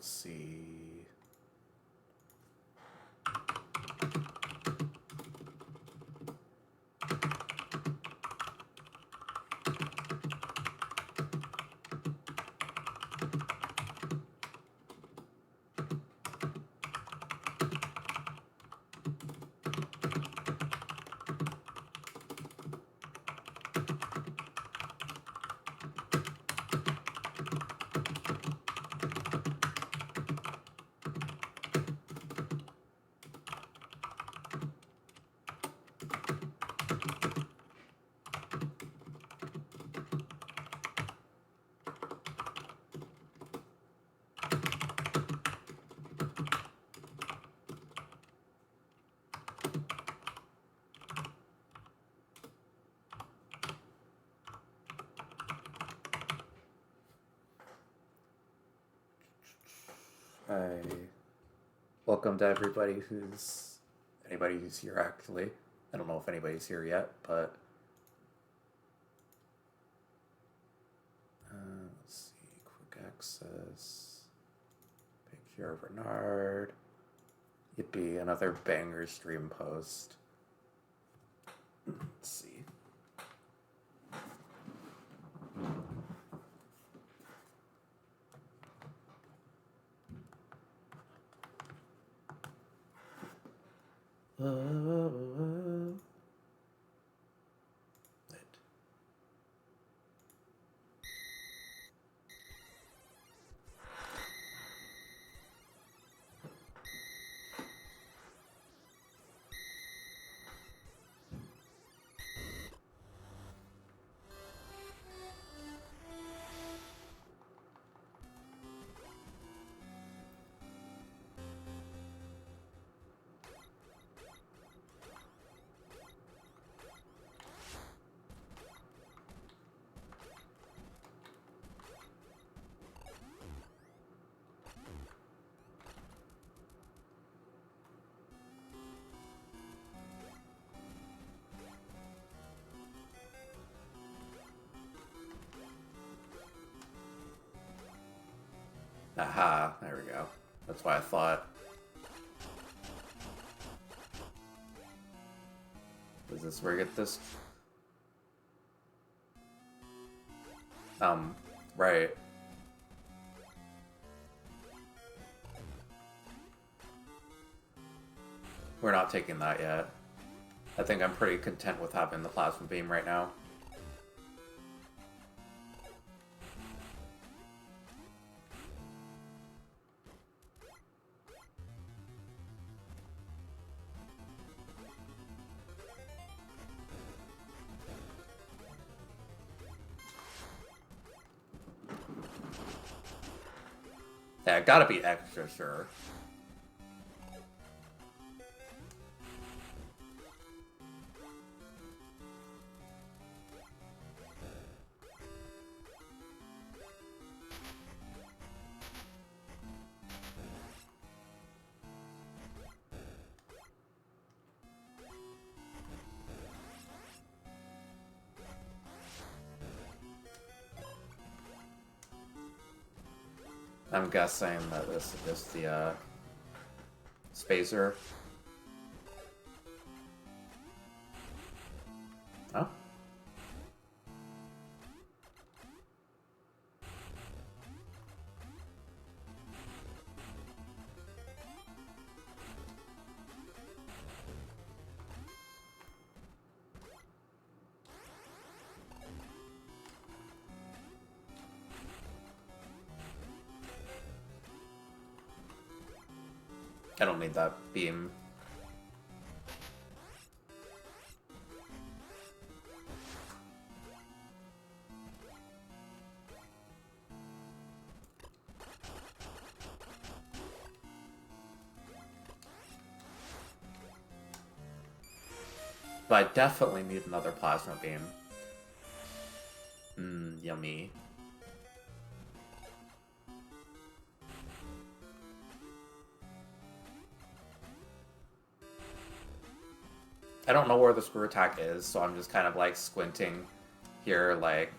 let's see. Hi. Welcome to anybody who's here actually. I don't know if anybody's here yet, but let's see, quick access, Picure Bernard, Yippee, another banger stream post. Let's see. Aha, there we go. That's why I thought. Is this where I get this? Right. We're not taking that yet. I think I'm pretty content with having the plasma beam right now. Yeah, gotta be extra sure. I'm guessing that this is just the spacer. Huh? I don't need that beam. But I definitely need another plasma beam. Yummy. I don't know where the screw attack is, so I'm just kind of like squinting here, like,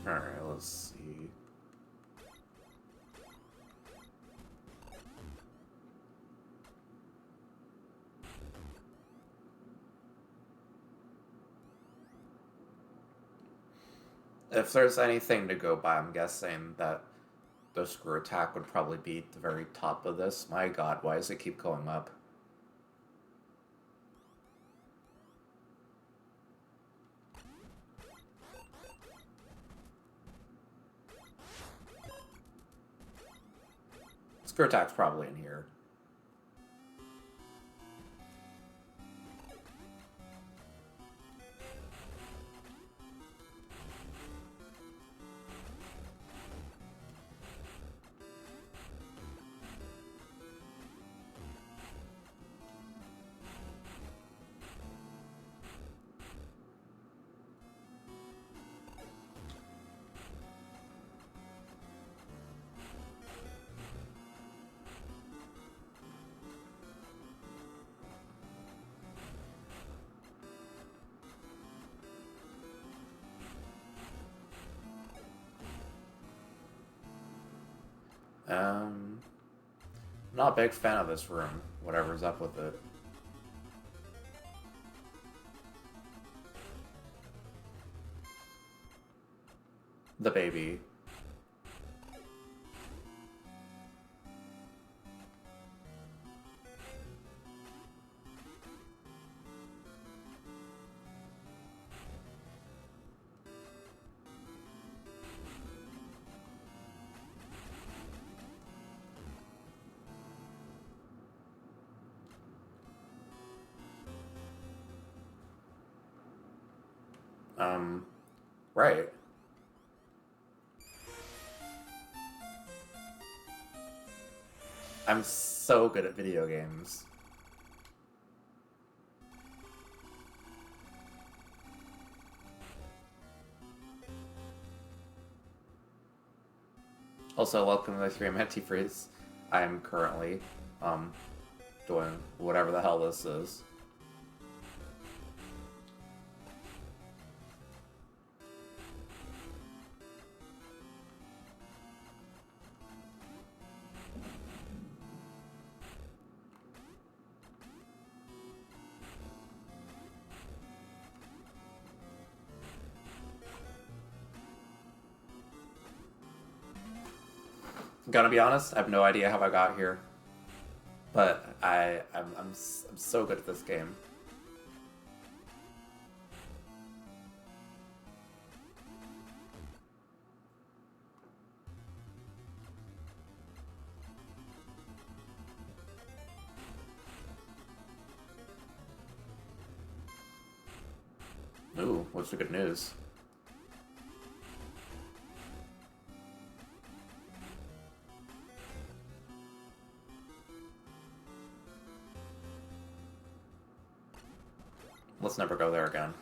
Alright, let's see. If there's anything to go by, I'm guessing that the screw attack would probably be at the very top of this. My god, why does it keep going up? Screw attack's probably in here. Not a big fan of this room. Whatever's up with it. The baby. Right. I'm so good at video games. Also, welcome to the stream, Antifreeze. I'm currently, doing whatever the hell this is. Gonna be honest, I have no idea how I got here, but I'm so good at this game. Ooh, what's the good news? Let's never go there again.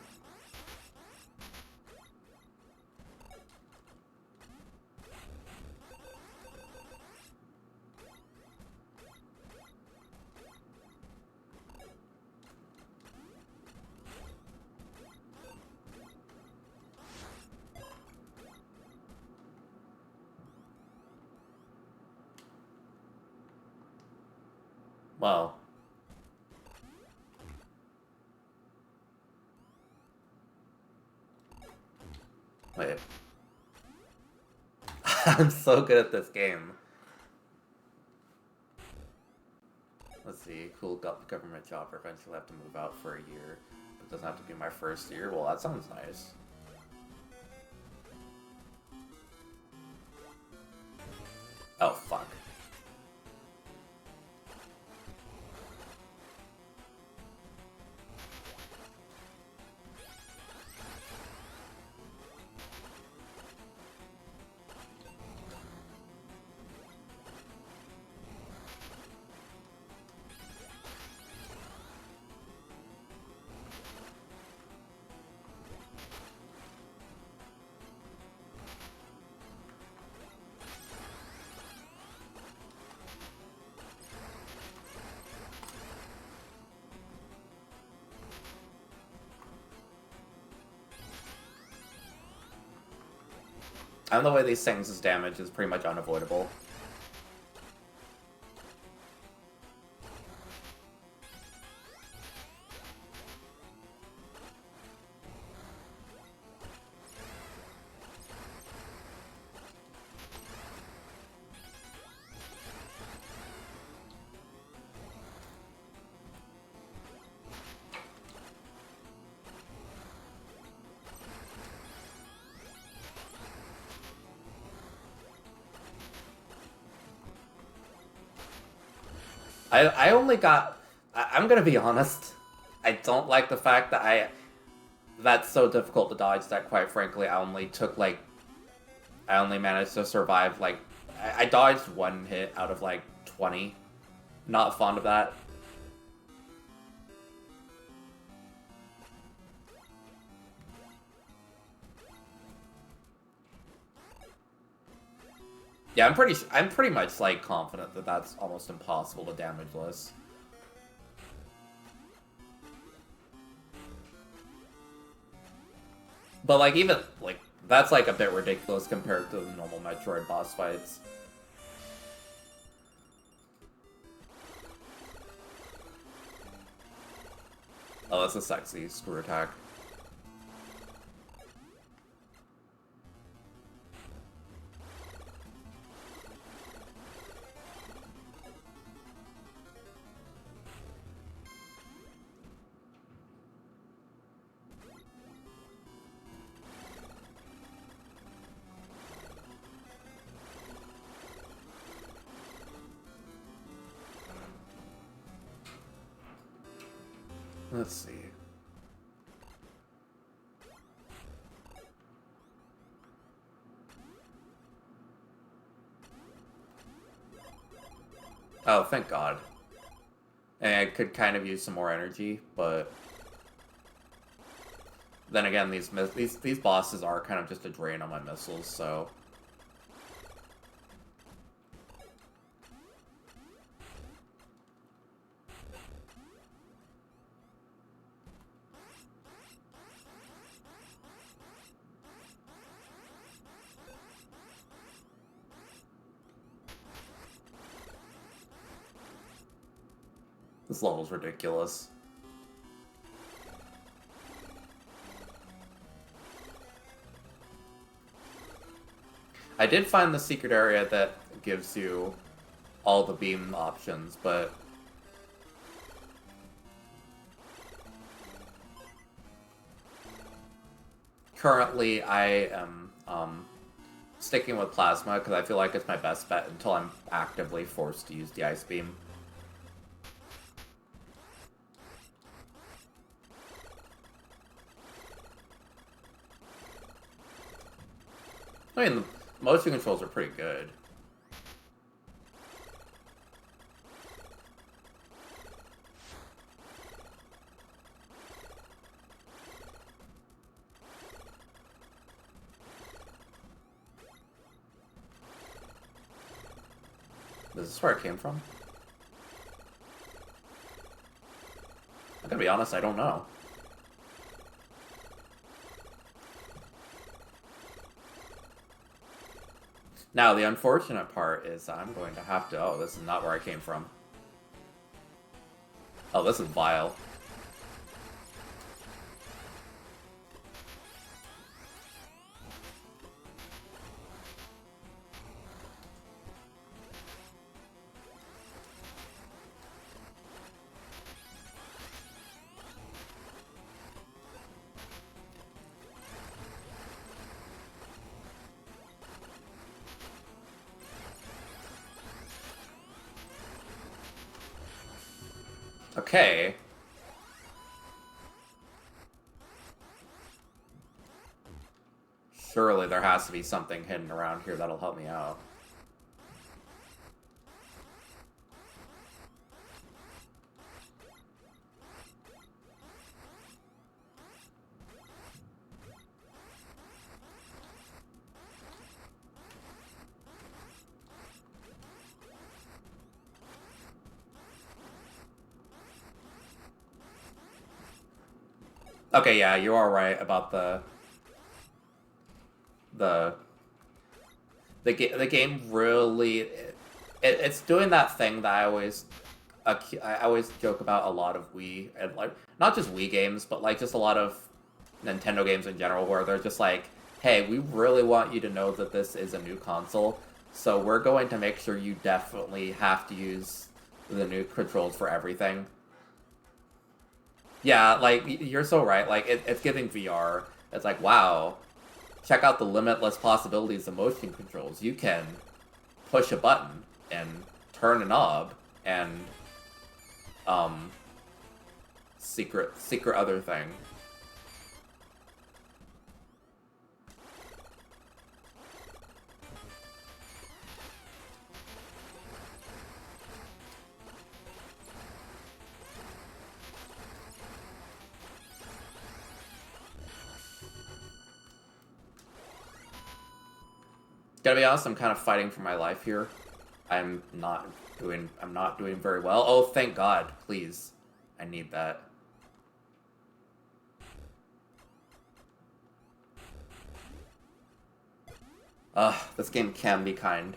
Well. Wait. I'm so good at this game. Let's see. Cool government job. Eventually have to move out for a year. It doesn't have to be my first year. Well, that sounds nice. Oh, fuck. And the way these things' damage is pretty much unavoidable. I only got... I'm gonna be honest. I don't like the fact that that's so difficult to dodge that, quite frankly, I only took, like... I only managed to survive, like... I dodged one hit out of, like, 20. Not fond of that. Yeah, I'm pretty much, like, confident that that's almost impossible to damageless. But, like, even, like, that's, like, a bit ridiculous compared to the normal Metroid boss fights. Oh, that's a sexy screw attack. Let's see. Oh, thank God. And I could kind of use some more energy, but then again, these bosses are kind of just a drain on my missiles, so this level's ridiculous. I did find the secret area that gives you all the beam options, but currently I am sticking with Plasma because I feel like it's my best bet until I'm actively forced to use the Ice Beam. I mean, the motion controls are pretty good. Is this where it came from? I'm gonna be honest, I don't know. Now, the unfortunate part is I'm going to have to... Oh, this is not where I came from. Oh, this is vile. Okay. Surely there has to be something hidden around here that'll help me out. Okay, yeah, you are right about the the game really it's doing that thing that I always joke about a lot of Wii and like not just Wii games, but like just a lot of Nintendo games in general, where they're just like, hey, we really want you to know that this is a new console, so we're going to make sure you definitely have to use the new controls for everything. Yeah, like you're so right. Like it's giving VR. It's like, wow, check out the limitless possibilities of motion controls. You can push a button and turn a knob and um secret other thing. Gotta be honest, I'm kind of fighting for my life here. I'm not doing very well. Oh, thank God, please. I need that. This game can be kind.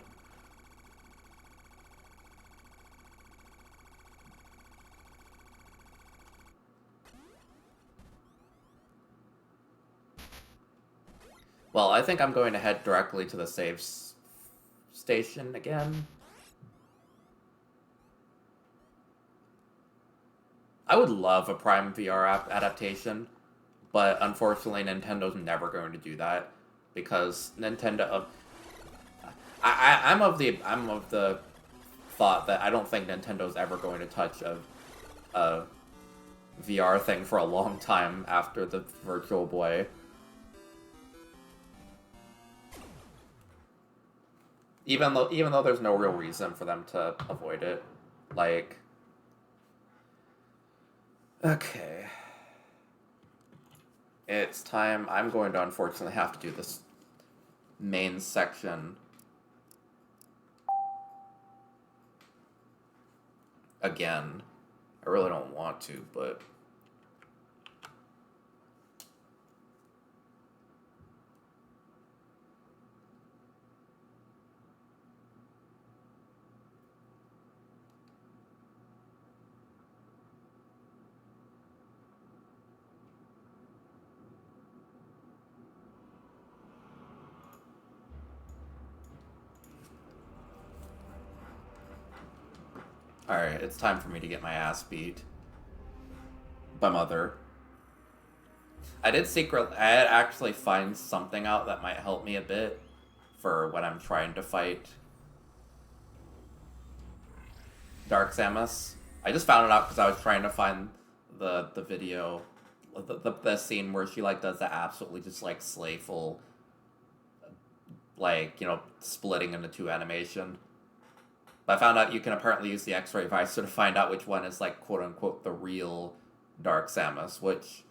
Well, I think I'm going to head directly to the station again. I would love a Prime VR adaptation, but unfortunately, Nintendo's never going to do that because Nintendo. I'm of the thought that I don't think Nintendo's ever going to touch a VR thing for a long time after the Virtual Boy. Even though there's no real reason for them to avoid it, like. Okay. It's time. I'm going to unfortunately have to do this main section again. I really don't want to, but. Alright, it's time for me to get my ass beat by Mother. I did actually find something out that might help me a bit for when I'm trying to fight Dark Samus. I just found it out because I was trying to find the video, the scene where she like does the absolutely just like slayful, like, you know, splitting into two animation. But I found out you can apparently use the X-ray visor to find out which one is like quote unquote the real Dark Samus, which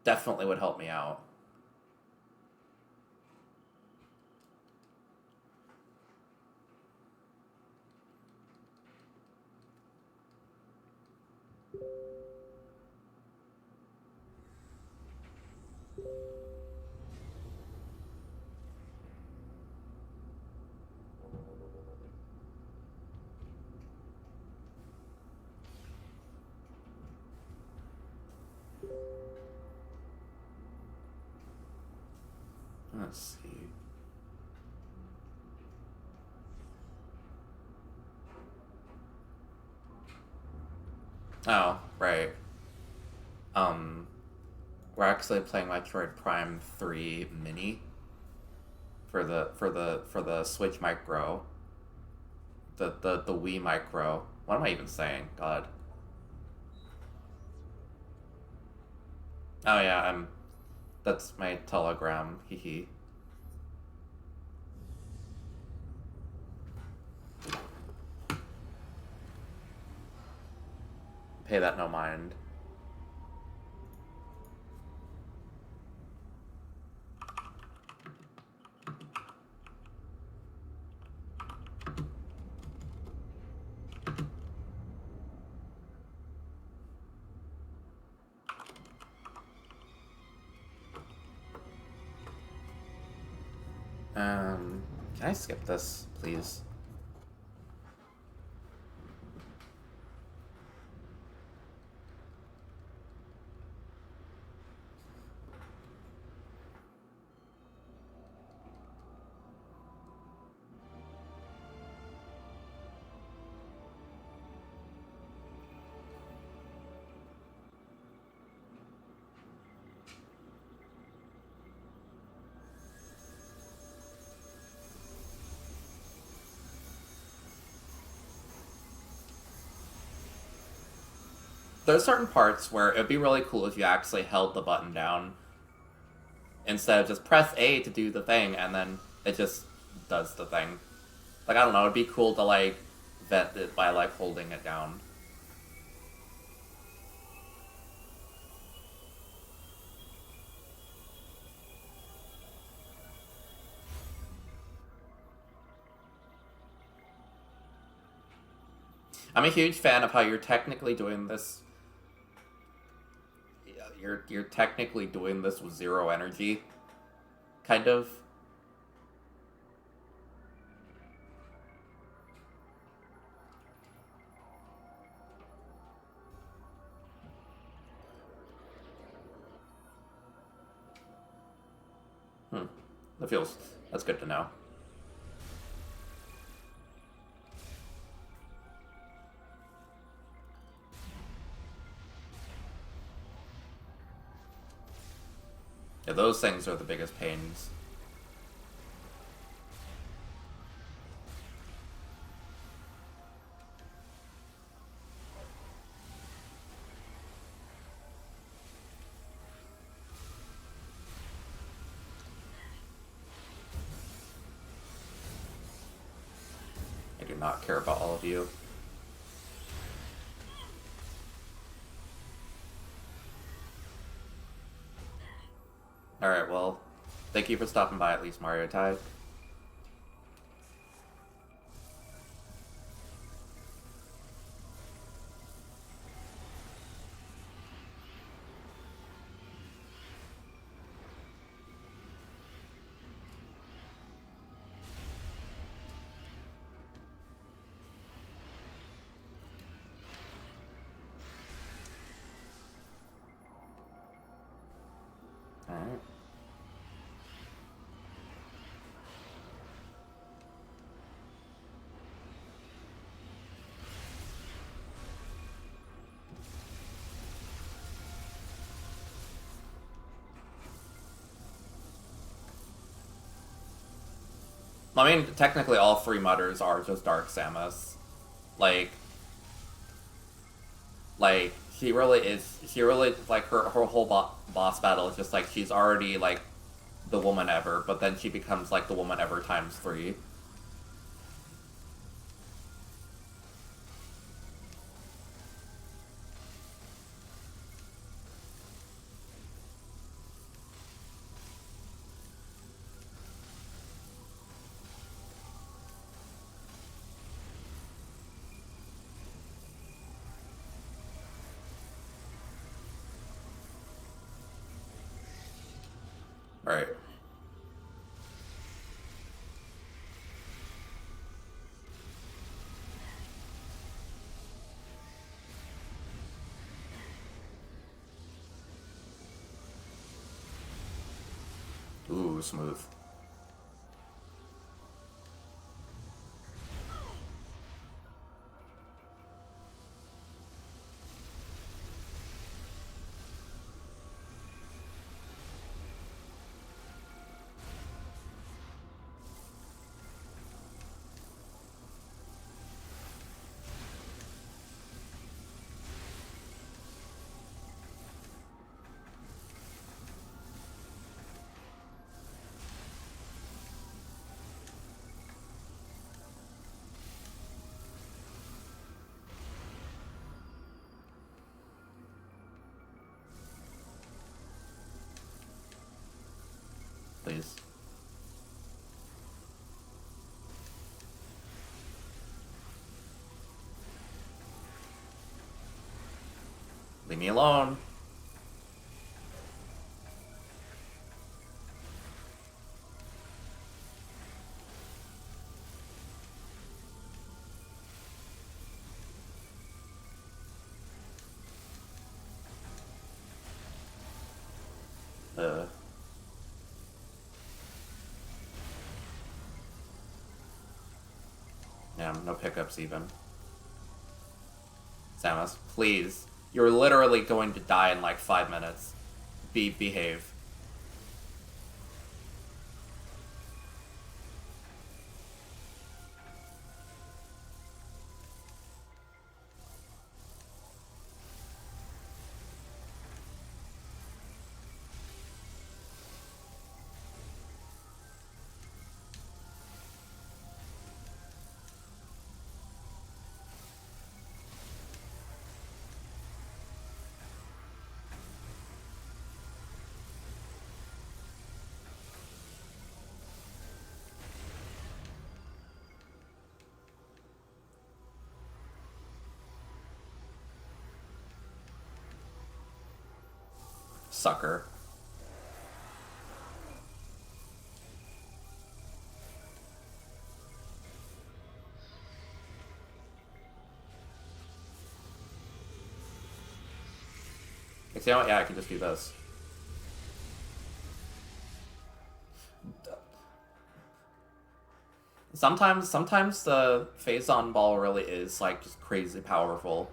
definitely would help me out. Let's see. Oh, right. We're actually playing Metroid Prime 3 Mini for the Switch Micro. The Wii Micro. What am I even saying? God. Oh yeah, that's my Telegram. Hee hee. Pay that no mind. Can I skip this, please? There's certain parts where it'd be really cool if you actually held the button down instead of just press A to do the thing and then it just does the thing. Like, I don't know, it'd be cool to, like, vent it by, like, holding it down. I'm a huge fan of how you're technically doing this. You're technically doing this with zero energy, kind of. That's good to know. Yeah, those things are the biggest pains. I do not care about all of you. Alright, well, thank you for stopping by at least, Mario Tai. Alright. I mean, technically all three mutters are just Dark Samus. Like, she really is, like, her whole boss battle is just, like, she's already, like, the woman ever, but then she becomes, like, the woman ever times 3. Right. Ooh, smooth. Please. Leave me alone. Yeah, no pickups even. Samus, please. You're literally going to die in like 5 minutes. Behave. Sucker. You know what? Yeah, I can just do this. Sometimes the Phazon Ball really is like just crazy powerful.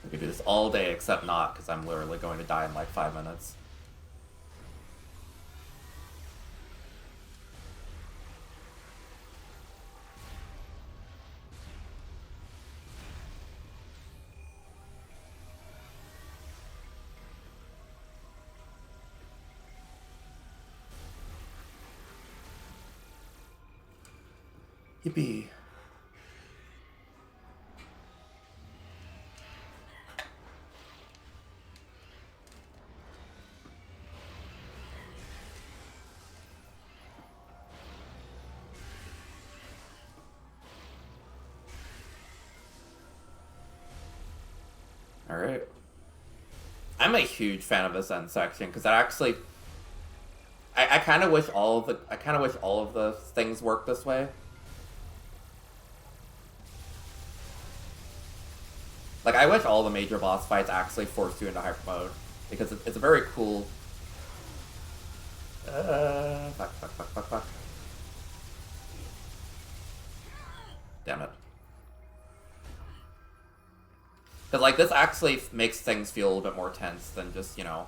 We could do this all day, except not, because I'm literally going to die in like 5 minutes. Yippee. Alright. I'm a huge fan of this end section, because that actually... I kind of wish all of the things worked this way. Like, I wish all the major boss fights actually forced you into hyper mode, because it's a very cool... Fuck. Damn it. Because, like, this actually makes things feel a little bit more tense than just, you know...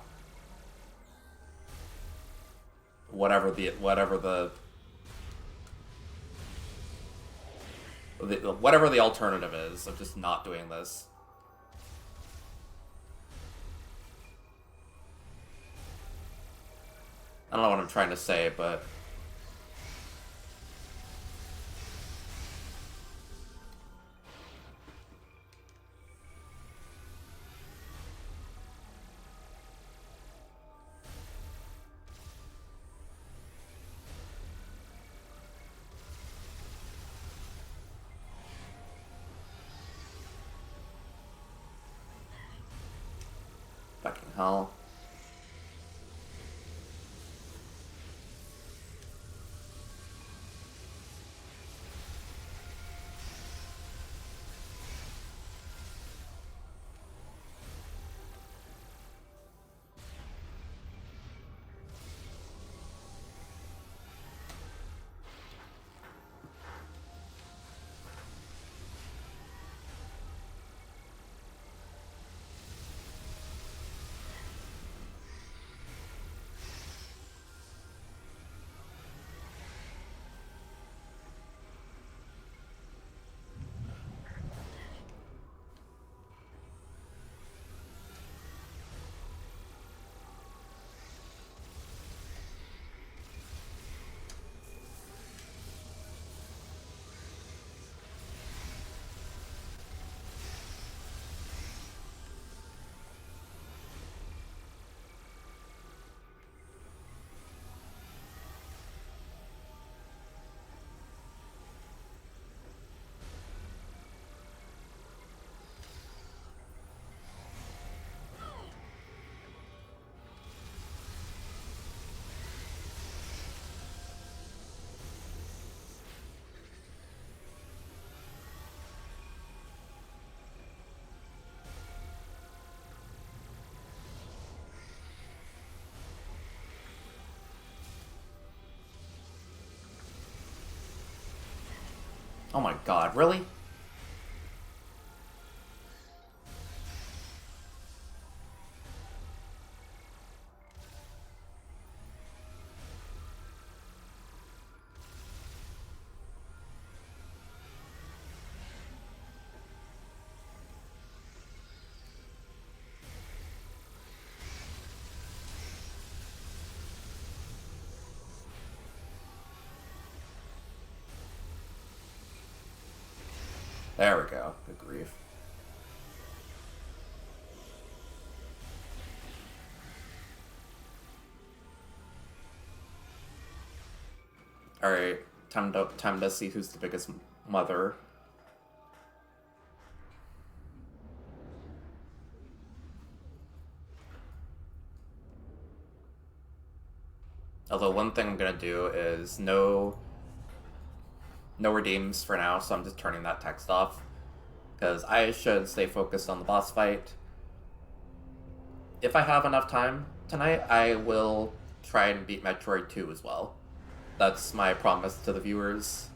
Whatever the alternative is of just not doing this. I don't know what I'm trying to say, but... Fucking hell. Oh my god, really? There we go. Good grief. Alright, time to see who's the biggest mother. Although one thing I'm gonna do is no redeems for now, so I'm just turning that text off. Because I should stay focused on the boss fight. If I have enough time tonight, I will try and beat Metroid 2 as well. That's my promise to the viewers.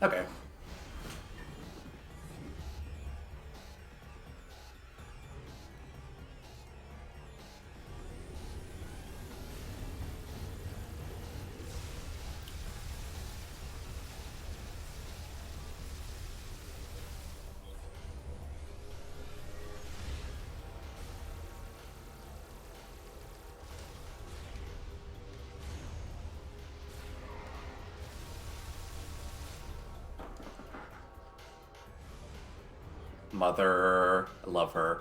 Okay. Mother, I love her.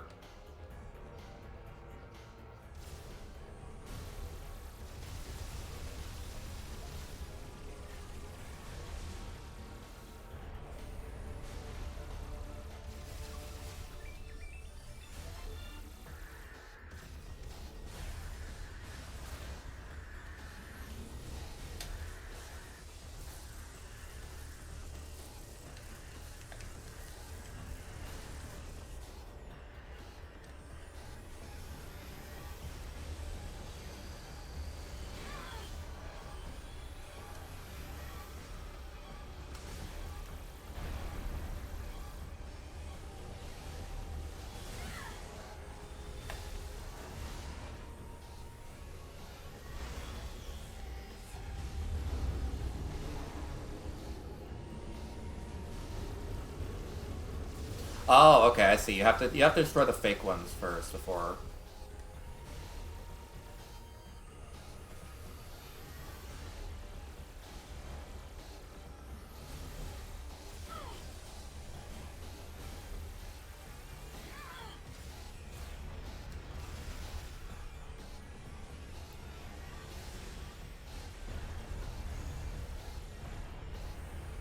Oh, okay, I see. You have to destroy the fake ones first before.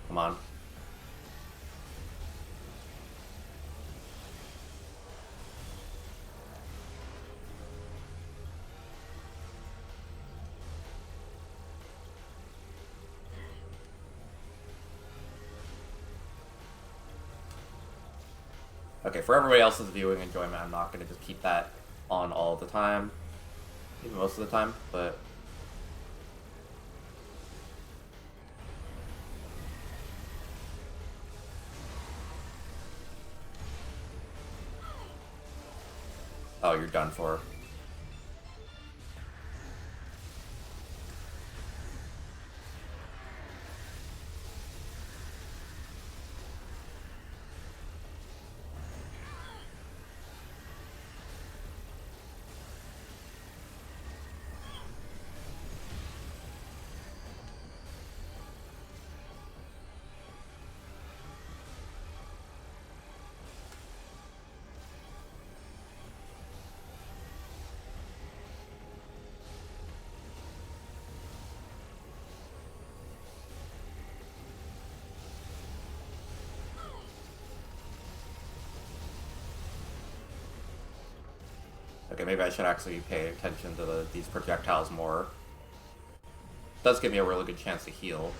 Come on. Okay, for everybody else's viewing enjoyment, I'm not going to just keep that on all the time. Even most of the time, but... Oh, you're done for. Okay, maybe I should actually pay attention to these projectiles more. Does give me a really good chance to heal.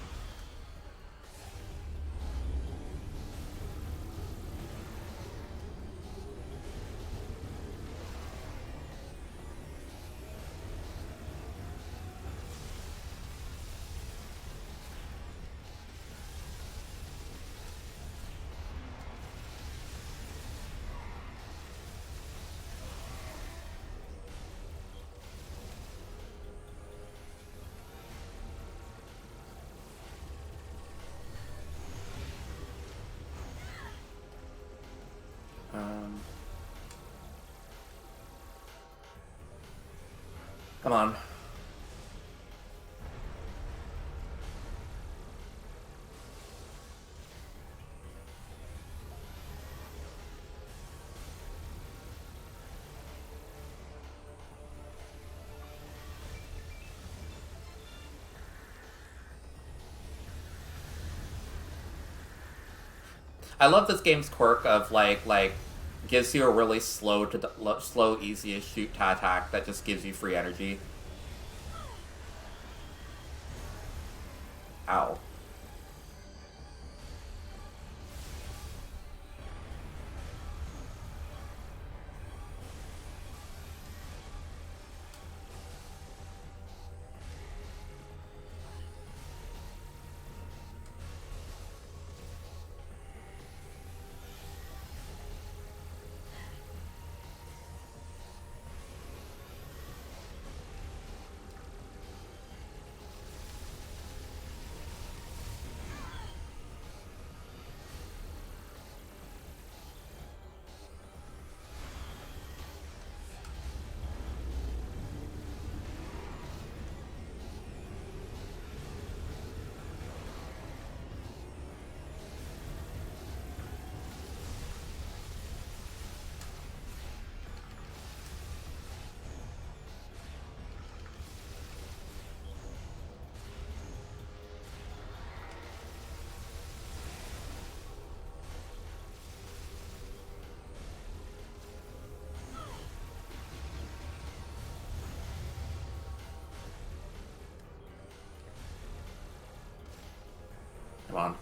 Come on. I love this game's quirk of like gives you a really slow, easy shoot to attack that just gives you free energy. Ow. Come on.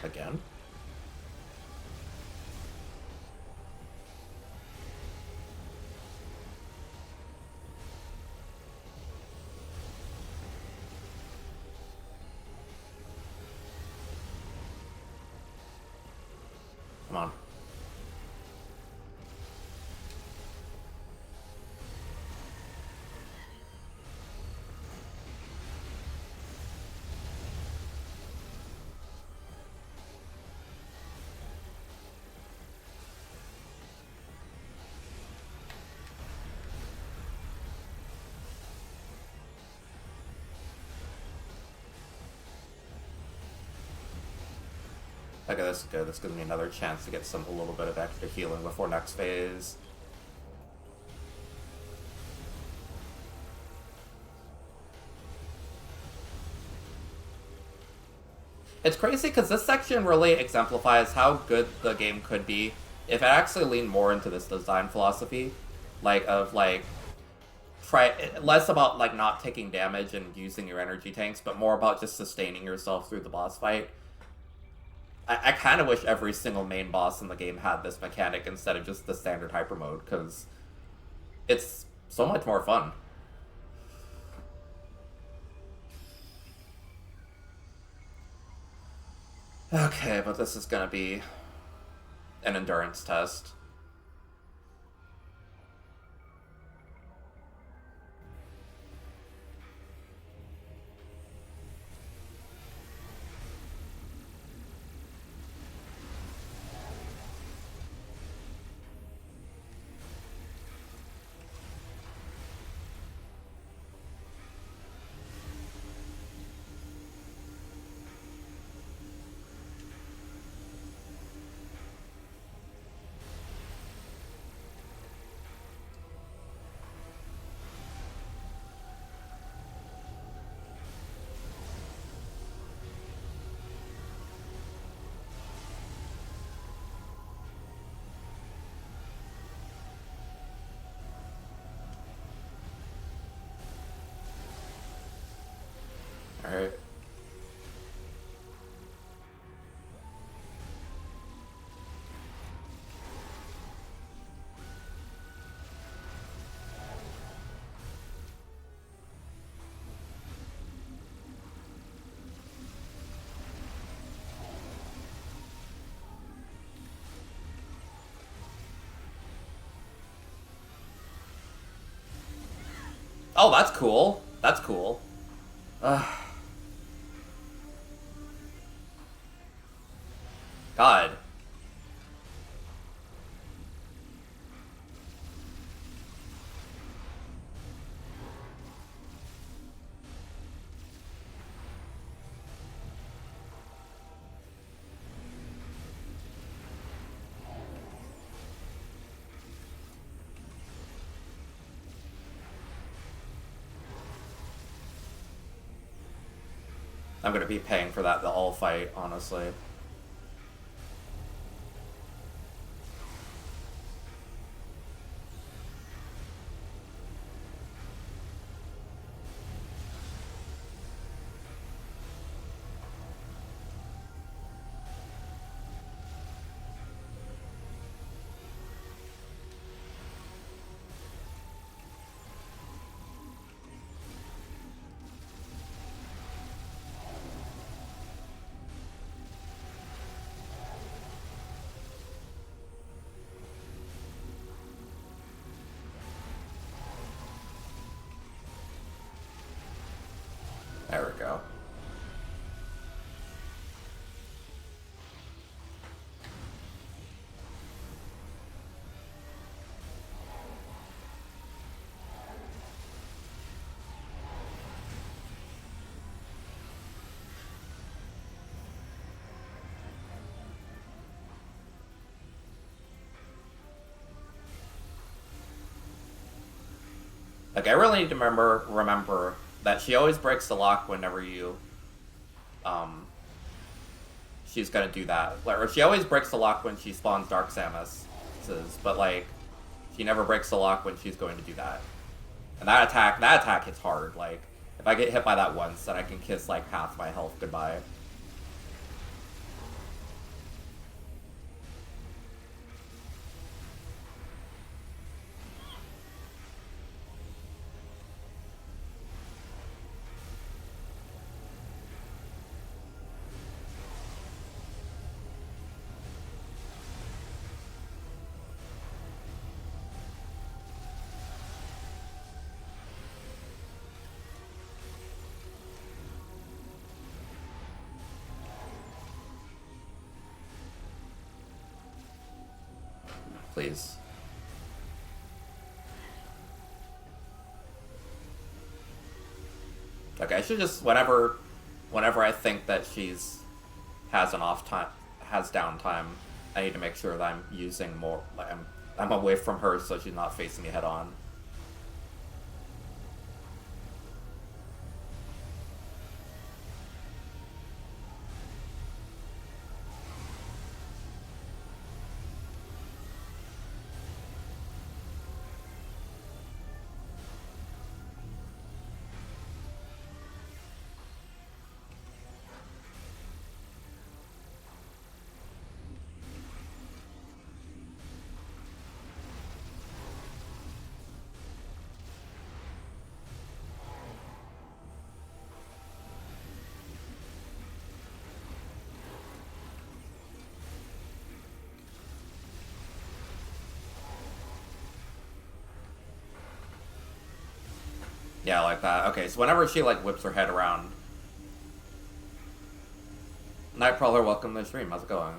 Again. Come on. Okay, this is good. This gives me another chance to get a little bit of extra healing before next phase. It's crazy because this section really exemplifies how good the game could be if it actually leaned more into this design philosophy, try less about like not taking damage and using your energy tanks, but more about just sustaining yourself through the boss fight. I kind of wish every single main boss in the game had this mechanic instead of just the standard hyper mode, because it's so much more fun. Okay, but this is gonna be an endurance test. Alright. Oh, that's cool. That's cool. God. I'm gonna be paying for that the whole fight, honestly. There we go. Like, I really need to remember that she always breaks the lock whenever you, she's gonna do that. Or she always breaks the lock when she spawns Dark Samus, but, like, she never breaks the lock when she's going to do that. And that attack hits hard. Like, if I get hit by that once, then I can kiss, like, half my health goodbye. Please. Okay, I should just, whenever I think that she's has downtime, I need to make sure that I'm using more, like, I'm away from her so she's not facing me head on. Yeah, like that. Okay, so whenever she, like, whips her head around. Nightcrawler, welcome to the stream. How's it going?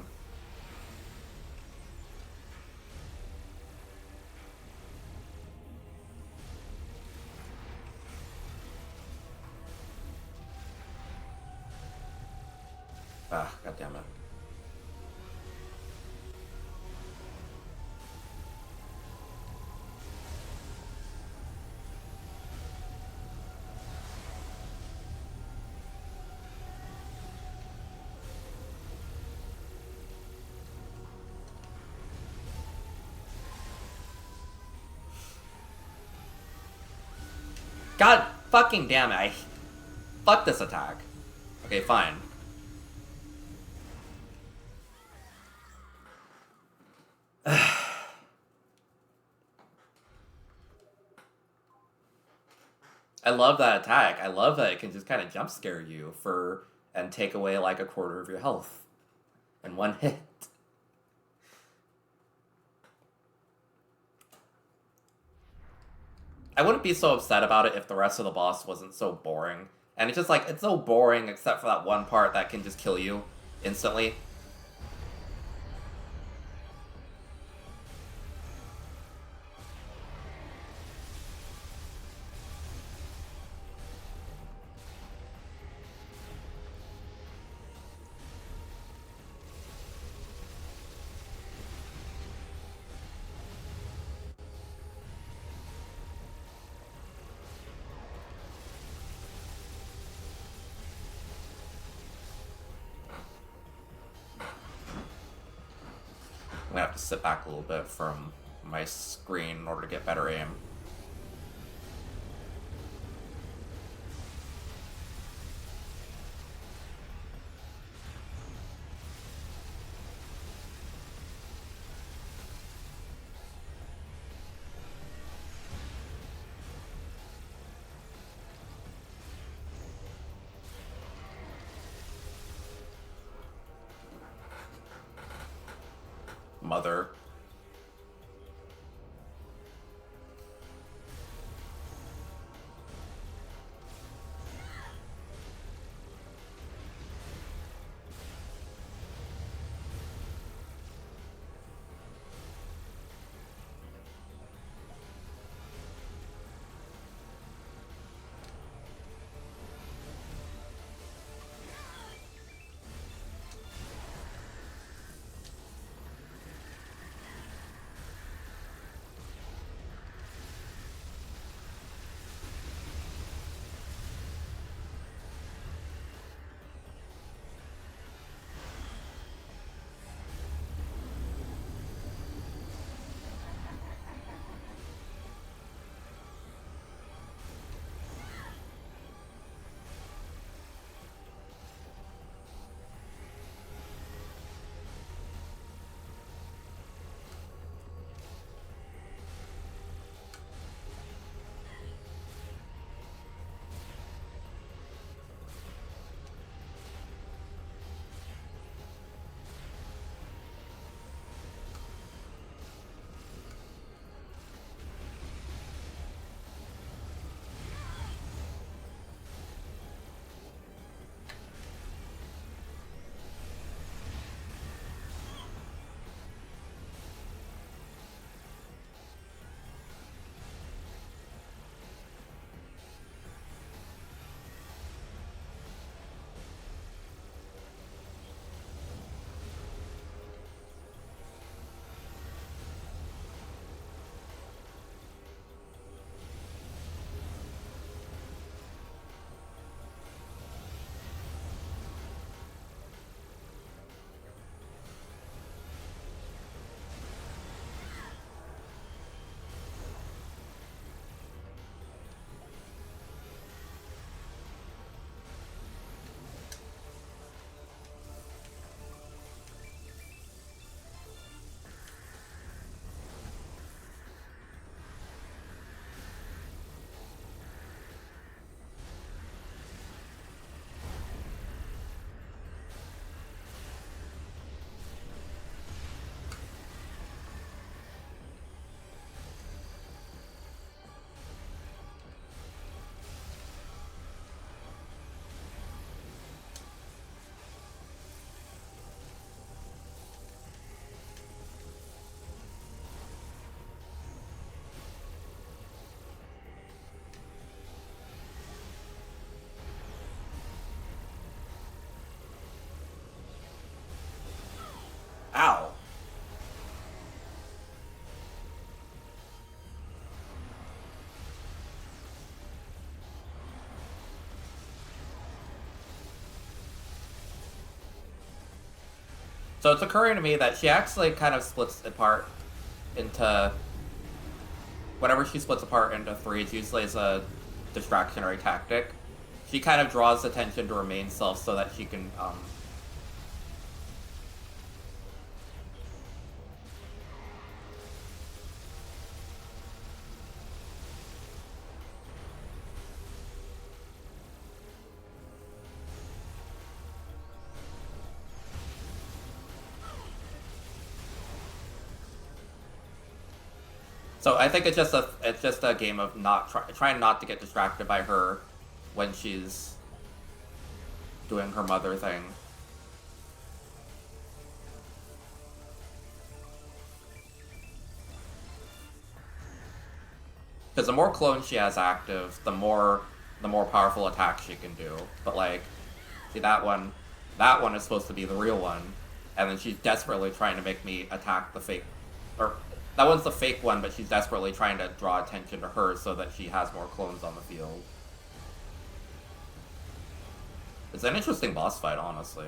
Ah, goddammit. God fucking damn it. Fuck this attack. Okay, fine. I love that attack. I love that it can just kind of jump scare you and take away like a quarter of your health in one hit. I wouldn't be so upset about it if the rest of the boss wasn't so boring. And it's just like, it's so boring except for that one part that can just kill you instantly. I'm gonna have to sit back a little bit from my screen in order to get better aim. Mother. Ow. So it's occurring to me that she actually kind of splits apart into... Whenever she splits apart into three, it's usually as a distractionary tactic. she kind of draws attention to her main self so that she can, So I think it's just a game of trying not to get distracted by her when she's doing her mother thing. Because the more clones she has active, the more powerful attacks she can do. But like, see that one is supposed to be the real one, and then she's desperately trying to make me attack the fake, or that one's the fake one, but she's desperately trying to draw attention to her so that she has more clones on the field. It's an interesting boss fight, honestly.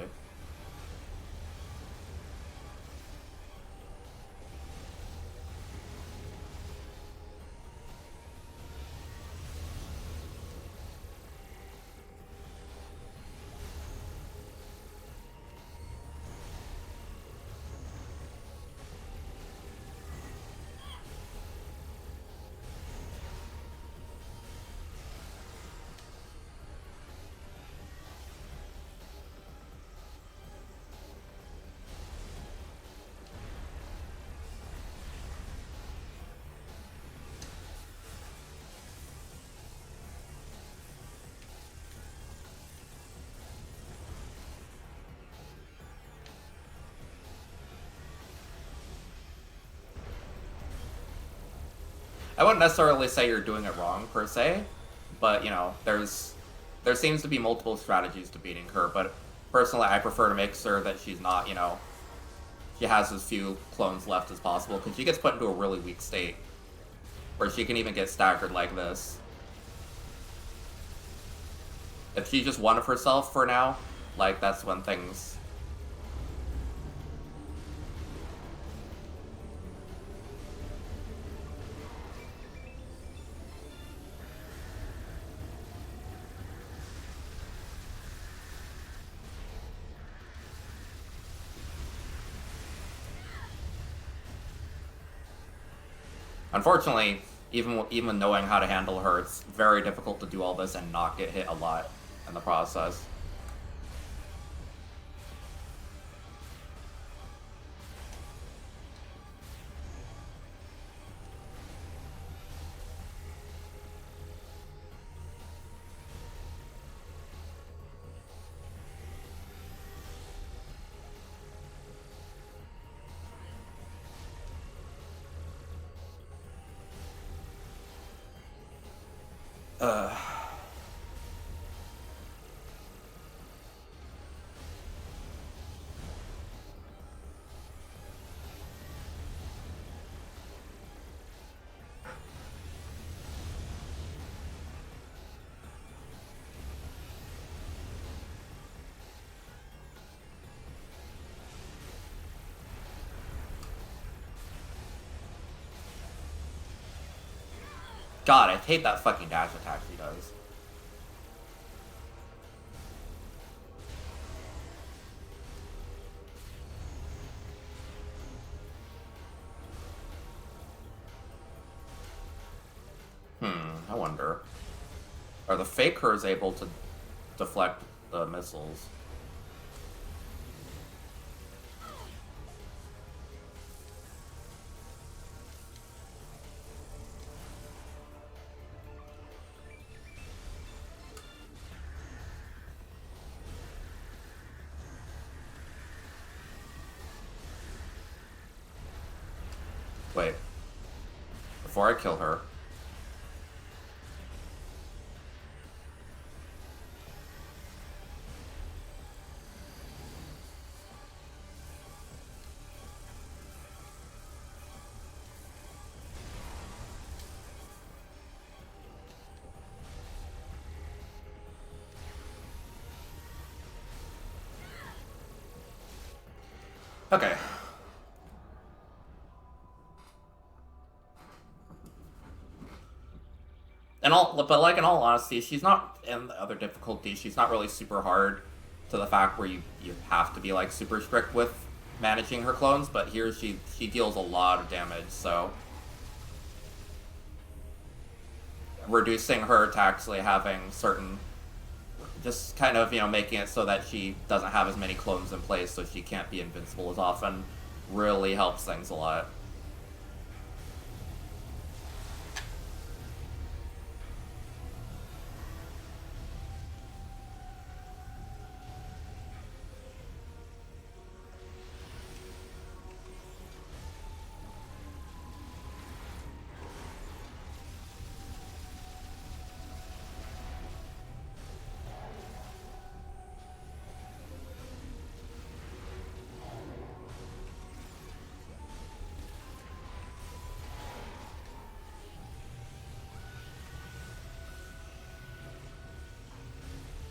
I wouldn't necessarily say you're doing it wrong, per se, but, you know, there seems to be multiple strategies to beating her, but personally I prefer to make sure that she's not, you know, she has as few clones left as possible, because she gets put into a really weak state, where she can even get staggered like this. If she's just one of herself for now, like, that's when things... Unfortunately, even knowing how to handle her, it's very difficult to do all this and not get hit a lot in the process. Uh... God, I hate that fucking dash attack she does. I wonder. Are the fakers able to deflect the missiles? Wait. Before I kill her... Okay. but like in all honesty, she's not in the other difficulties. She's not really super hard to the fact where you have to be like super strict with managing her clones. But here she deals a lot of damage, so reducing her to actually having certain, just kind of making it so that she doesn't have as many clones in place, so she can't be invincible as often, really helps things a lot.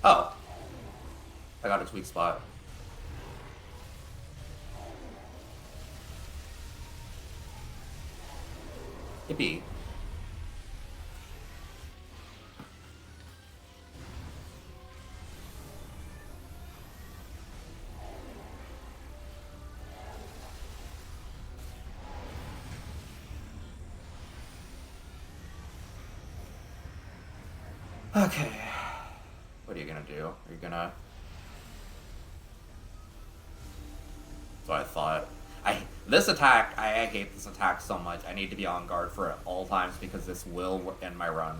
Oh, I got a weak spot. Yippee. Okay. What are you gonna do? Are you gonna... So I thought. This attack, I hate this attack so much. I need to be on guard for it all times because this will end my run.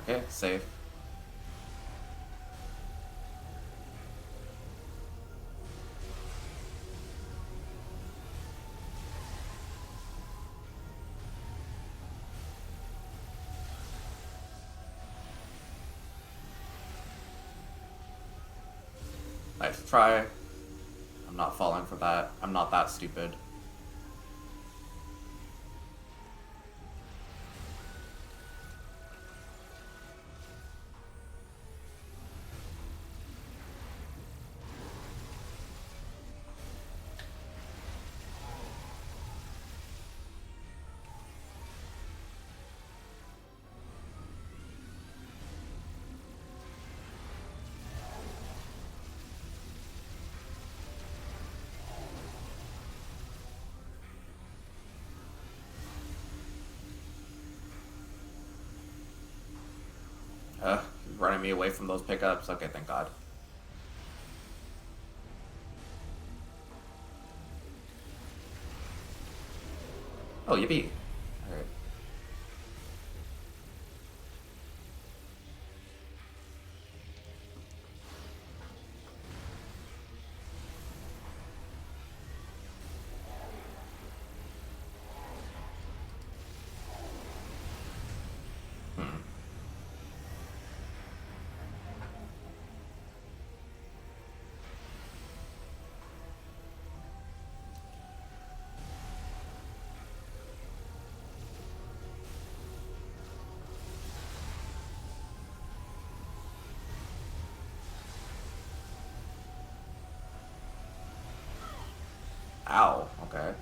Okay, safe. Nice try. I'm not falling for that. I'm not that stupid. Running me away from those pickups. Okay, thank God. Oh, yippee. Alright. Ow, okay.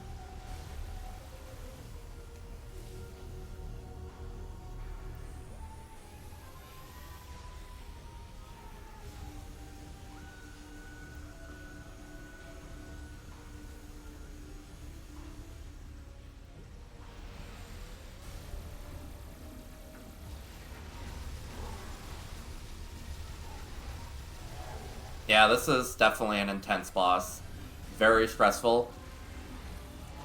Yeah, this is definitely an intense boss. Very stressful.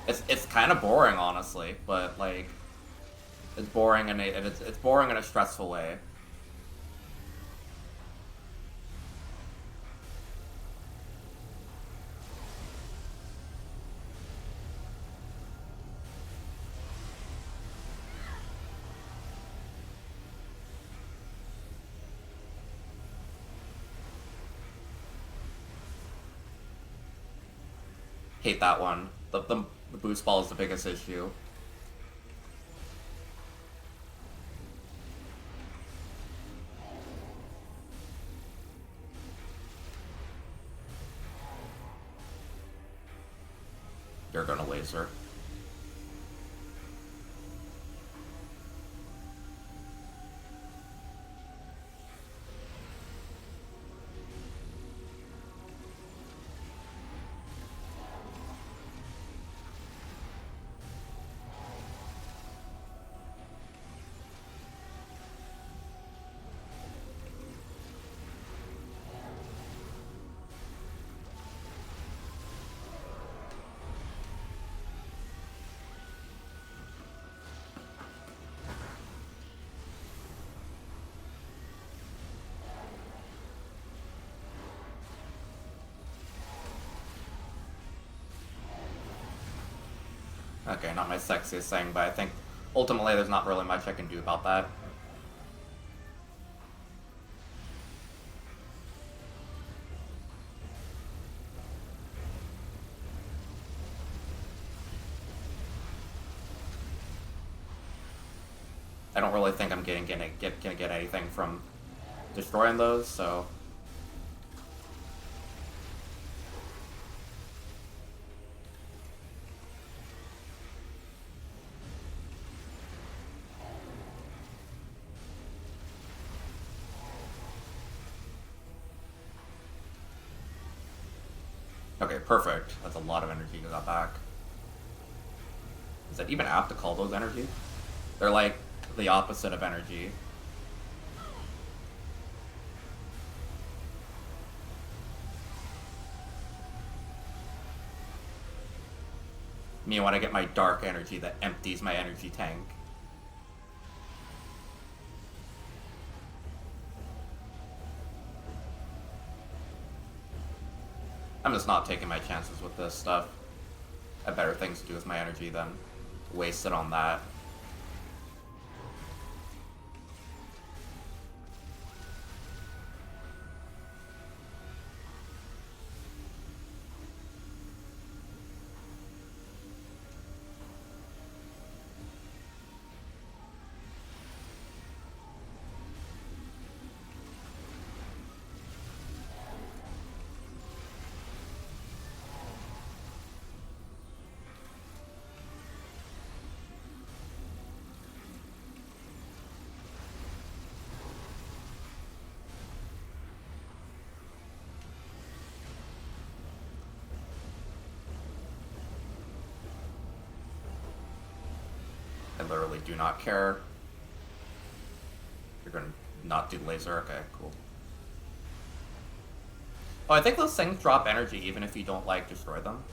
It's kind of boring, honestly, but like, it's boring it's boring in a stressful way. Hate that one. The boost ball is the biggest issue. You're gonna laser. Okay, not my sexiest thing, but I think ultimately there's not really much I can do about that. I don't really think I'm gonna get anything from destroying those, so... Okay, perfect. That's a lot of energy you got back. Is that even apt to call those energy? They're like the opposite of energy. Me when I get my dark energy that empties my energy tank. I'm just not taking my chances with this stuff. I have better things to do with my energy than waste it on that. I literally do not care. You're gonna not do laser? Okay, cool. Oh, I think those things drop energy even if you don't, like, destroy them.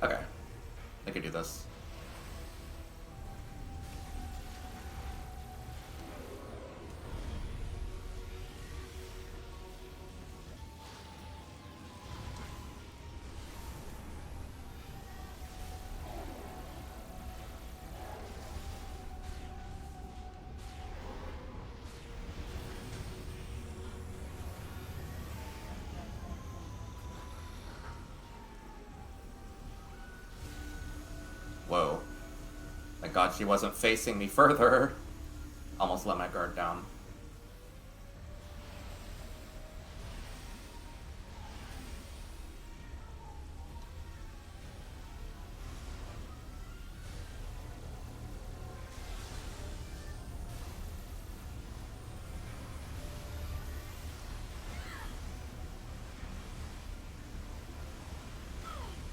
Okay. I could do this. Whoa. Thank God she wasn't facing me further. Almost let my guard down.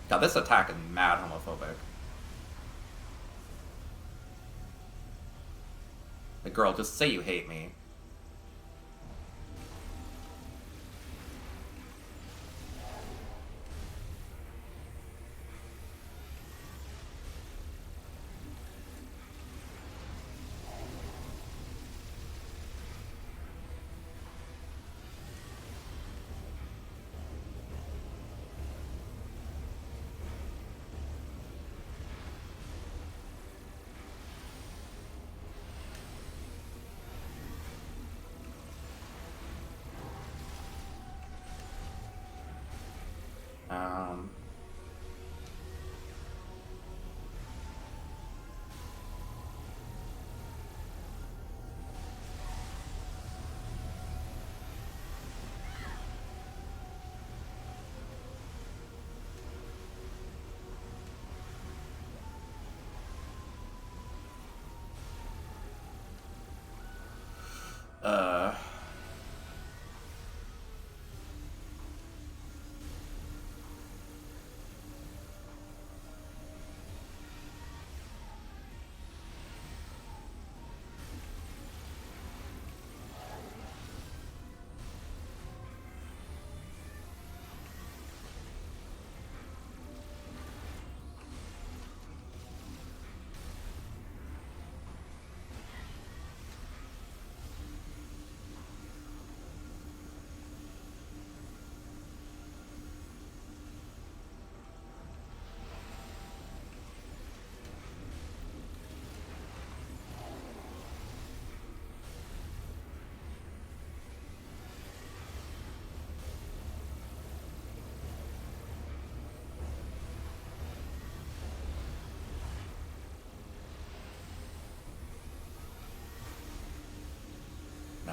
God, this attack is mad homophobic. Like, girl, just say you hate me.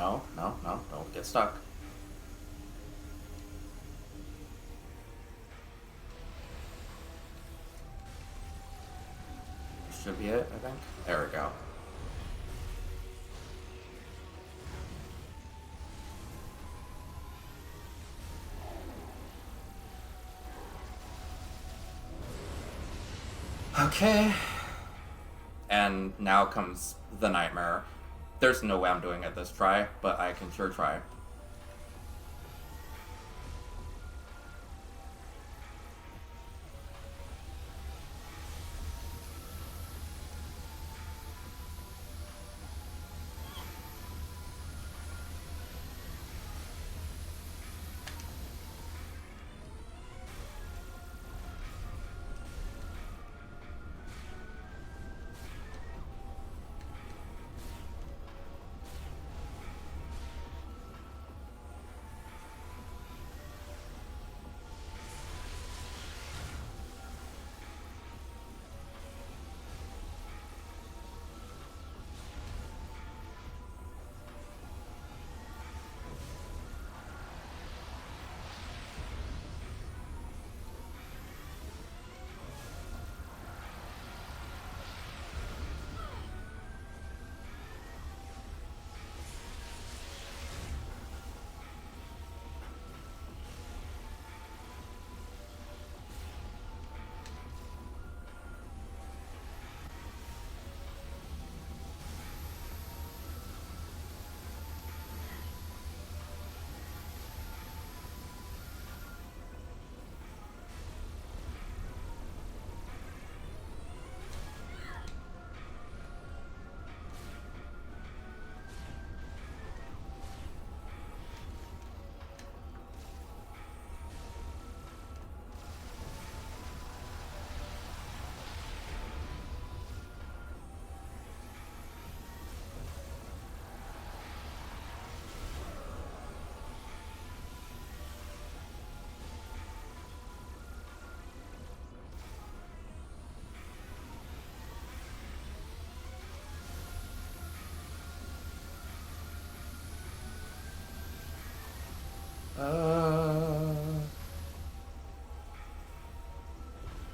No, no, no, don't get stuck. Should be it, I think. There we go. Okay. And now comes the nightmare. There's no way I'm doing it this try, but I can sure try.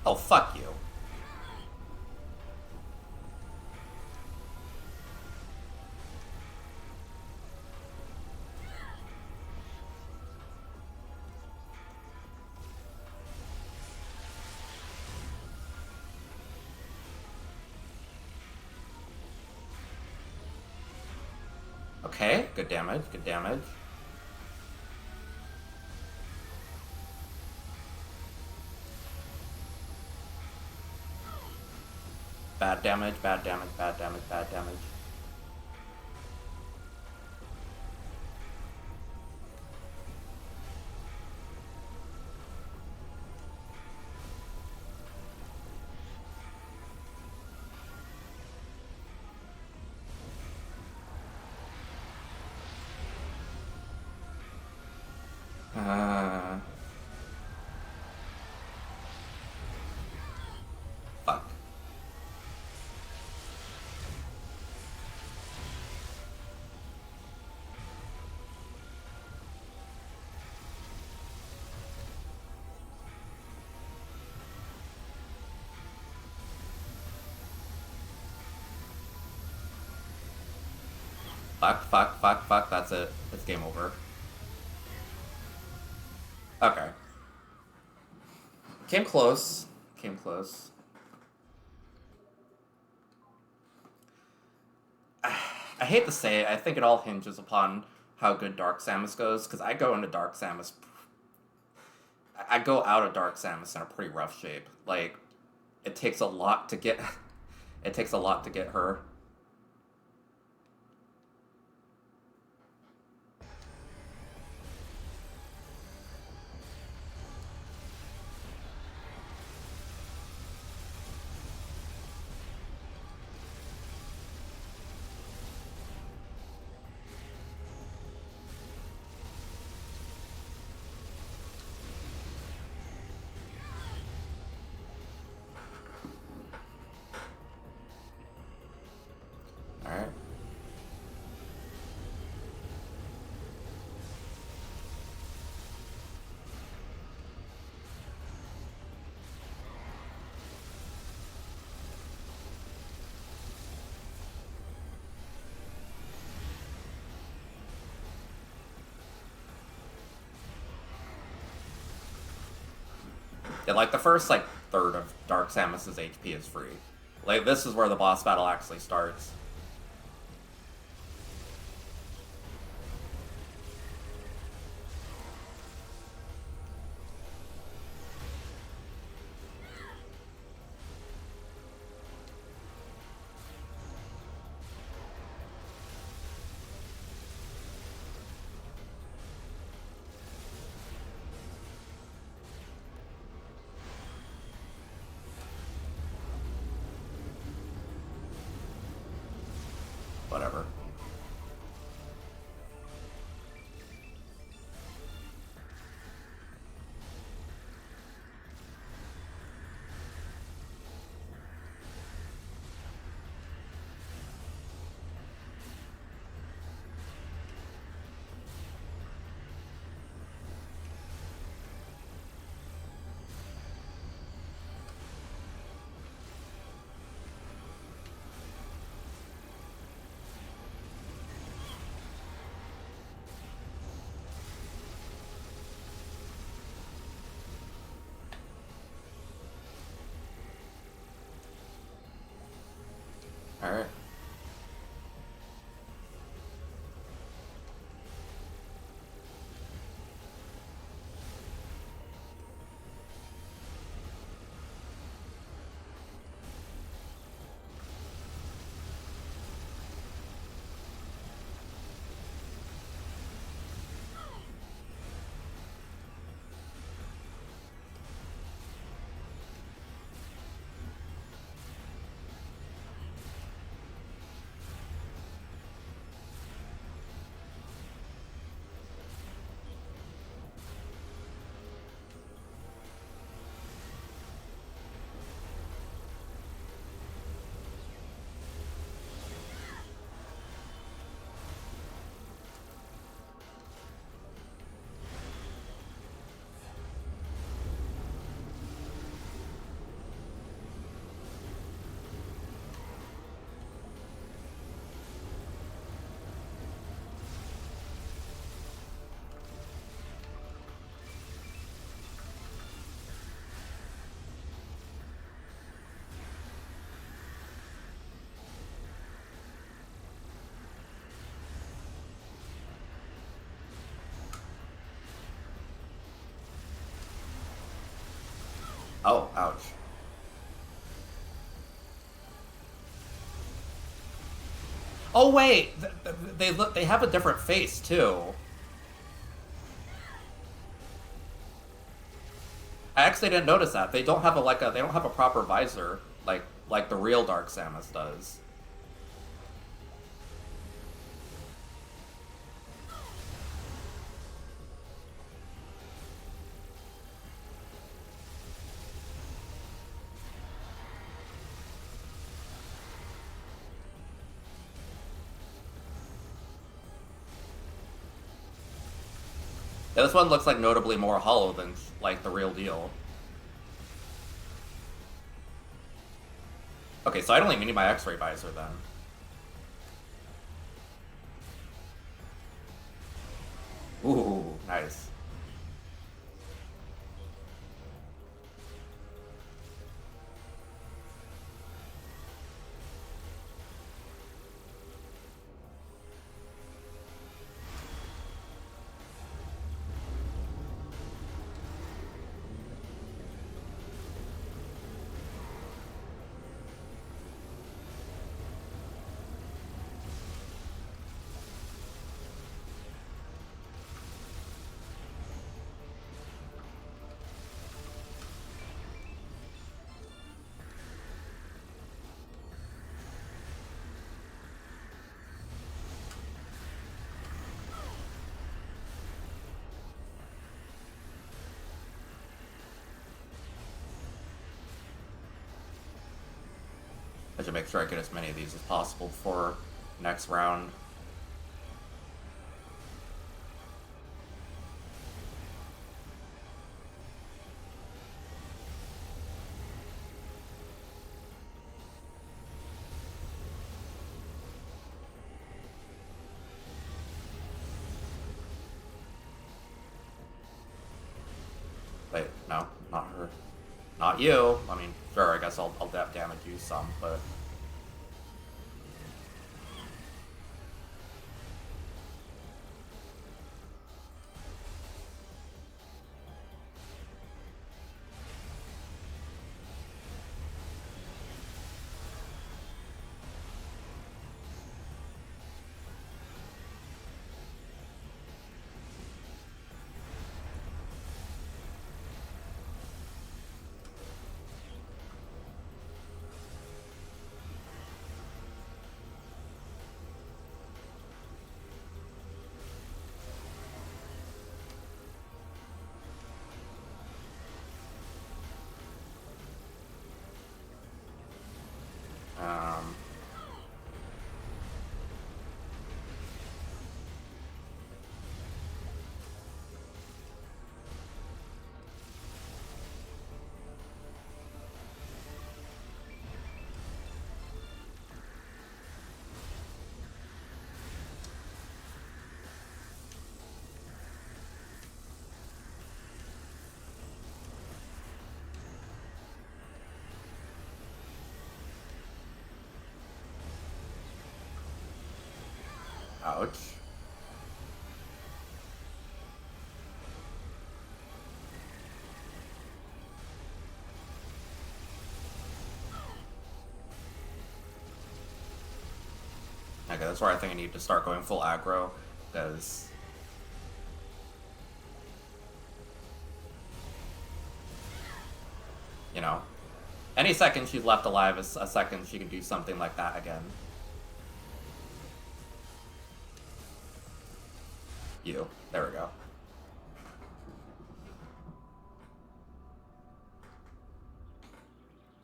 Oh, fuck you. Okay, good damage, good damage. Bad damage, bad damage, bad damage, bad damage. Fuck. Fuck, fuck, fuck, fuck, that's it. It's game over. Okay. Came close. Came close. I hate to say it, I think it all hinges upon how good Dark Samus goes, because I go into Dark Samus. I go out of Dark Samus in a pretty rough shape. Like, it takes a lot to get. It takes a lot to get her. Yeah, like the first like third of Dark Samus's HP is free. Like this is where the boss battle actually starts. Whatever. Alright. Oh, ouch. Oh wait, they look. They have a different face too. I actually didn't notice that. They don't have a like a. They don't have a proper visor like the real Dark Samus does. Yeah, this one looks like notably more hollow than like the real deal. Okay, so I don't even need my X-ray visor then. Ooh, nice. I should make sure I get as many of these as possible for next round. Wait, no, not her. Not you. I mean, sure, I guess I'll damage you some, but... Ouch. Okay, that's where I think I need to start going full aggro, because... You know, any second she's left alive is a second she can do something like that again. You. There we go.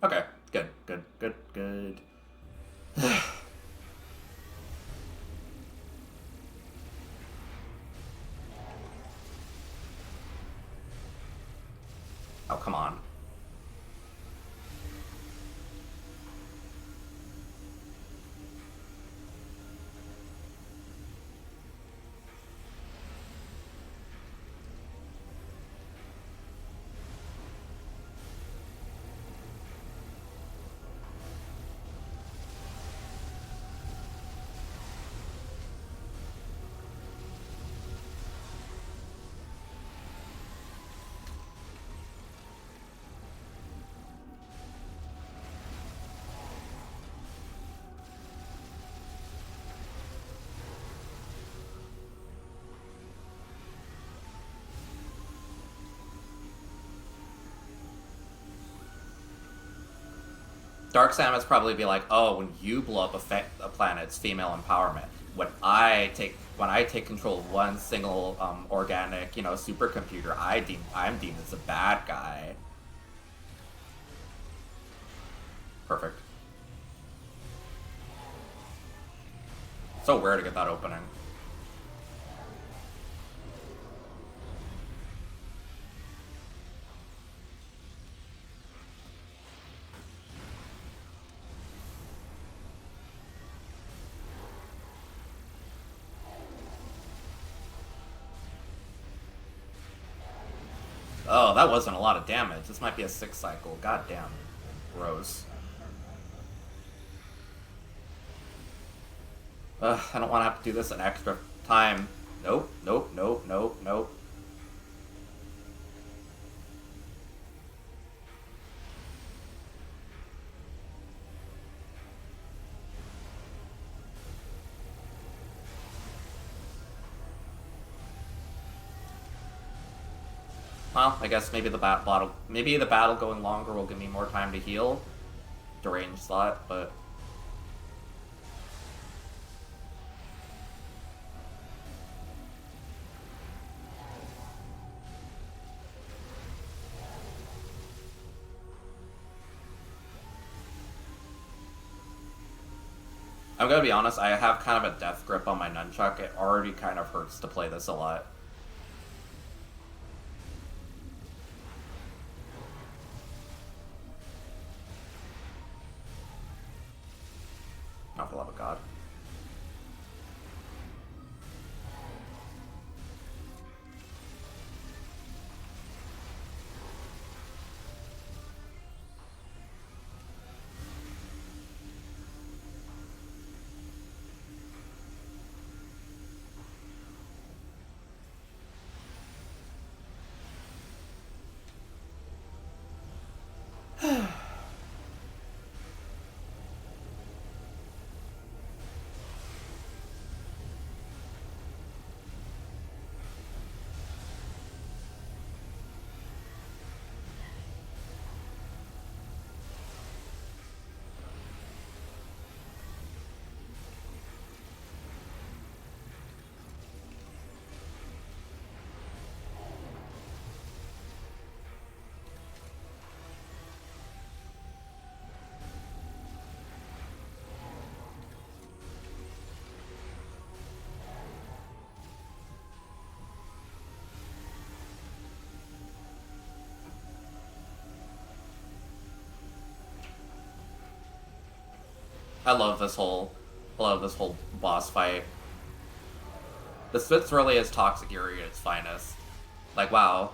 Okay, good, good, good, good. Oh, come on. Dark Samus probably be like, oh, when you blow up a planet, it's female empowerment. When I take control of one single organic, supercomputer, I'm deemed as a bad guy. Perfect. So rare to get that opening. Oh, that wasn't a lot of damage. This might be a 6 cycle. God damn. Gross. I don't want to have to do this an extra time. Nope, nope, nope, nope, nope. Well, I guess maybe the battle going longer will give me more time to heal. Deranged slot, but... I'm gonna be honest, I have kind of a death grip on my nunchuck. It already kind of hurts to play this a lot. Not for the love of God. I love this whole boss fight. This really is Toxicity at its finest. Like, wow.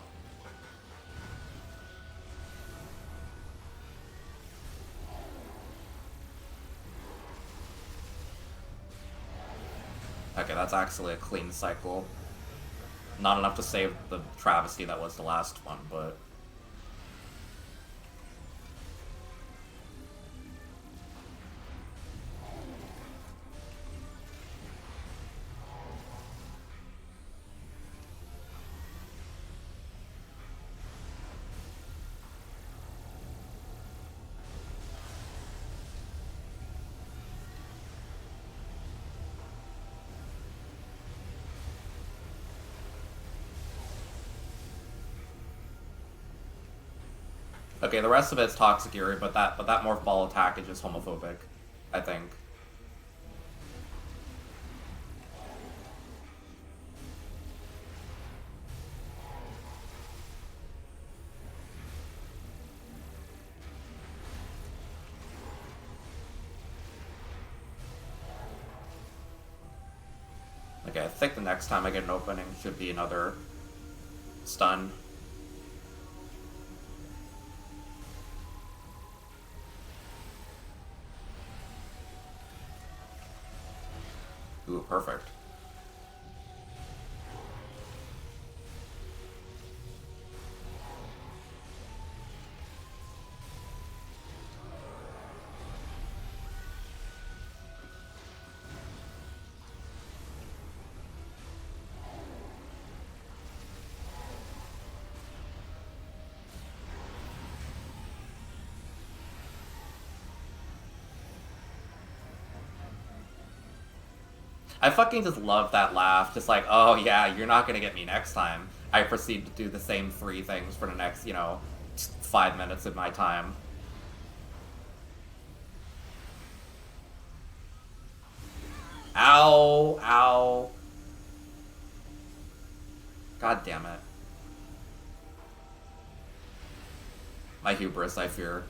Okay, that's actually a clean cycle. Not enough to save the travesty that was the last one, but... Okay, the rest of it's Toxicity, but that Morph Ball attack is just homophobic, I think. Okay, I think the next time I get an opening should be another stun. Ooh, perfect. I fucking just love that laugh. Just like, oh yeah, you're not gonna get me next time. I proceed to do the same 3 things for the next, 5 minutes of my time. Ow, ow. God damn it. My hubris, I fear.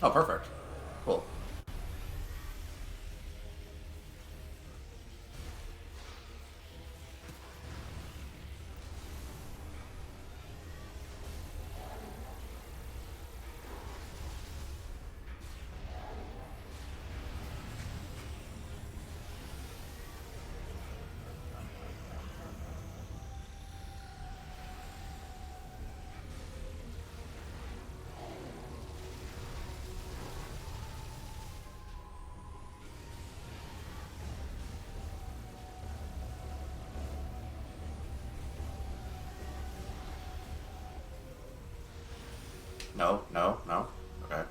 Oh, perfect. Cool. No, no, no. Okay.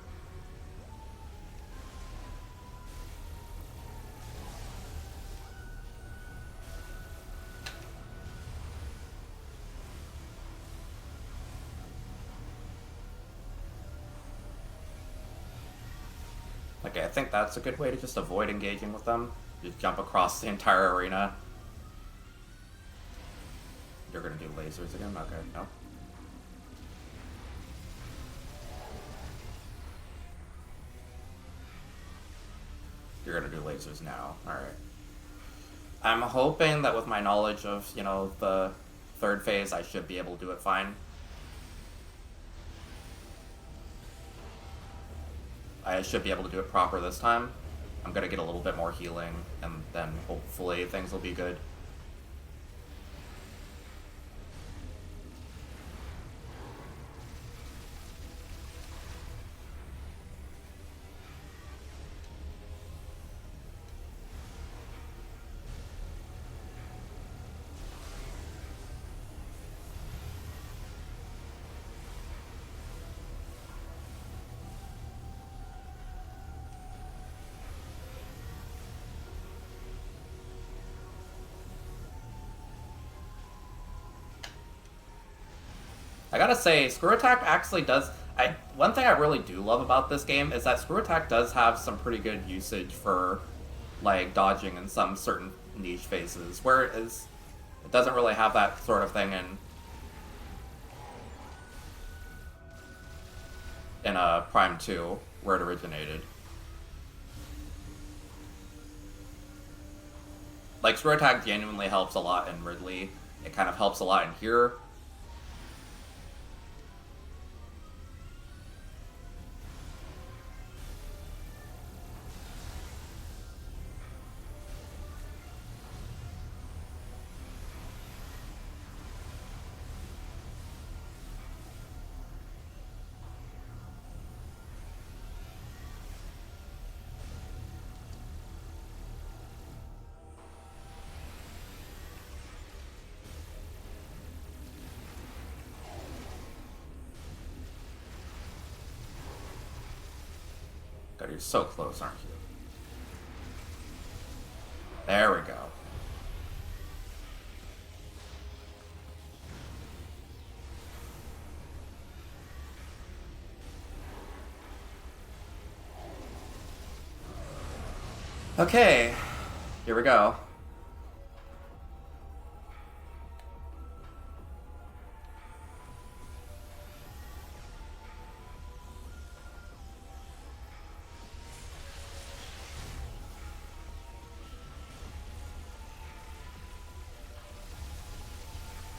Okay, I think that's a good way to just avoid engaging with them. Just jump across the entire arena. You're gonna do lasers again? Okay, no. You're gonna do lasers now. Alright. I'm hoping that with my knowledge of, you know, the third phase, I should be able to do it fine. I should be able to do it proper this time. I'm gonna get a little bit more healing, and then hopefully things will be good. I gotta say, Screw Attack actually does... one thing I really do love about this game is that Screw Attack does have some pretty good usage for, like, dodging in some certain niche phases, whereas it doesn't really have that sort of thing in Prime 2, where it originated. Like, Screw Attack genuinely helps a lot in Ridley. It kind of helps a lot in here. God, you're so close, aren't you? There we go. Okay, here we go.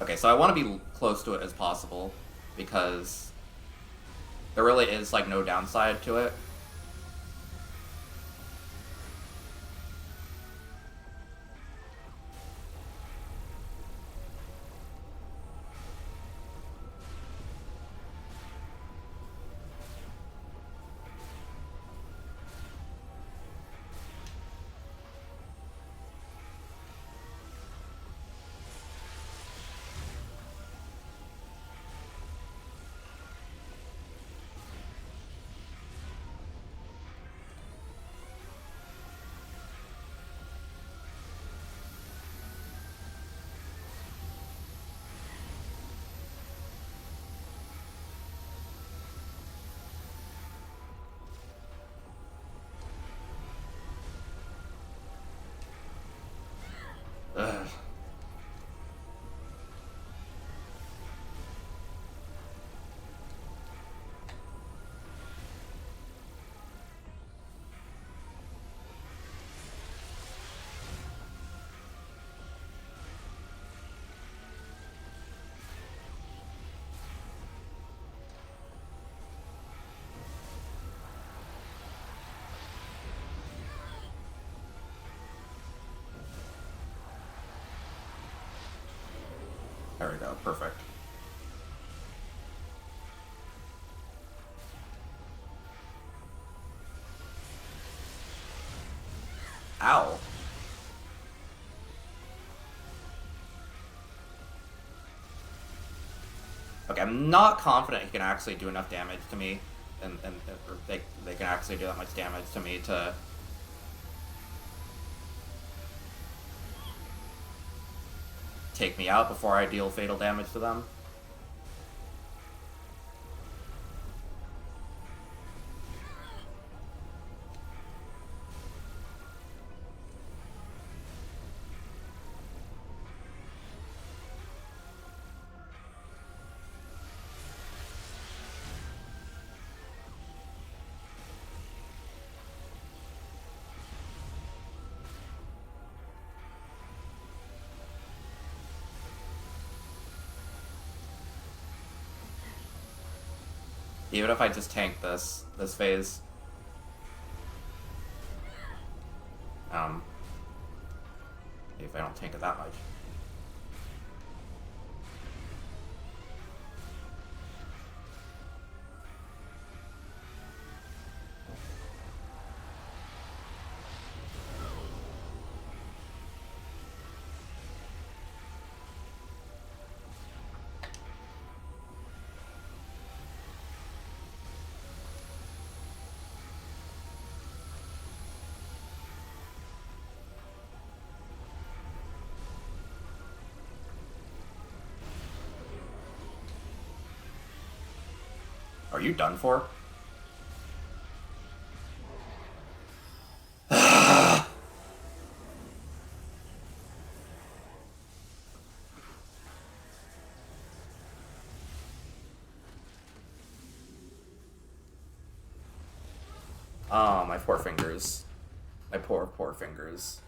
Okay, so I want to be close to it as possible, because there really is, like, no downside to it. Ugh. There we go, perfect. Ow. Okay, I'm not confident he can actually do enough damage to me, and or they can actually do that much damage to me to... take me out before I deal fatal damage to them. Even if I just tank this phase. Maybe if I don't tank it that much. Are you done for? Oh, my poor fingers. My poor, poor fingers.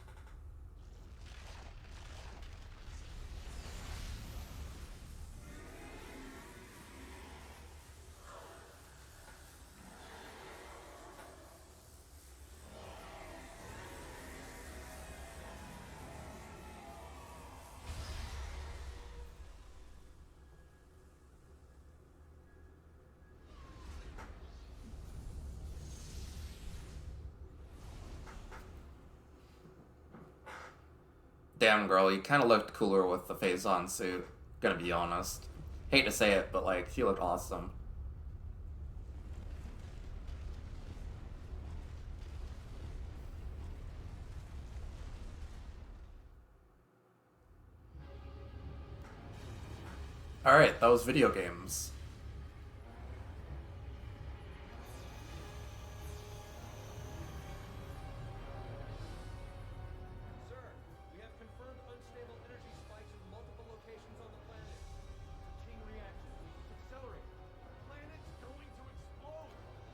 Damn, girl, you kind of looked cooler with the Phazon suit. Gonna be honest. Hate to say it, but like, she looked awesome. Alright, that was video games.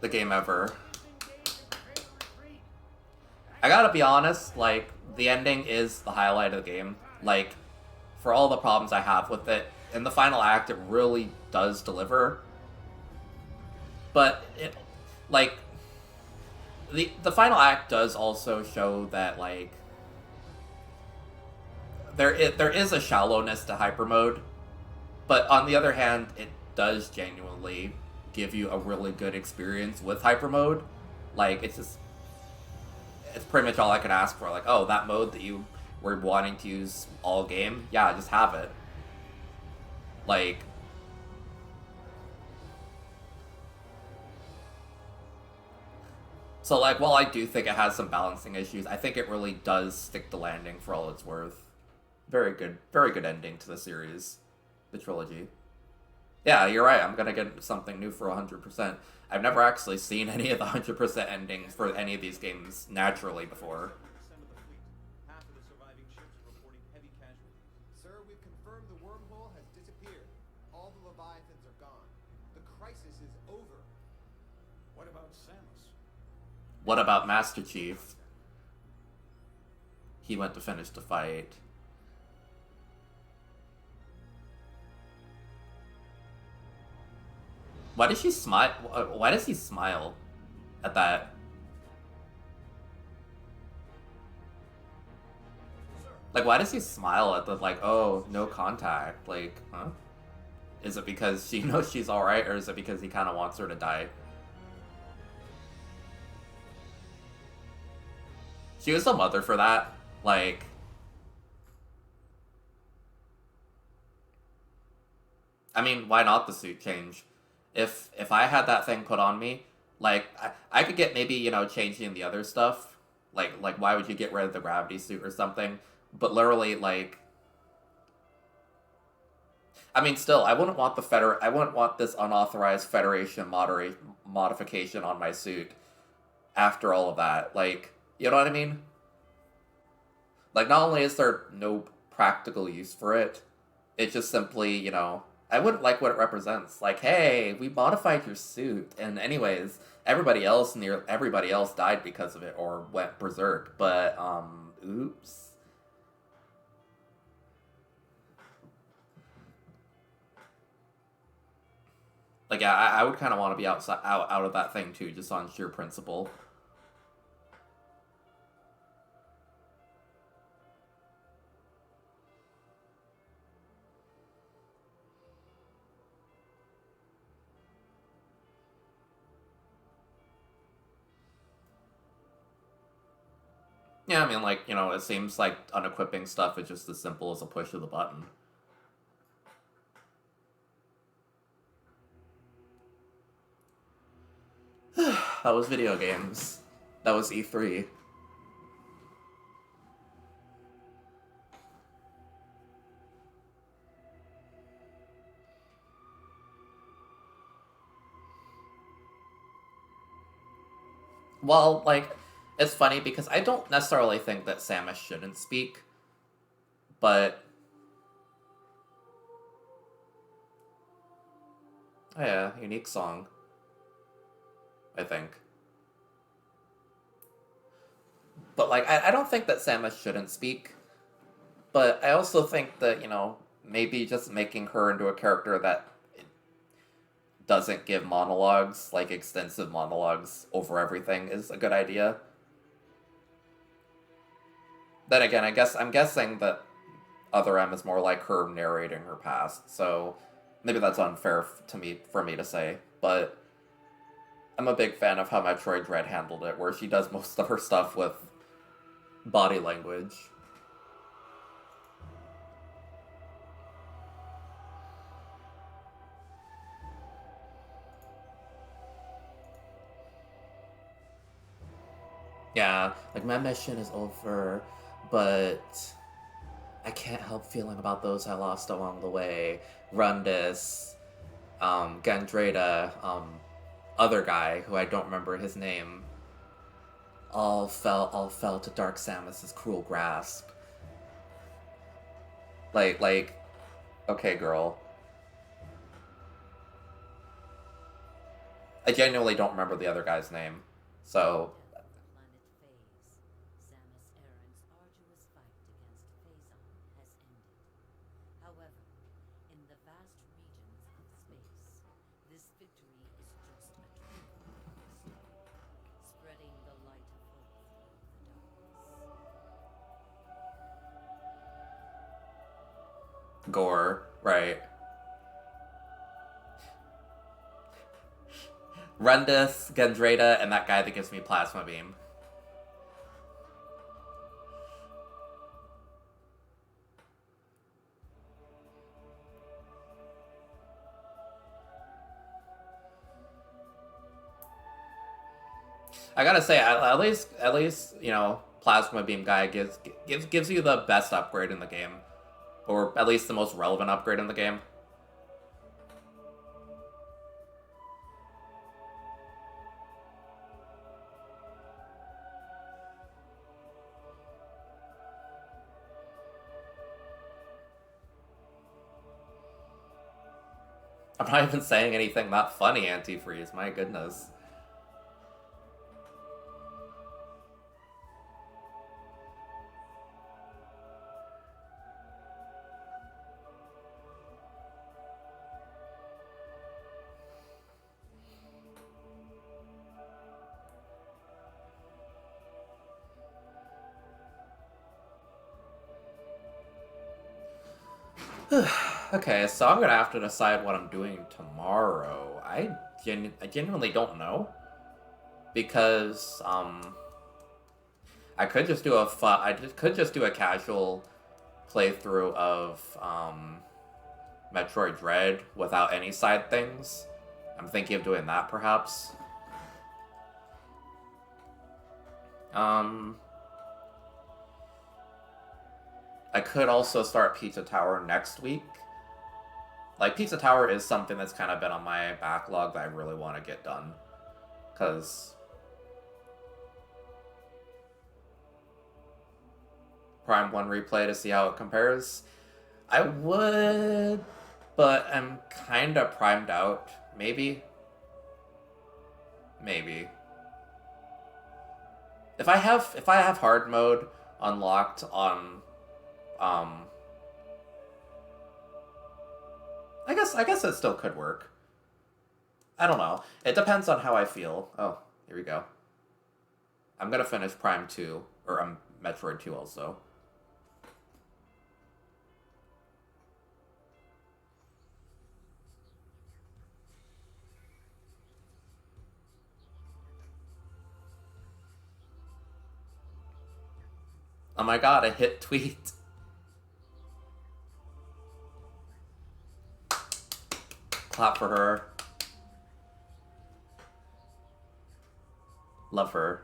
The game ever. I gotta be honest, like, the ending is the highlight of the game. Like, for all the problems I have with it, in the final act, it really does deliver. But, it, like, the final act does also show that, like, there is a shallowness to hyper mode, but on the other hand, it does genuinely give you a really good experience with hyper mode. Like, it's pretty much all I could ask for. Like, oh, that mode that you were wanting to use all game, yeah, just have it. Like, so like, while I do think it has some balancing issues, I think it really does stick the landing for all it's worth. Very good ending to the series, the trilogy. Yeah, you're right. I'm gonna get something new for 100%. I've never actually seen any of the 100% endings for any of these games naturally before. Sir, we've confirmed the wormhole has disappeared. All the Leviathans are gone. The crisis is over. What about Samus? What about Master Chief? He went to finish the fight. Why does she smile? Why does he smile at that? Like, why does he smile at the, like, oh, no contact? Like, huh? Is it because she knows she's alright, or is it because he kind of wants her to die? She was the mother for that. Like, I mean, why not the suit change? If I had that thing put on me, like, I could get maybe, you know, changing the other stuff. Like why would you get rid of the gravity suit or something? But literally, like, I mean, still, I wouldn't want this unauthorized Federation modification on my suit after all of that. Like, you know what I mean? Like, not only is there no practical use for it, it just simply, you know, I wouldn't like what it represents. Like, hey, we modified your suit, and anyways, everybody else died because of it or went berserk. But oops. Like, yeah, I would kind of want to be out of that thing too, just on sheer principle. Yeah, I mean, like, it seems like unequipping stuff is just as simple as a push of the button. That was video games. That was E3. Well, like, it's funny because I don't necessarily think that Samus shouldn't speak, but oh yeah, unique song, I think. But like, I don't think that Samus shouldn't speak, but I also think that, maybe just making her into a character that doesn't give monologues, like extensive monologues over everything, is a good idea. Then again, I'm guessing that Other M is more like her narrating her past, so maybe that's unfair for me to say, but I'm a big fan of how Metroid Dread handled it, where she does most of her stuff with body language. Yeah, like my mission is over, but I can't help feeling about those I lost along the way. Rundis, Gandreda, other guy who I don't remember his name. All fell to Dark Samus's cruel grasp. Like, okay, girl. I genuinely don't remember the other guy's name, so. Gore, right. Rundis, Gandreda, and that guy that gives me Plasma Beam. I gotta say, at least Plasma Beam guy gives you the best upgrade in the game, or at least the most relevant upgrade in the game. I'm not even saying anything that funny, Antifreeze. My goodness. Okay, so I'm gonna have to decide what I'm doing tomorrow. I genuinely don't know, because I could just do could just do a casual playthrough of Metroid Dread without any side things. I'm thinking of doing that perhaps. I could also start Pizza Tower next week. Like, Pizza Tower is something that's kind of been on my backlog that I really want to get done. Because Prime 1 replay to see how it compares. I would, but I'm kind of primed out. Maybe. If I have hard mode unlocked on I guess it still could work. I don't know. It depends on how I feel. Oh, here we go. I'm gonna finish Prime 2, or Metroid 2 also. Oh my god, a hit tweet. Clap for her. Love her.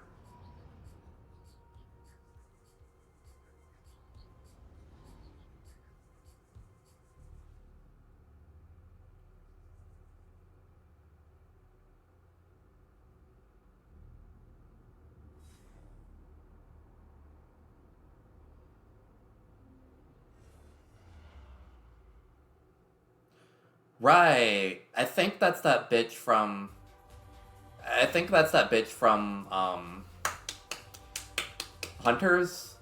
Right. I think that's that bitch from. I think that's that bitch from Hunters.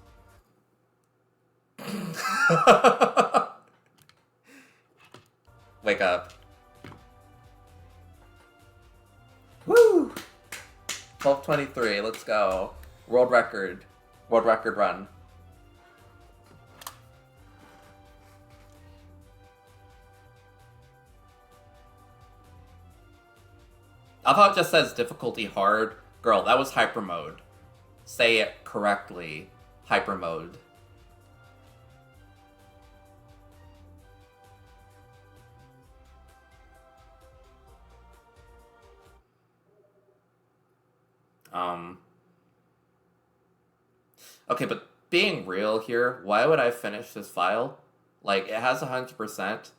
Wake up. Woo! 12:23. Let's go. World record. World record run. I thought it just says difficulty hard. Girl, that was hyper mode. Say it correctly. Hyper mode. Okay, but being real here, why would I finish this file? Like, it has 100%,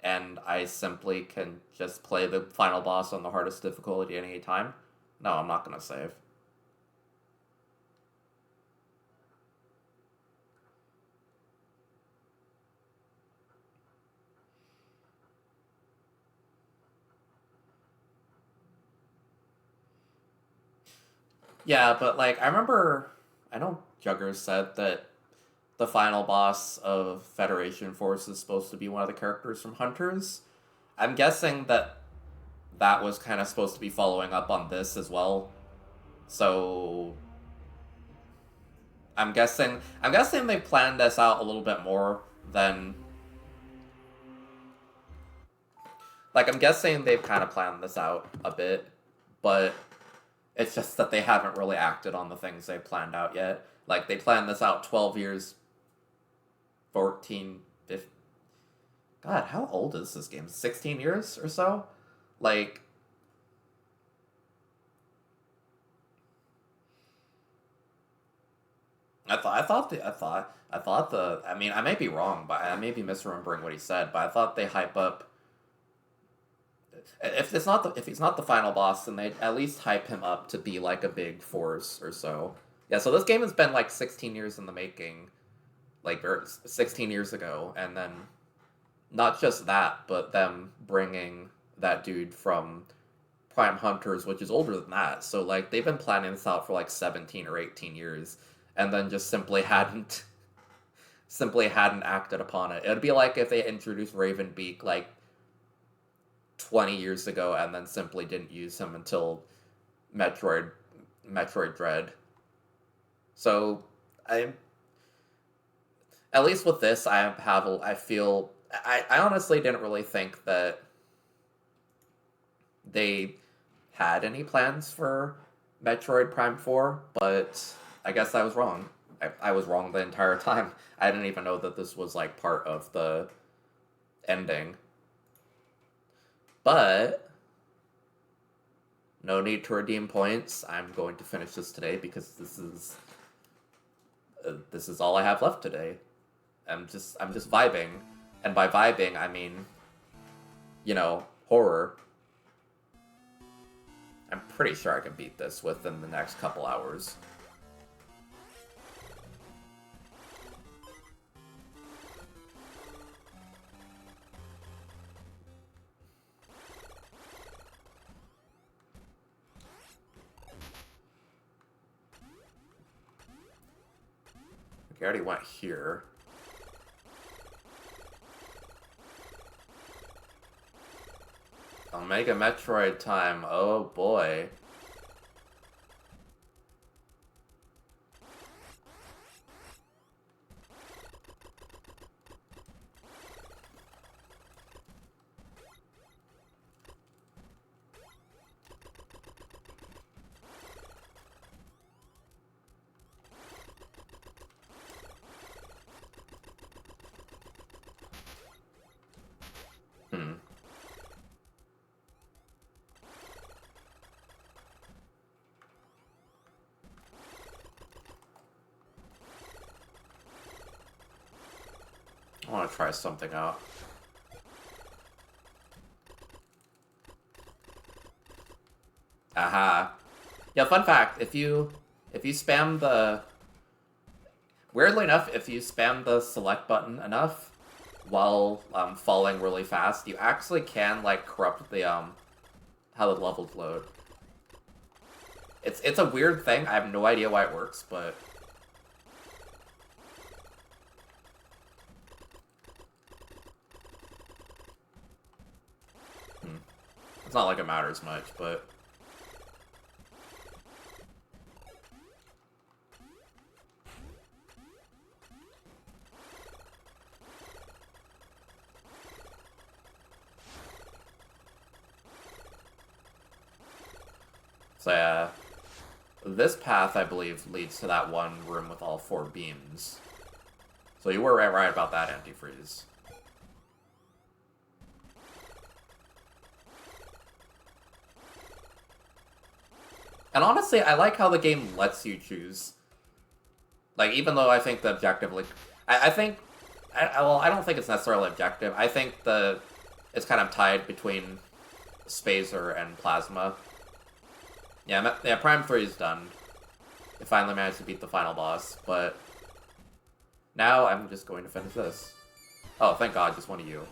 and I simply can just play the final boss on the hardest difficulty at any time? No, I'm not gonna save. Yeah, but like, I know Juggers said that the final boss of Federation Force is supposed to be one of the characters from Hunters. I'm guessing that that was kind of supposed to be following up on this as well. So I'm guessing they planned this out a little bit more than like I'm guessing they've kind of planned this out a bit, but it's just that they haven't really acted on the things they planned out yet. Like they planned this out 12 years 14 15, God, how old is this game? 16 years or so? Like I mean, I may be wrong, but I may be misremembering what he said, but I thought they hype up if he's not the final boss, then they at least hype him up to be like a big force or so. Yeah, so this game has been like 16 years in the making, like or 16 years ago, and then not just that, but them bringing that dude from Prime Hunters, which is older than that. So like they've been planning this out for like 17 or 18 years, and then just simply hadn't acted upon it. It'd be like if they introduced Ravenbeak like 20 years ago and then simply didn't use him until Metroid Dread. So I at least with this I honestly didn't really think that they had any plans for Metroid Prime 4, but I guess I was wrong. I was wrong the entire time. I didn't even know that this was like part of the ending. But no need to redeem points. I'm going to finish this today because this is all I have left today. I'm just vibing, and by vibing I mean, horror. I'm pretty sure I can beat this within the next couple hours. I already went here. Omega Metroid time. Oh boy. Hmm. I want to try something out. Aha. Yeah, fun fact, if you spam the weirdly enough, if you spam the select button enough while falling really fast, you actually can like corrupt the how the levels load. It's a weird thing. I have no idea why it works, but it's not like it matters much, but so yeah, this path I believe leads to that one room with all 4 beams. So you were right about that, Antifreeze. And honestly, I like how the game lets you choose. Like, even though I think the objective, like, I think, well, I don't think it's necessarily objective. I think it's kind of tied between Spazer and Plasma. Yeah, Prime 3 is done. I finally managed to beat the final boss, but now I'm just going to finish this. Oh, thank God, just one of you.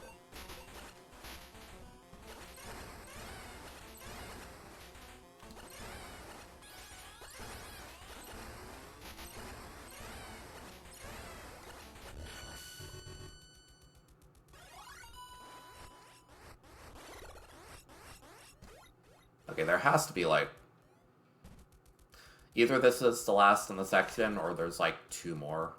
Okay, there has to be, like... Either this is the last in the section, or there's, like, 2 more.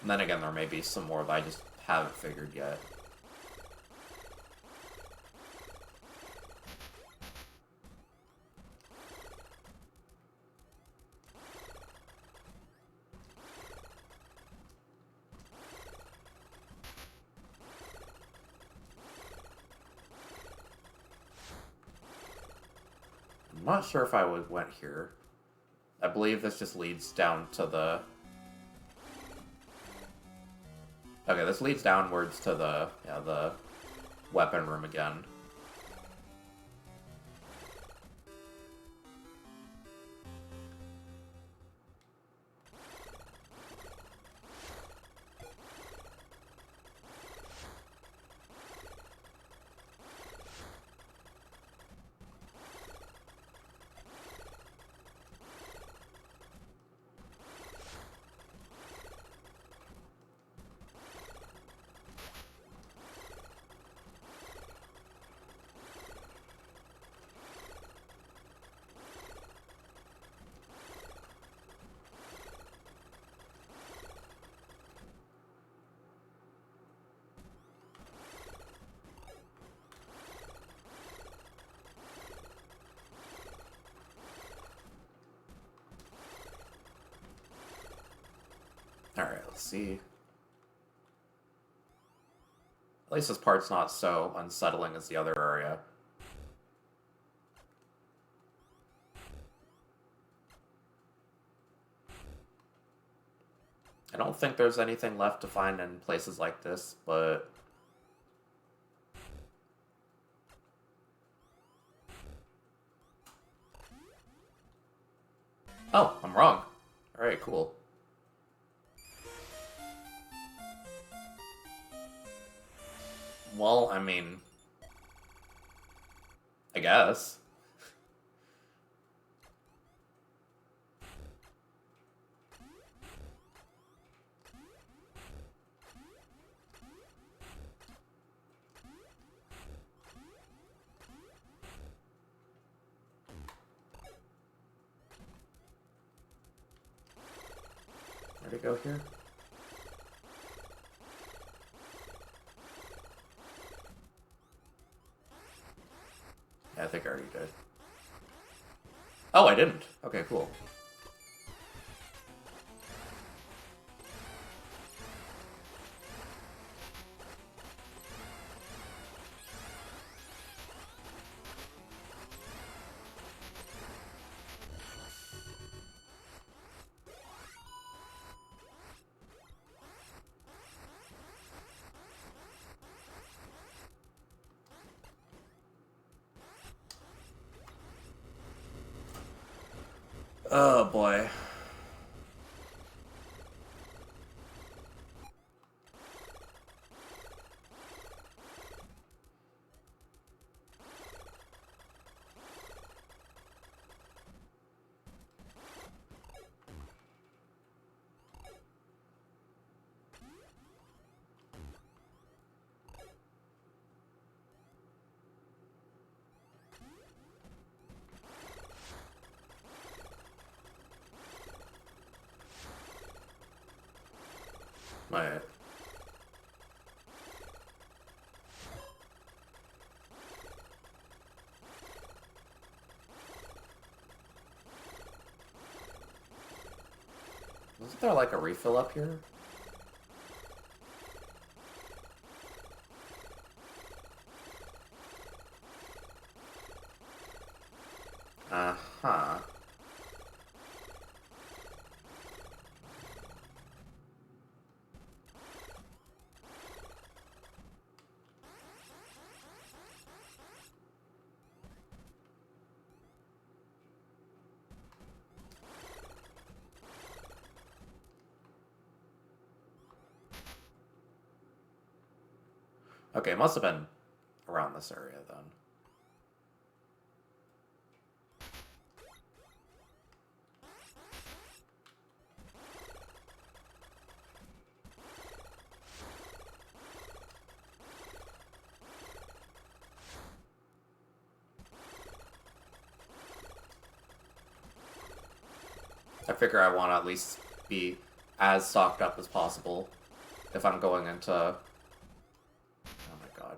And then again, there may be some more that I just haven't figured yet. I'm not sure if I went here. I believe this just leads down to the... Okay, this leads downwards to the weapon room again. Alright, let's see. At least this part's not so unsettling as the other area. I don't think there's anything left to find in places like this, but... Oh, I'm wrong. Alright, cool. Well, I mean... I guess. Where'd it go here? Yeah, I think I already did. Oh, I didn't. Okay, cool. Oh boy. My Wasn't there like a refill up here? Uh-huh. Okay, it must have been around this area then. I figure I want to at least be as stocked up as possible if I'm going into... Oh my god.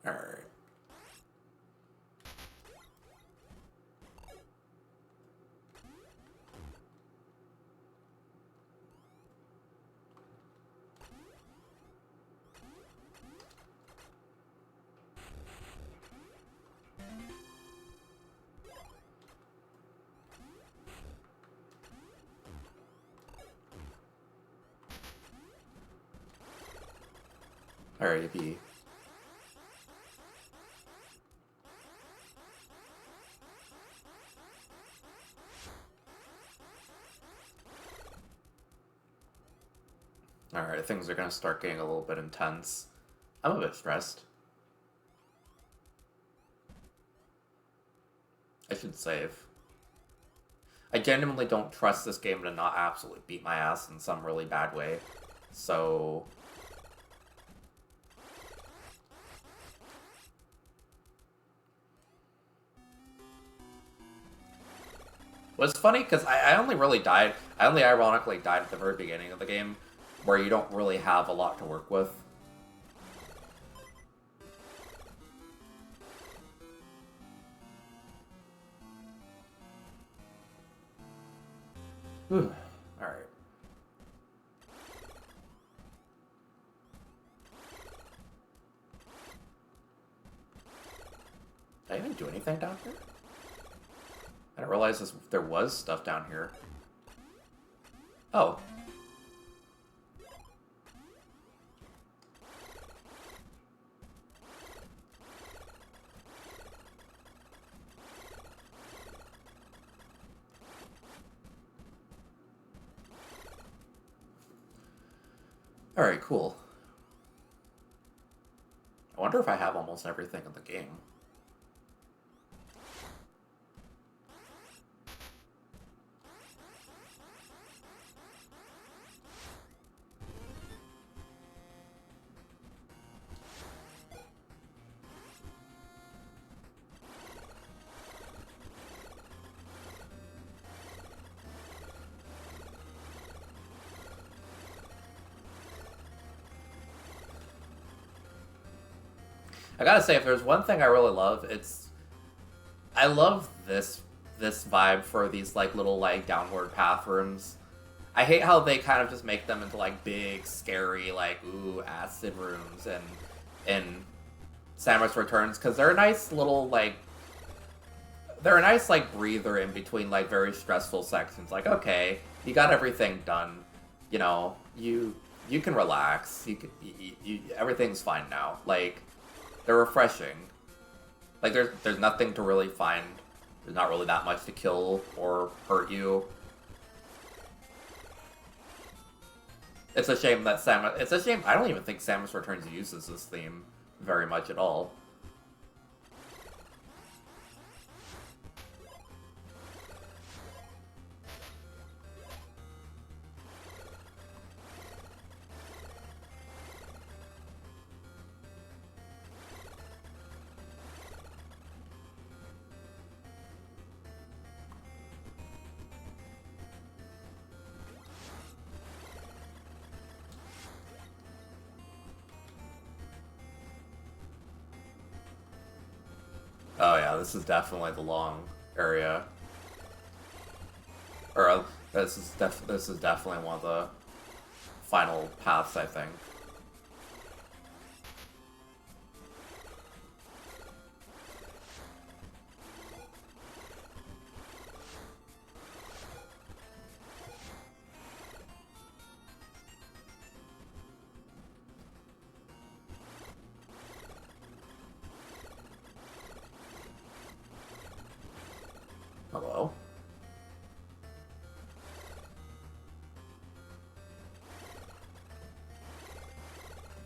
Alright. Alright, B. Alright, things are gonna start getting a little bit intense. I'm a bit stressed. I should save. I genuinely don't trust this game to not absolutely beat my ass in some really bad way. So... Well, it's funny, because I only really died... I only ironically died at the very beginning of the game, where you don't really have a lot to work with. Whew. Alright. Did I even do anything down here? I didn't realize there was stuff down here. Oh. Alright, cool. I wonder if I have almost everything in the game. I gotta say, if there's one thing I really love, it's I love this vibe for these like little like downward path rooms. I hate how they kind of just make them into like big, scary, like ooh acid rooms and in Samus Returns, because they're a nice little like they're a nice like breather in between like very stressful sections. Like okay, you got everything done, you know, you can relax, you everything's fine now. Like they're refreshing. Like there's nothing to really find. There's not really that much to kill or hurt you. It's a shame that Samus. It's a shame. I don't even think Samus Returns uses this theme very much at all. Oh yeah, this is definitely the long area. Or this is definitely one of the final paths, I think. Hello?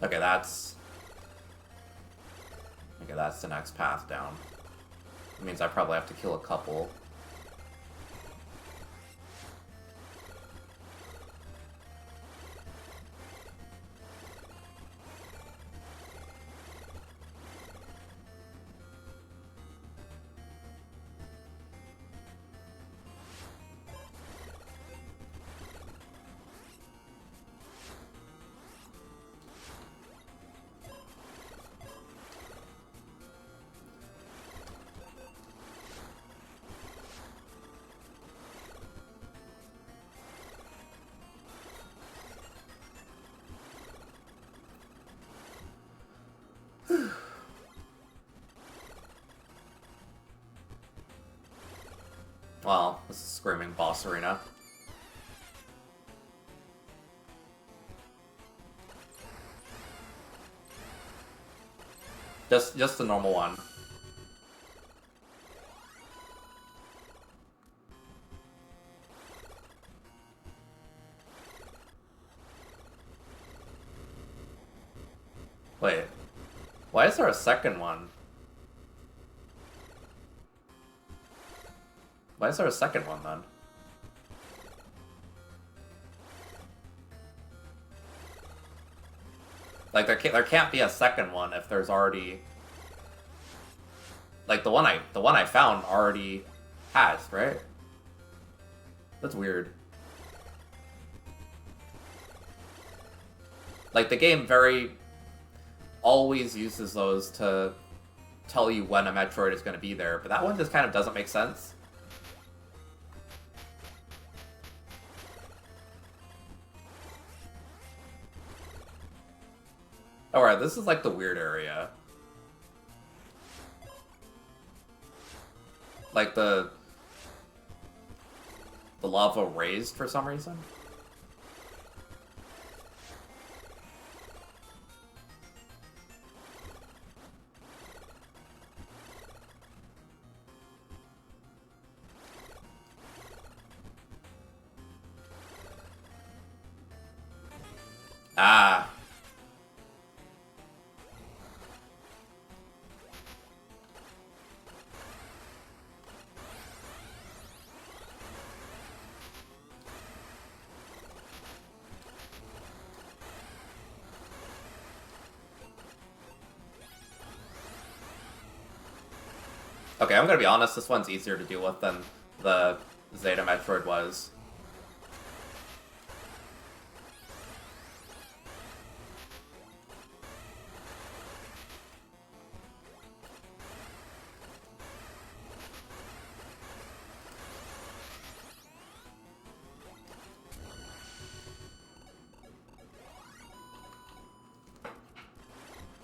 Okay, that's the next path down. It means I probably have to kill a couple. Well, this is Screaming Boss Arena. Just the normal one. Wait, why is there a second one? Why is there a second one then? Like there can't be a second one if there's already like the one I found already has, right? That's weird. Like the game very always uses those to tell you when a Metroid is going to be there, but that one just kind of doesn't make sense. Alright, this is like the weird area. Like the lava raised for some reason. Ah. Okay, I'm gonna be honest, this one's easier to deal with than the Zeta Metroid was.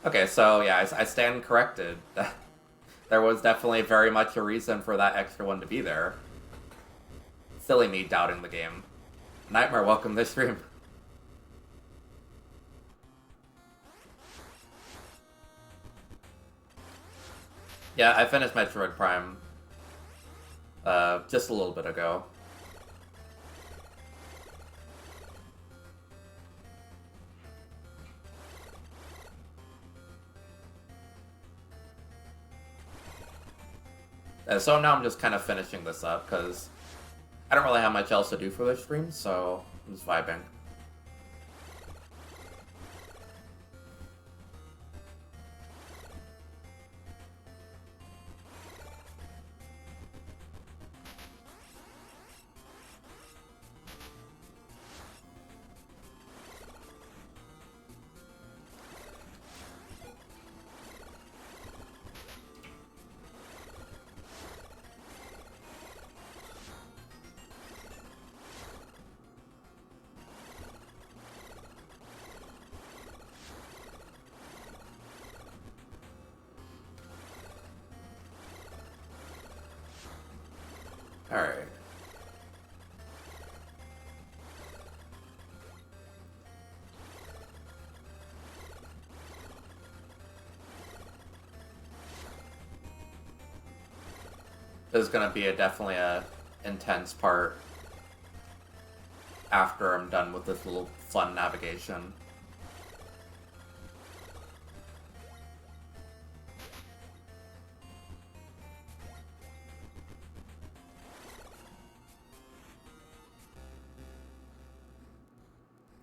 Okay, so yeah, I stand corrected. There was definitely very much a reason for that extra one to be there. Silly me doubting the game. Nightmare, welcome to the stream. Yeah, I finished Metroid Prime just a little bit ago. So now I'm just kind of finishing this up, because I don't really have much else to do for this stream, so I'm just vibing. Alright. This is gonna be definitely a intense part after I'm done with this little fun navigation.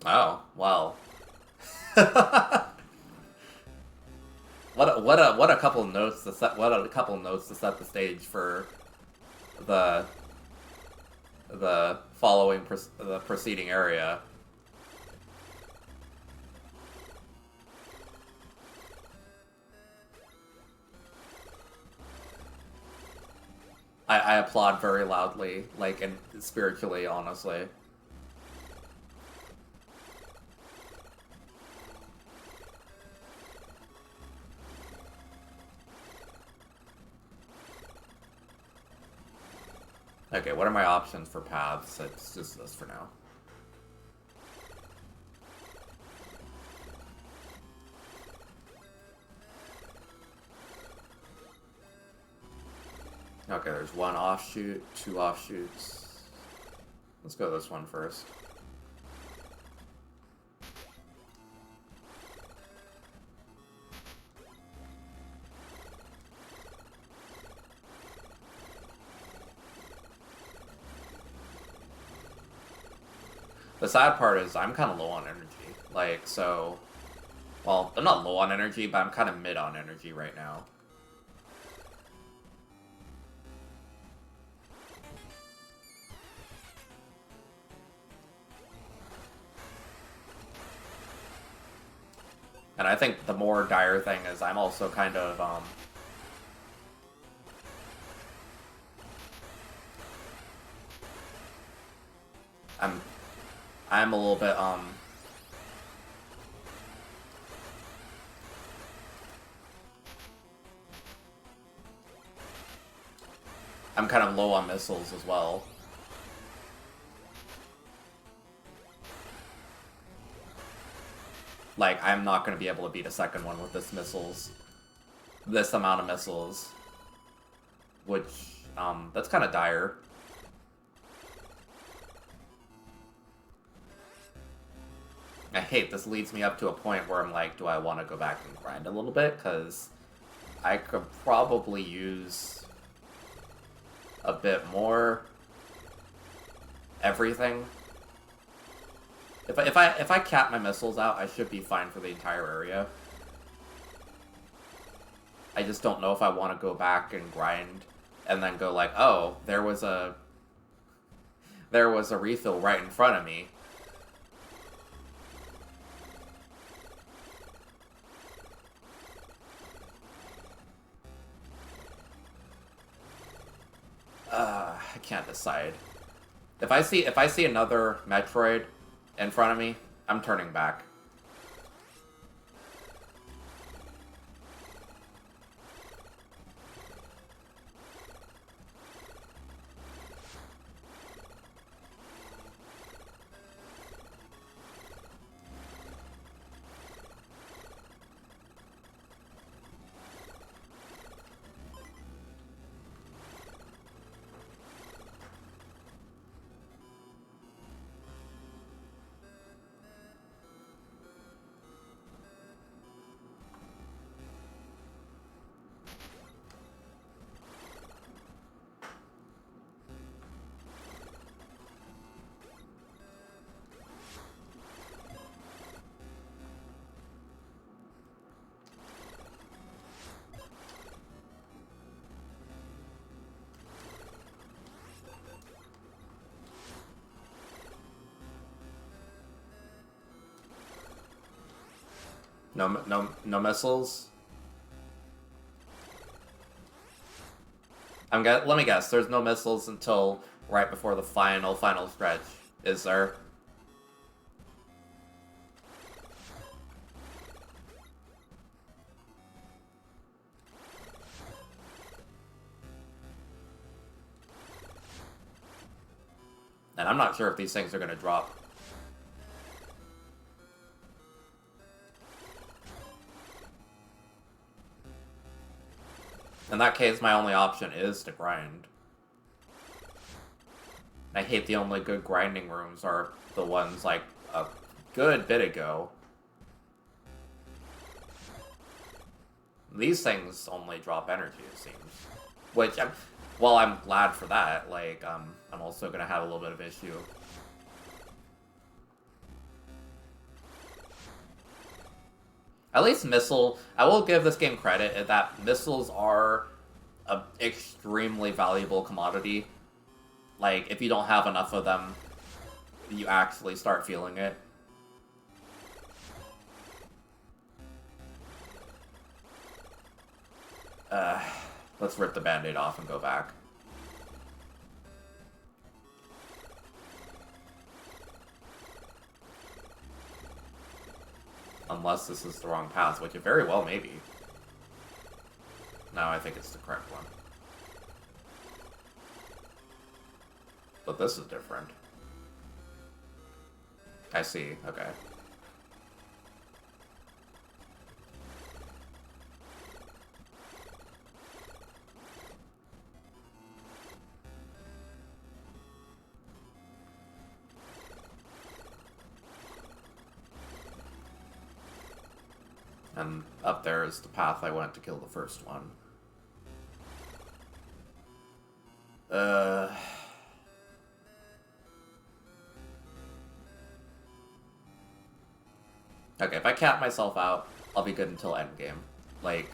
Oh, well. What a couple notes to set the stage for the following the preceding area. I applaud very loudly, like, and spiritually, honestly. Okay, what are my options for paths? It's just this for now. Okay, there's one offshoot, two offshoots. Let's go this one first. The sad part is I'm kind of low on energy. Like, so... Well, I'm not low on energy, but I'm kind of mid on energy right now. And I think the more dire thing is I'm also kind of, I'm a little bit, I'm kind of low on missiles as well. Like, I'm not going to be able to beat a second one with this amount of missiles. Which, that's kind of dire. I hate this leads me up to a point where I'm like, do I want to go back and grind a little bit? Because I could probably use a bit more everything. If I cap my missiles out, I should be fine for the entire area. I just don't know if I want to go back and grind and then go like, oh, there was a refill right in front of me. I can't decide. If I see another Metroid in front of me, I'm turning back. No missiles. Let me guess. There's no missiles until right before the final stretch. Is there? And I'm not sure if these things are gonna drop. In that case, my only option is to grind. I hate the only good grinding rooms are the ones like a good bit ago. These things only drop energy, it seems. Which, while I'm glad for that, like, I'm also gonna have a little bit of issue. At least I will give this game credit that missiles are an extremely valuable commodity. Like, if you don't have enough of them, you actually start feeling it. Let's rip the band-aid off and go back. Unless this is the wrong path, which it very well may be. No, I think it's the correct one. But this is different. I see, okay. And up there is the path I went to kill the first one. Okay, if I cap myself out, I'll be good until endgame. Like...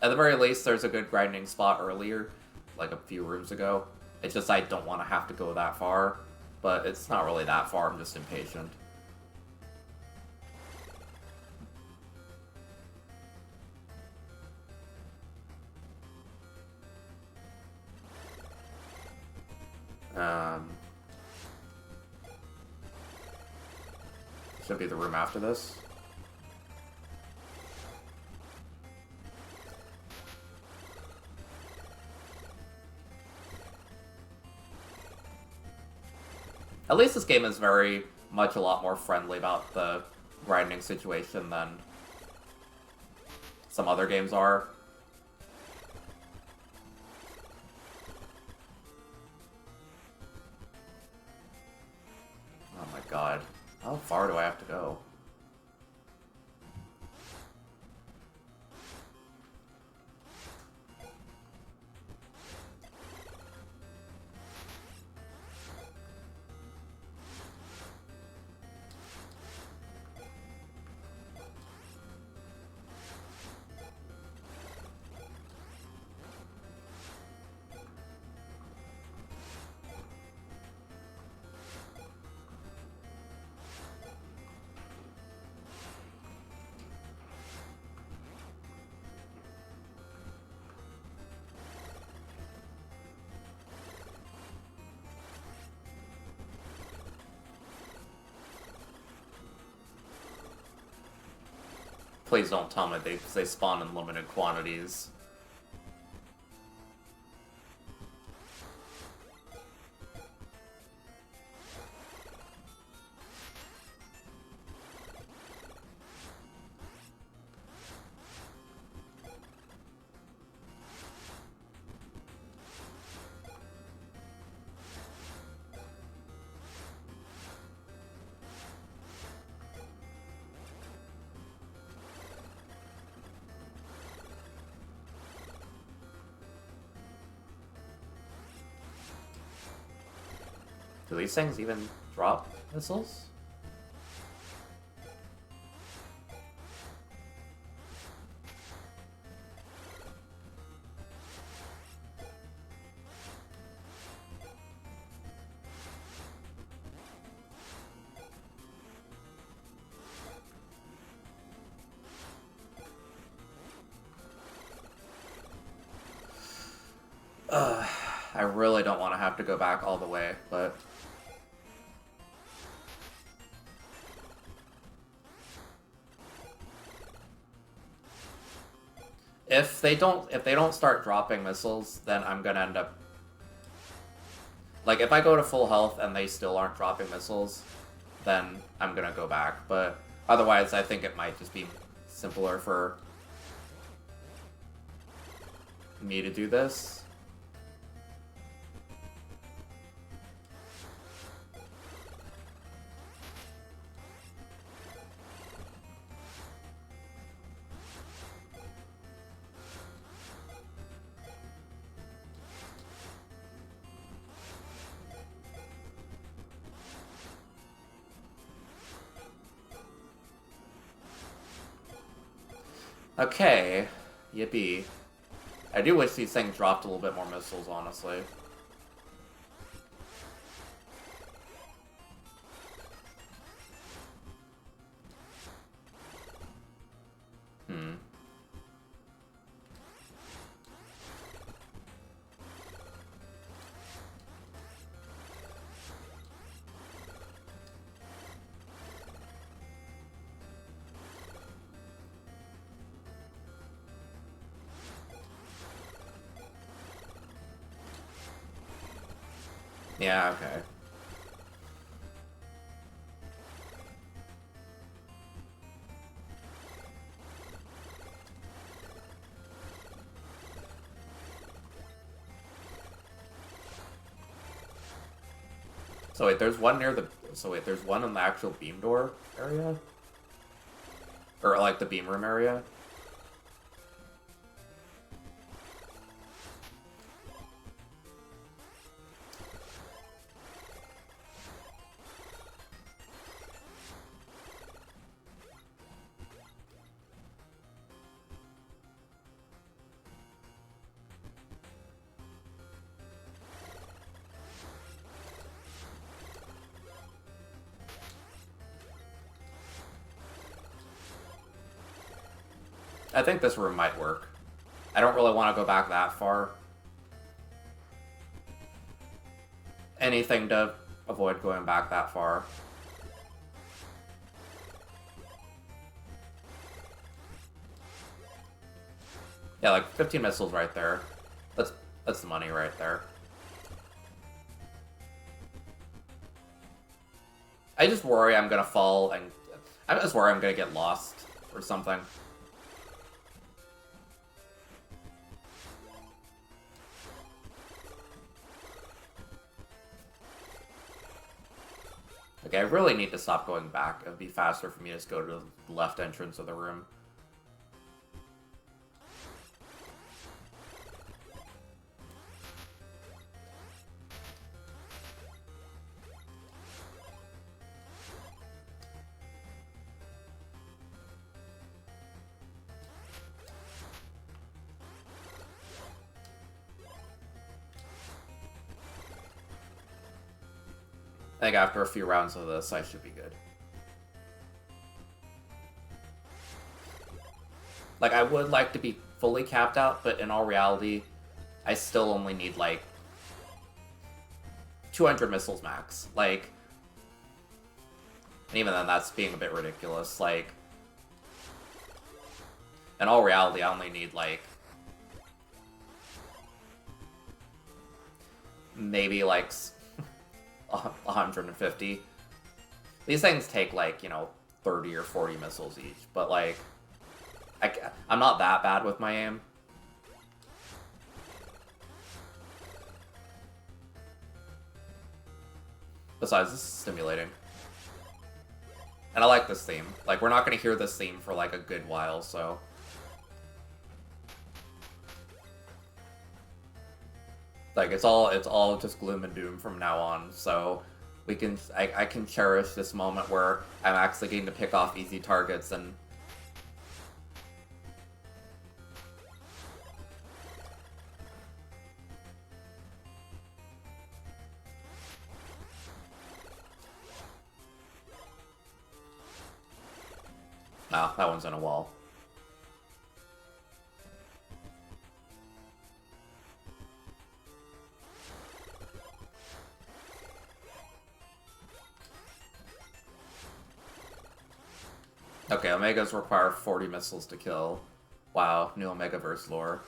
At the very least, there's a good grinding spot earlier, like a few rooms ago. It's just I don't want to have to go that far, but it's not really that far, I'm just impatient. Should be the room after this. At least this game is very much a lot more friendly about the grinding situation than some other games are. far do I have to go? Please don't tell me they spawn in limited quantities. Do these things even drop missiles? I really don't want to have to go back all the way, but... If they don't start dropping missiles, then I'm gonna end up... Like, if I go to full health and they still aren't dropping missiles, then I'm gonna go back. But otherwise, I think it might just be simpler for me to do this. Okay, yippee. I do wish these things dropped a little bit more missiles, honestly. Yeah, okay. So wait, there's one near the... So wait, there's one in the actual beam door area? Or like the beam room area? I think this room might work. I don't really want to go back that far. Anything to avoid going back that far. Yeah, like 15 missiles right there. That's the money right there. I just worry I'm gonna fall and... I just worry I'm gonna get lost or something. Okay, I really need to stop going back. It would be faster for me to just go to the left entrance of the room. I think after a few rounds of this, I should be good. Like, I would like to be fully capped out, but in all reality, I still only need, like, 200 missiles max. Like, and even then, that's being a bit ridiculous. Like, in all reality, I only need, like, maybe, like, 150. These things take, like, you know, 30 or 40 missiles each, but, like, I'm not that bad with my aim. Besides, this is stimulating. And I like this theme. Like, we're not going to hear this theme for, like, a good while, so... Like, it's all just gloom and doom from now on, so... I can cherish this moment where I'm actually getting to pick off easy targets and... Ah, that one's in a wall. Okay, Omegas require 40 missiles to kill. Wow, new Omegaverse lore.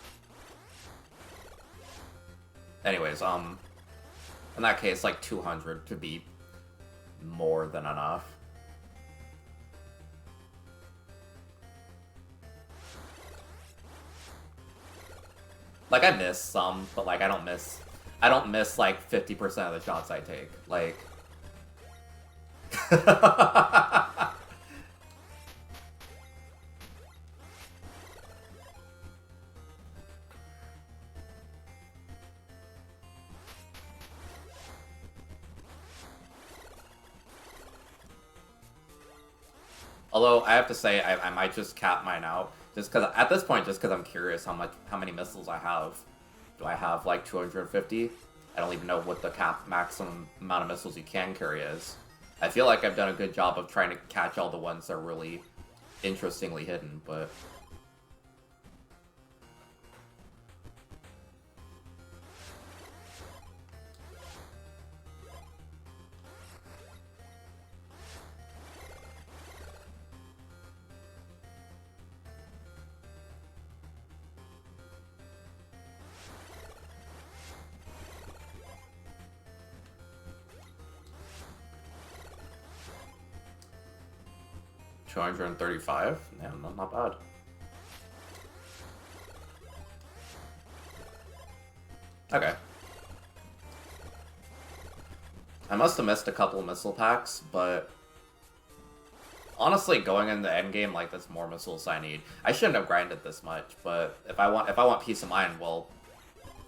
Anyways, in that case, like 200 could be more than enough. Like, I miss some, but, like, I don't miss, like, 50% of the shots I take. Like... Although, I have to say, I might just cap mine out. Just because, at this point, just because I'm curious how many missiles I have. Do I have, like, 250? I don't even know what the maximum amount of missiles you can carry is. I feel like I've done a good job of trying to catch all the ones that are really interestingly hidden, but... 235? Yeah, not bad. Okay. I must have missed a couple missile packs, but... Honestly, going in the endgame, like, that's more missiles I need. I shouldn't have grinded this much, but if I want peace of mind, well,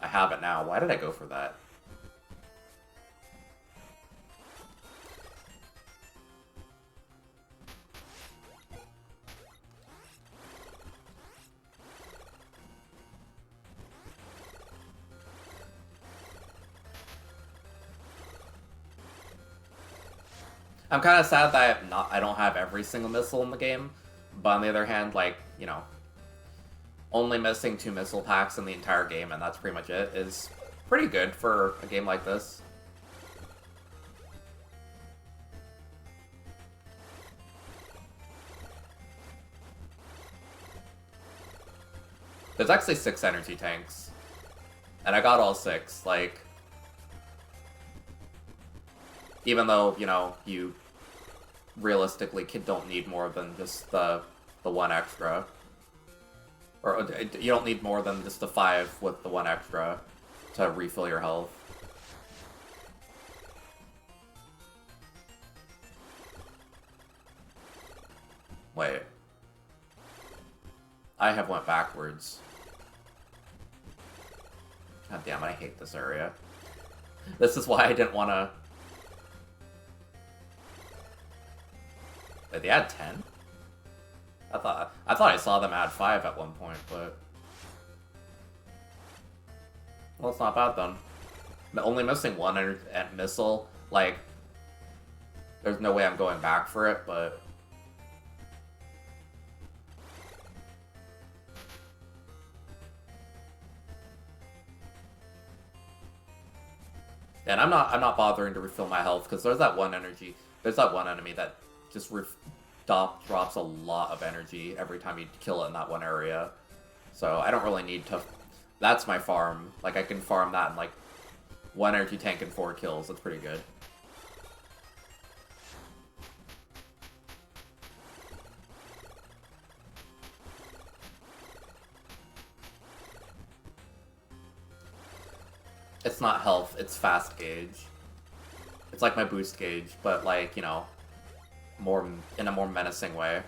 I have it now. Why did I go for that? I'm kind of sad that I don't have every single missile in the game, but on the other hand, like, you know, only missing 2 missile packs in the entire game, and that's pretty much it, is pretty good for a game like this. There's actually 6 energy tanks, and I got all 6, like... Even though, you know, you realistically don't need more than just the 1 extra. Or you don't need more than just the 5 with the 1 extra to refill your health. I have went backwards. God damn it, I hate this area. This is why I didn't want to... Did they add 10? I thought I saw them add 5 at one point, but... Well, it's not bad then. Only missing one missile, like... There's no way I'm going back for it, but... And I'm not bothering to refill my health, because there's that one enemy that just drops a lot of energy every time you kill it in that one area. So I don't really need to... That's my farm. Like, I can farm that in, like, 1 energy tank and 4 kills. That's pretty good. It's not health, it's fast gauge. It's like my boost gauge, but, like, you know, more in a more menacing way.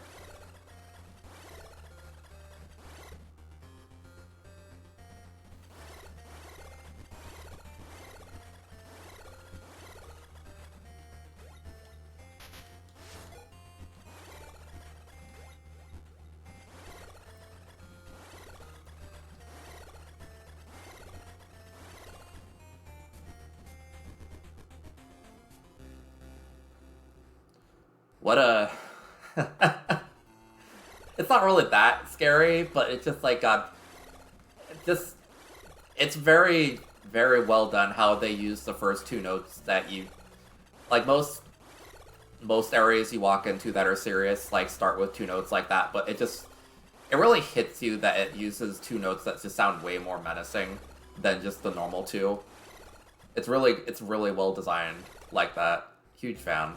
What a... It's not really that scary, but it's just like, it's very, very well done how they use the first 2 notes that you... Like, most areas you walk into that are serious, like, start with 2 notes like that, but it really hits you that it uses 2 notes that just sound way more menacing than just the normal 2. It's really well designed like that. Huge fan.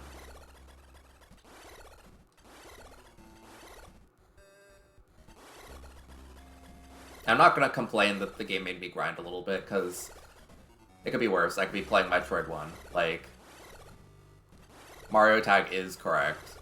I'm not gonna complain that the game made me grind a little bit, because it could be worse. I could be playing Metroid 1. Like, Mario Tag is correct.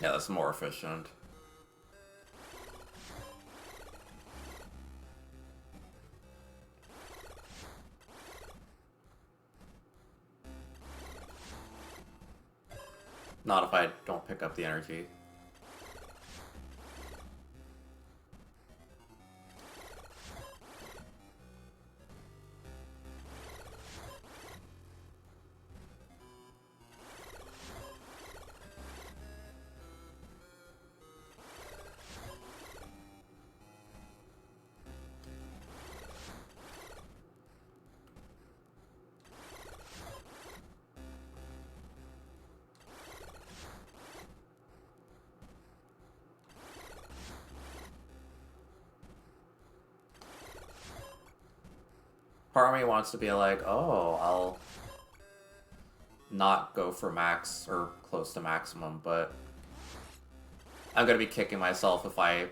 Yeah, that's more efficient. Not if I don't pick up the energy. Part of me wants to be like, oh, I'll not go for max or close to maximum, but I'm gonna be kicking myself if I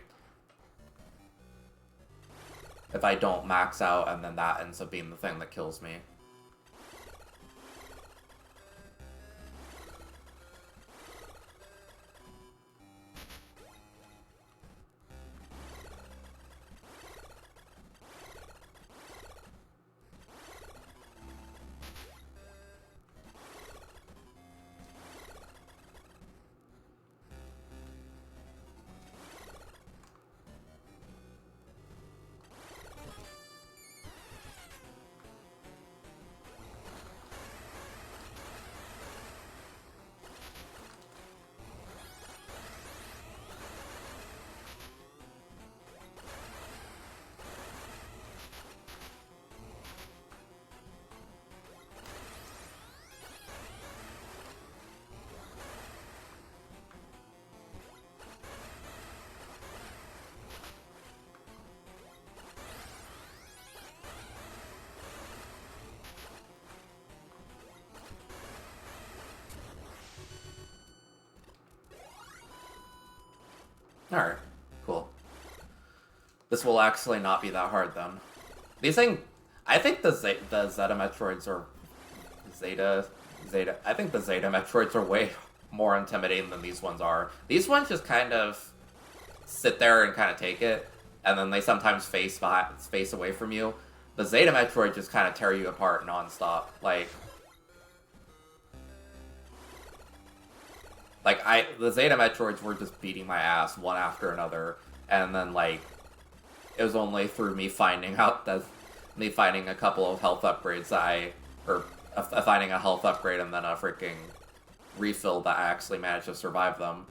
don't max out and then that ends up being the thing that kills me. Alright, cool. This will actually not be that hard then. These things, I think the Zeta Metroids are Zeta. I think the Zeta Metroids are way more intimidating than these ones are. These ones just kind of sit there and kind of take it, and then they sometimes face away from you. The Zeta Metroid just kind of tear you apart nonstop. Like the Zeta Metroids were just beating my ass one after another, and then like it was only through me finding a couple of health upgrades finding a health upgrade and then a freaking refill that I actually managed to survive them.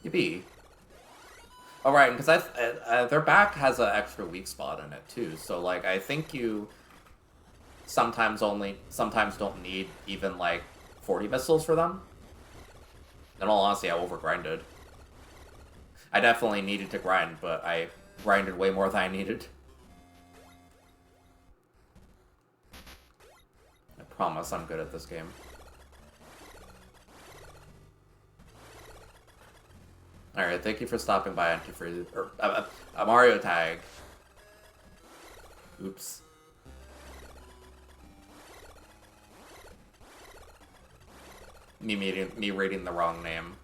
Yippee. Alright, because their back has an extra weak spot in it too, so like I think you sometimes don't need even like 40 missiles for them. In all honesty, I overgrinded. I definitely needed to grind, but I grinded way more than I needed. I promise I'm good at this game. Alright, thank you for stopping by Antifreeze, or a Mario tag. Oops. Me reading the wrong name.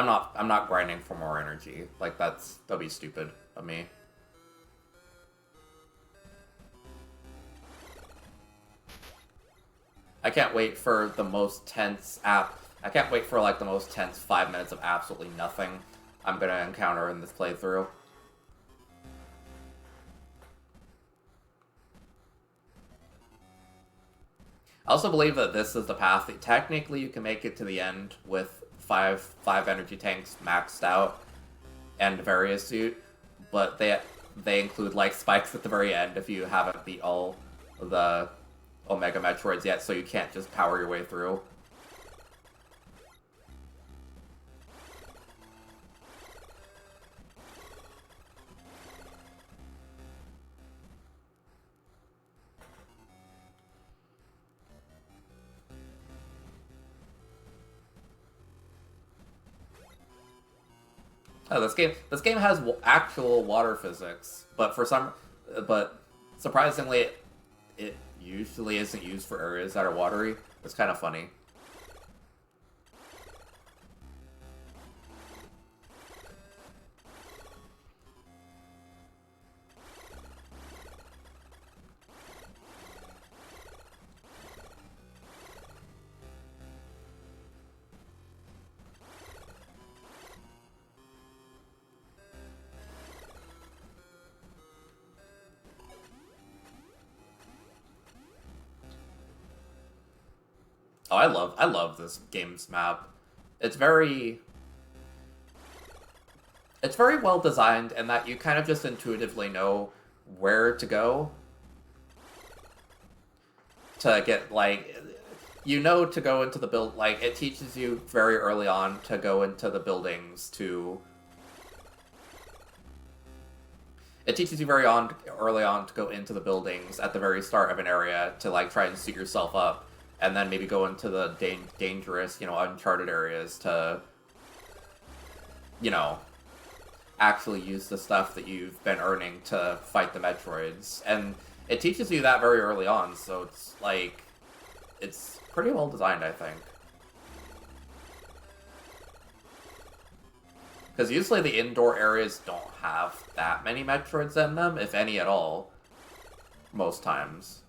I'm not grinding for more energy. Like that'd be stupid of me. I can't wait for the most tense I can't wait for like the most tense 5 minutes of absolutely nothing I'm gonna encounter in this playthrough. I also believe that this is the path that technically you can make it to the end with five energy tanks maxed out and various suit, but they include like spikes at the very end if you haven't beat all the Omega Metroids yet, so you can't just power your way through. Oh, this game has actual water physics, but surprisingly, it usually isn't used for areas that are watery. It's kind of funny. Oh, I love this game's map. It's very well designed in that you kind of just intuitively know where to go to get, like, you know to go into the build, like, it teaches you very early on to go into the buildings It teaches you early on to go into the buildings at the very start of an area to, like, try and suit yourself up. And then maybe go into the dangerous, uncharted areas to, actually use the stuff that you've been earning to fight the Metroids. And it teaches you that very early on, so it's, like, it's pretty well designed, I think. Because usually the indoor areas don't have that many Metroids in them, if any at all. Most times.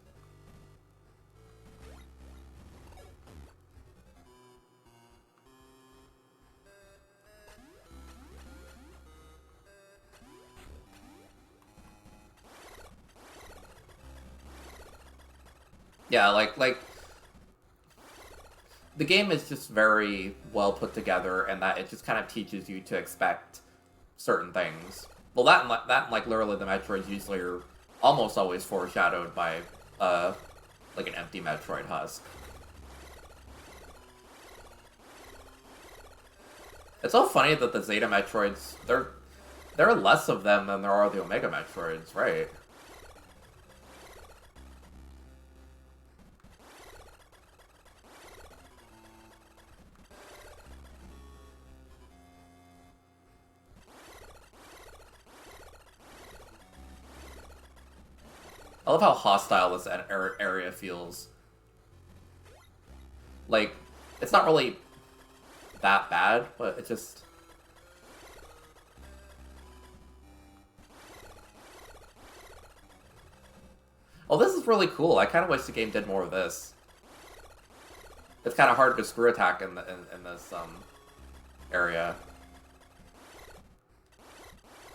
Yeah, like the game is just very well put together, and that it just kind of teaches you to expect certain things. Well, that and like literally the Metroids usually are almost always foreshadowed by like an empty Metroid husk. It's so funny that the Zeta Metroids, there are less of them than there are the Omega Metroids, right? I love how hostile this area feels. Like, it's not really that bad, but it just... Oh, this is really cool. I kind of wish the game did more of this. It's kind of hard to screw attack in this area.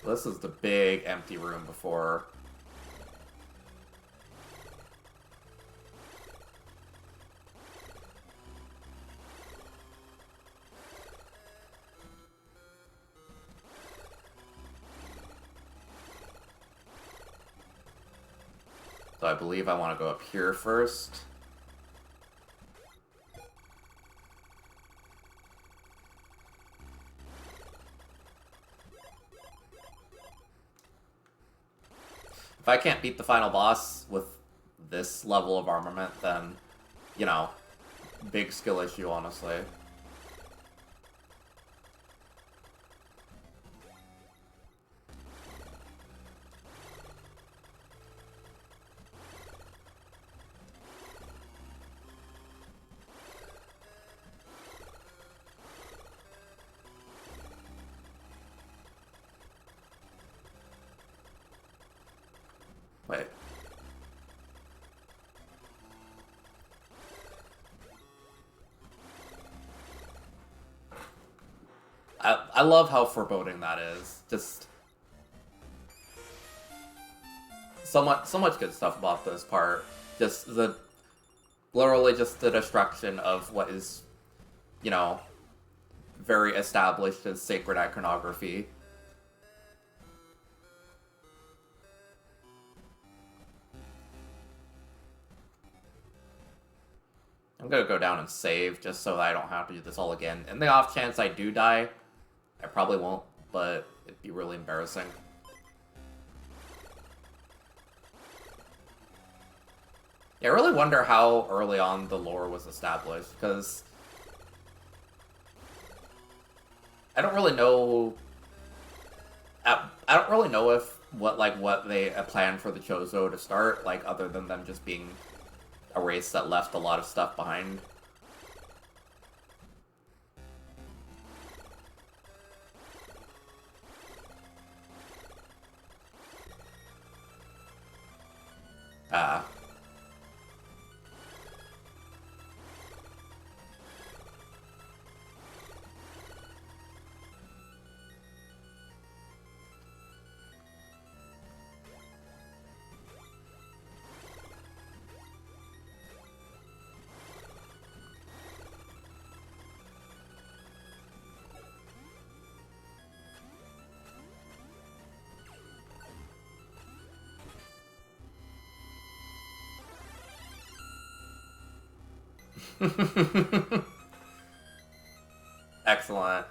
This is the big empty room before. So I believe I want to go up here first. If I can't beat the final boss with this level of armament, then, you know, big skill issue, honestly. Wait. I love how foreboding that is. Just so much good stuff about this part. Just literally just the destruction of what is, you know, very established as sacred iconography. I'm gonna go down and save just so I don't have to do this all again. In the off chance I do die, I probably won't, but it'd be really embarrassing. Yeah, I really wonder how early on the lore was established, because I don't really know. I don't really know if what they planned for the Chozo to start, like other than them just being a race that left a lot of stuff behind. Ah. Excellent.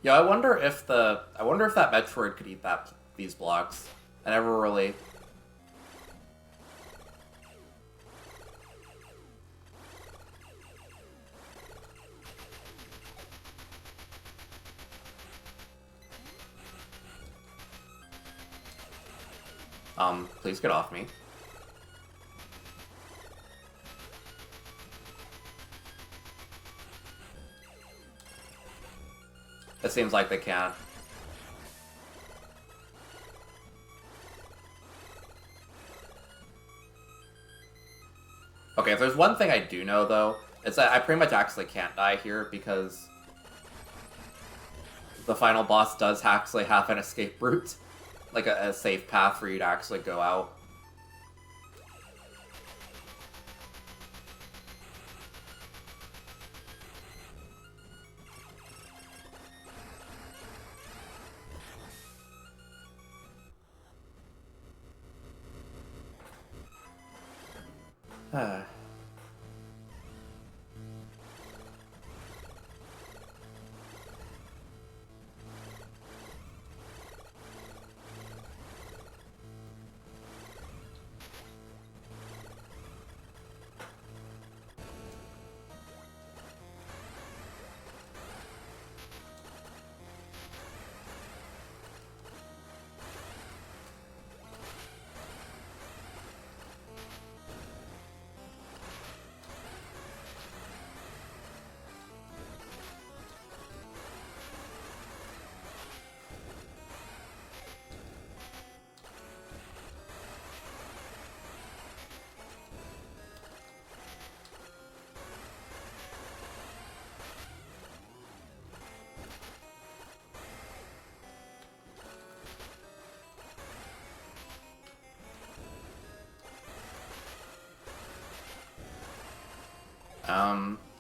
Yeah, I wonder if that Metroid could eat these blocks. I never really. Please get off me. It seems like they can't. Okay, if there's one thing I do know, though, it's that I pretty much actually can't die here because the final boss does actually have an escape route. Like a safe path for you to actually go out.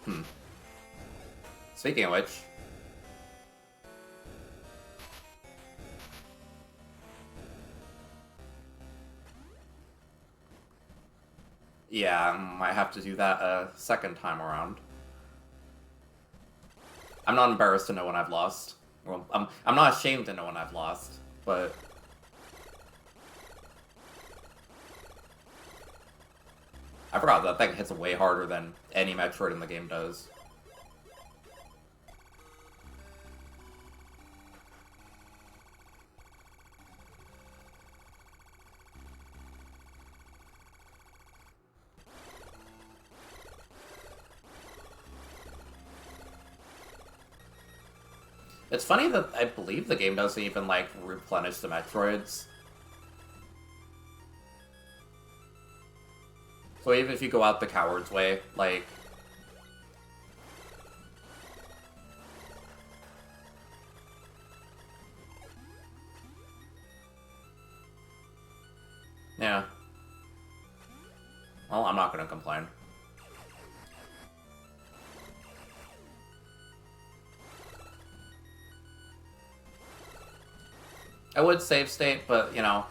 Hmm. Speaking of which... Yeah, I might have to do that a second time around. I'm not embarrassed to know when I've lost. Well, I'm not ashamed to know when I've lost, but... I forgot that thing hits way harder than any Metroid in the game does. It's funny that I believe the game doesn't even, like, replenish the Metroids. So even if you go out the coward's way, like... Yeah. Well, I'm not gonna complain. I would save state, but, you know,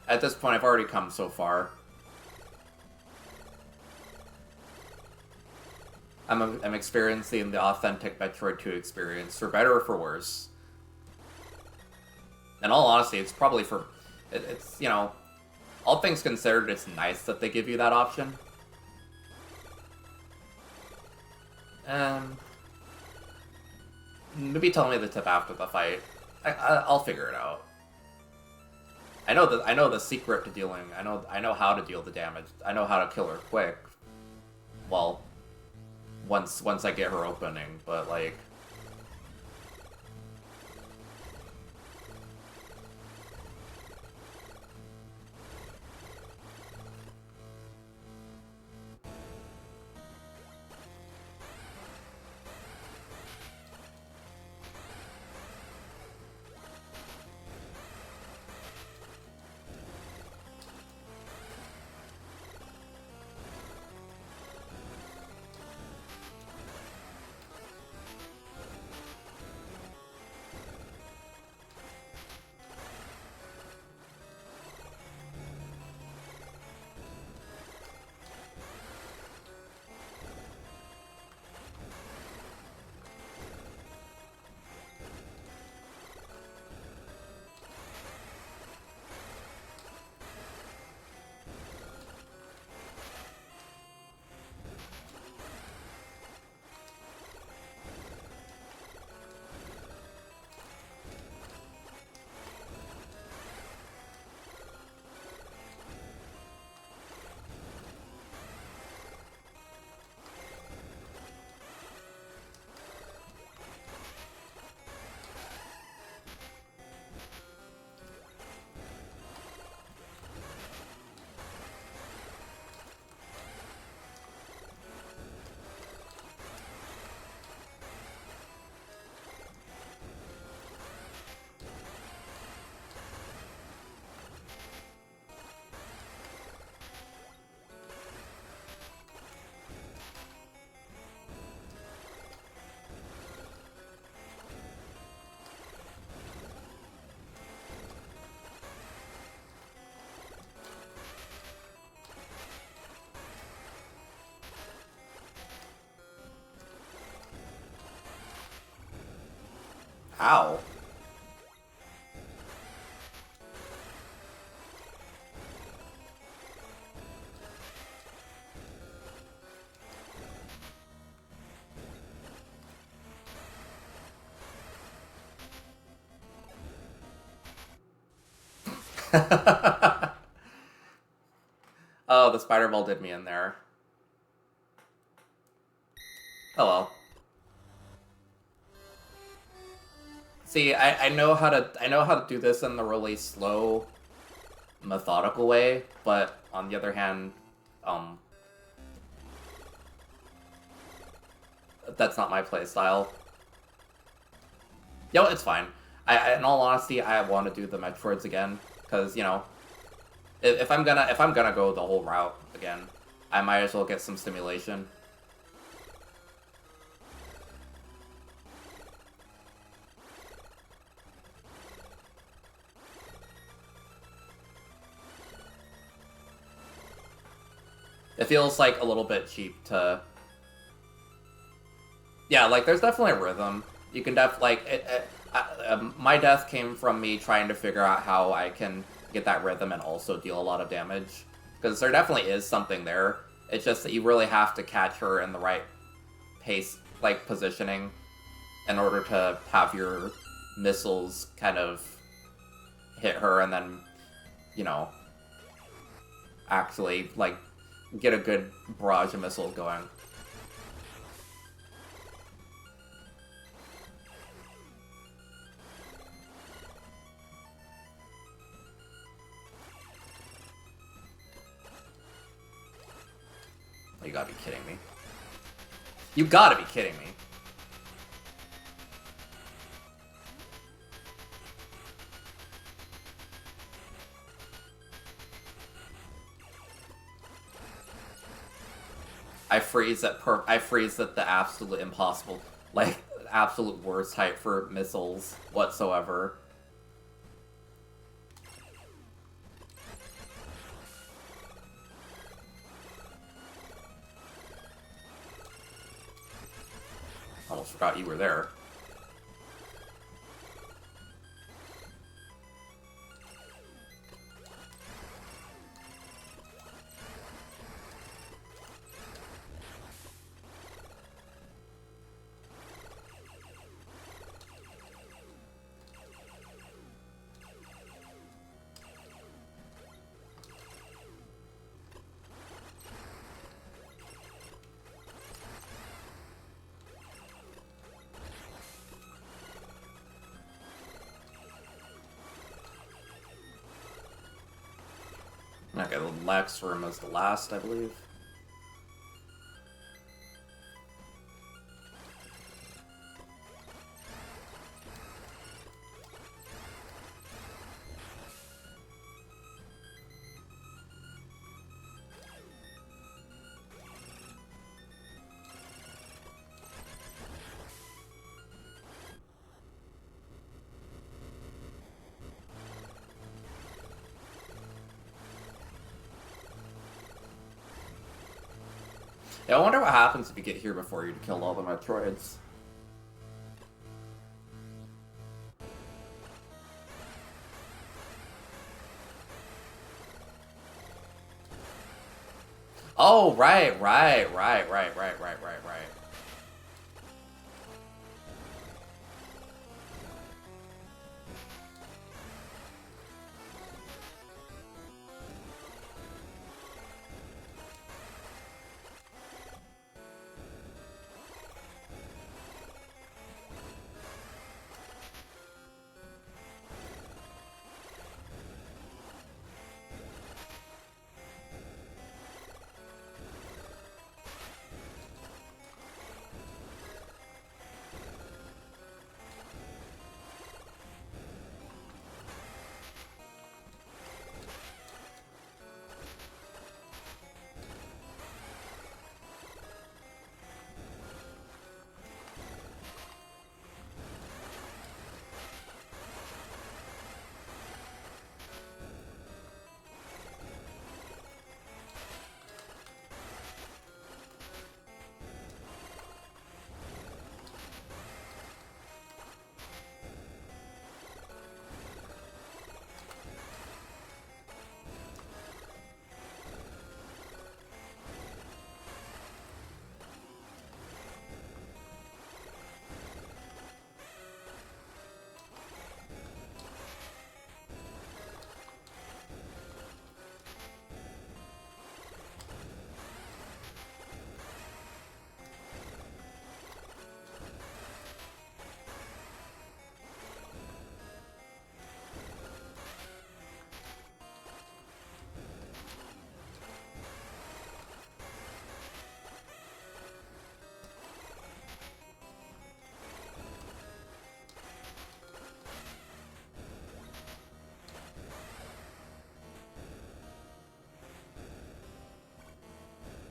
at this point I've already come so far. I'm experiencing the authentic Metroid 2 experience, for better or for worse. In all honesty, it's probably for... It's, you know, all things considered, it's nice that they give you that option. Maybe tell me the tip after the fight. I'll figure it out. I know the secret to dealing. I know how to deal the damage. I know how to kill her quick. Well, once I get her opening, but like... Ow. Oh, the spider ball did me in there. Oh well. See, I know how to do this in the really slow, methodical way, but on the other hand, that's not my playstyle. Yo, it's fine. In all honesty, I want to do the Metroids again, because, you know, if I'm gonna go the whole route again, I might as well get some stimulation. It feels like a little bit cheap to... Yeah, like, there's definitely a rhythm. You can my death came from me trying to figure out how I can get that rhythm and also deal a lot of damage. Because there definitely is something there. It's just that you really have to catch her in the right pace, like, positioning in order to have your missiles kind of hit her and then, you know, actually, like, get a good barrage of missiles going. Oh, you gotta be kidding me. You gotta be kidding me. I freeze at the absolute impossible, like, absolute worst height for missiles whatsoever. Almost forgot you were there. Okay, the Lex room is the last, I believe. Yeah, I wonder what happens if you get here before you kill all the Metroids. Oh, right.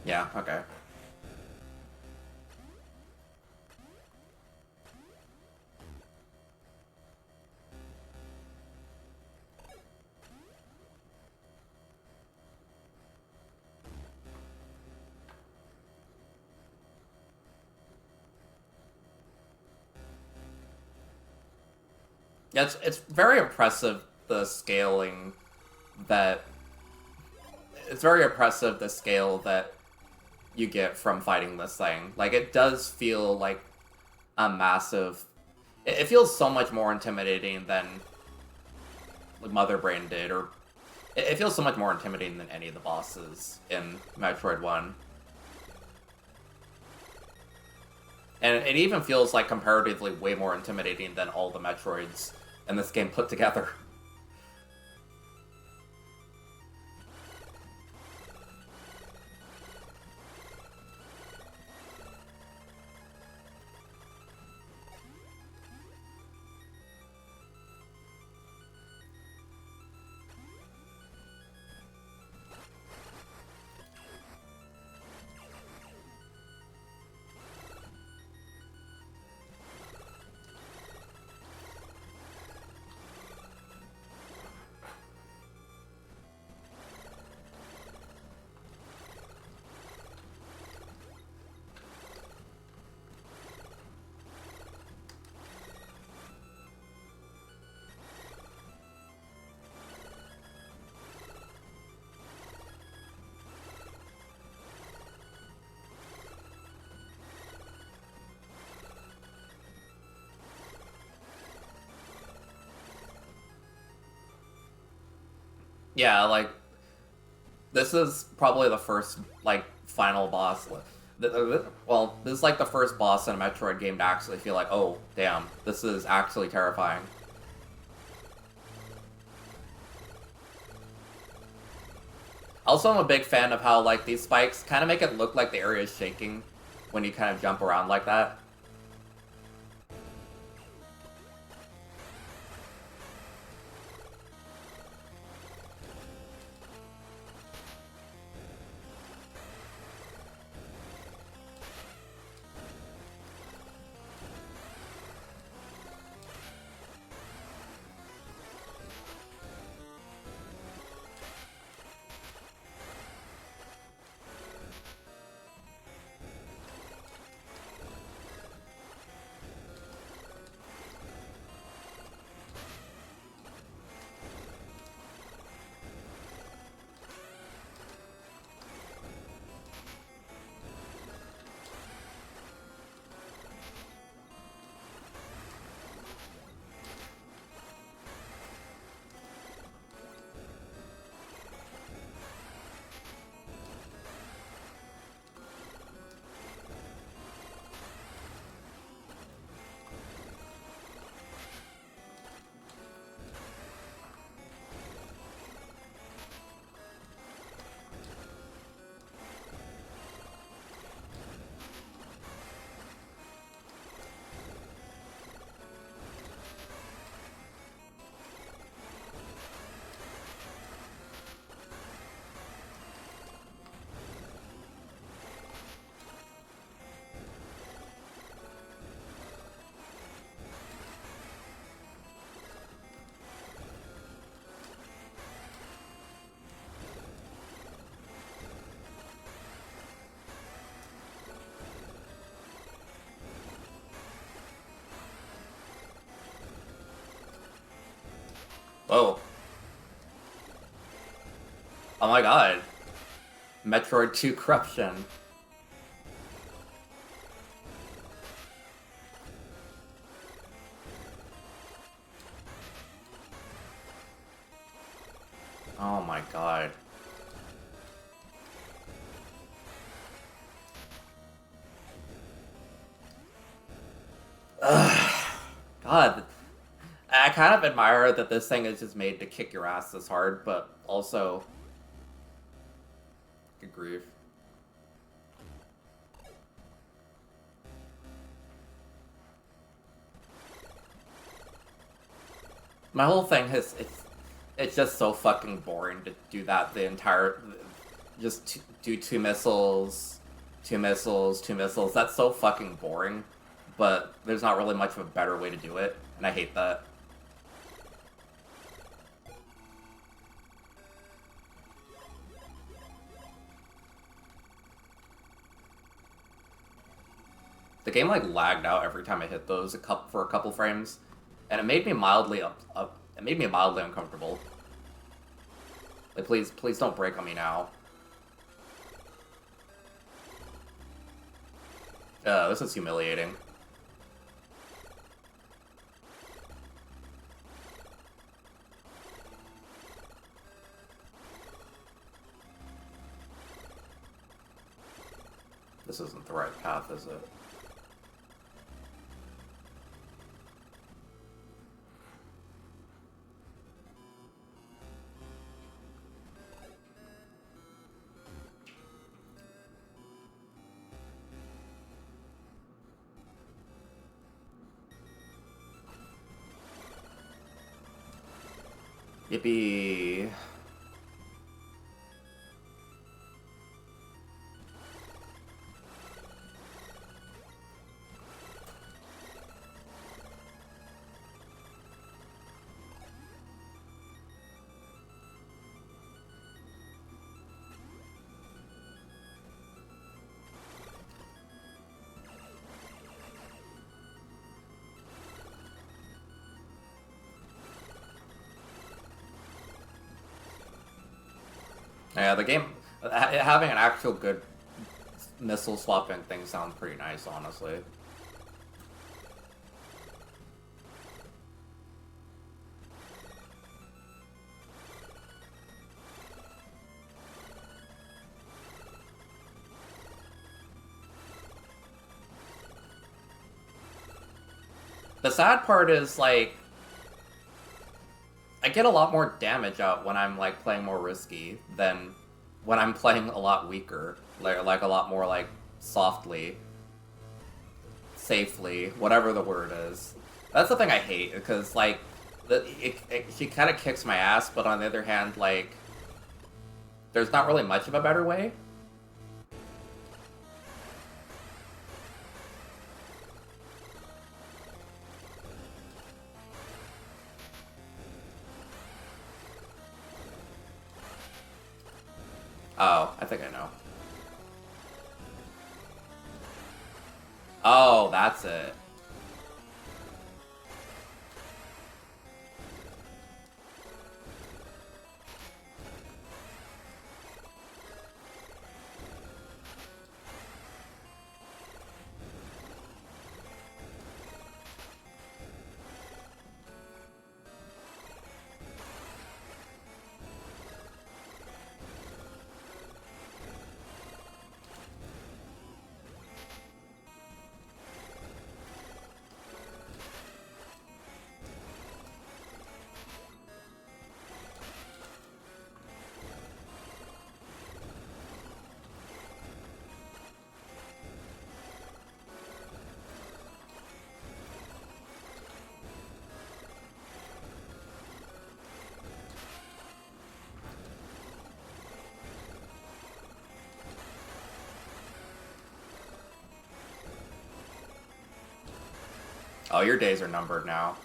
Yeah, okay. Yeah, it's very impressive the scaling that it's very impressive the scale that you get from fighting this thing. Like it does feel like a massive it feels so much more intimidating than like Mother Brain did, or it feels so much more intimidating than any of the bosses in Metroid 1. And it even feels like comparatively way more intimidating than all the Metroids in this game put together. Yeah, like this is probably the first like final boss. Well, this is like the first boss in a Metroid game to actually feel like, oh damn, this is actually terrifying. Also, I'm a big fan of how like these spikes kind of make it look like the area is shaking when you kind of jump around like that. Whoa. Oh my god. Metroid 2 Corruption. Oh my god. Ugh. God. I kind of admire that this thing is just made to kick your ass this hard, but also... Good grief. My whole thing is it's just so fucking boring to do that the entire just do two missiles, two missiles, two missiles. That's so fucking boring, but there's not really much of a better way to do it, and I hate that. The game like lagged out every time I hit those for a couple frames, and it made me mildly it made me mildly uncomfortable. Like, please don't break on me now. This is humiliating. This isn't the right path, is it? Yippee. Yeah, the game having an actual good missile swapping thing sounds pretty nice, honestly. The sad part is, like, I get a lot more damage out when I'm, like, playing more risky than when I'm playing a lot weaker. Like a lot more, like, softly, safely, whatever the word is. That's the thing I hate, because, like, she kind of kicks my ass, but on the other hand, like, there's not really much of a better way. Oh, I think I know. Oh, that's it. Oh, your days are numbered now.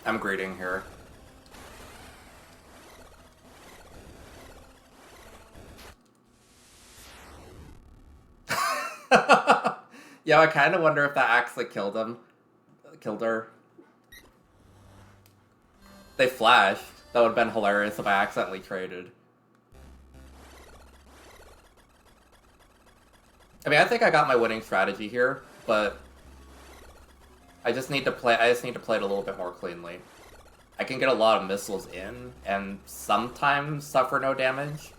I'm greeting here. Yeah, I kind of wonder if that actually killed him. Killed her. They flashed. That would have been hilarious if I accidentally traded. I mean, I think I got my winning strategy here, but I just need to play it a little bit more cleanly. I can get a lot of missiles in and sometimes suffer no damage.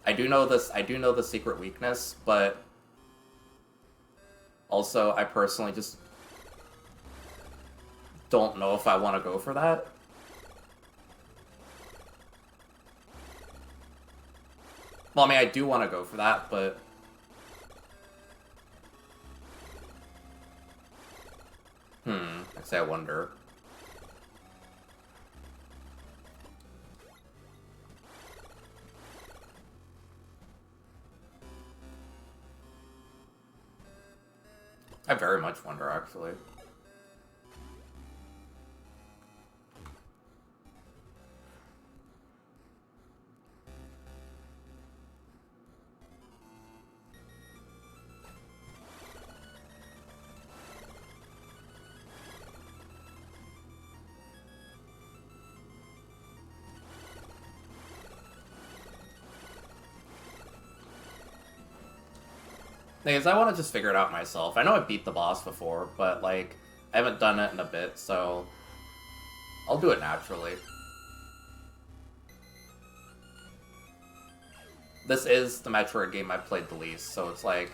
I do know the secret weakness, but also I personally just don't know if I want to go for that. Well, I mean, I do want to go for that, but actually, I wonder. I very much wonder, actually. Thing is, I want to just figure it out myself. I know I beat the boss before, but, like, I haven't done it in a bit, so I'll do it naturally. This is the Metroid game I've played the least, so it's like...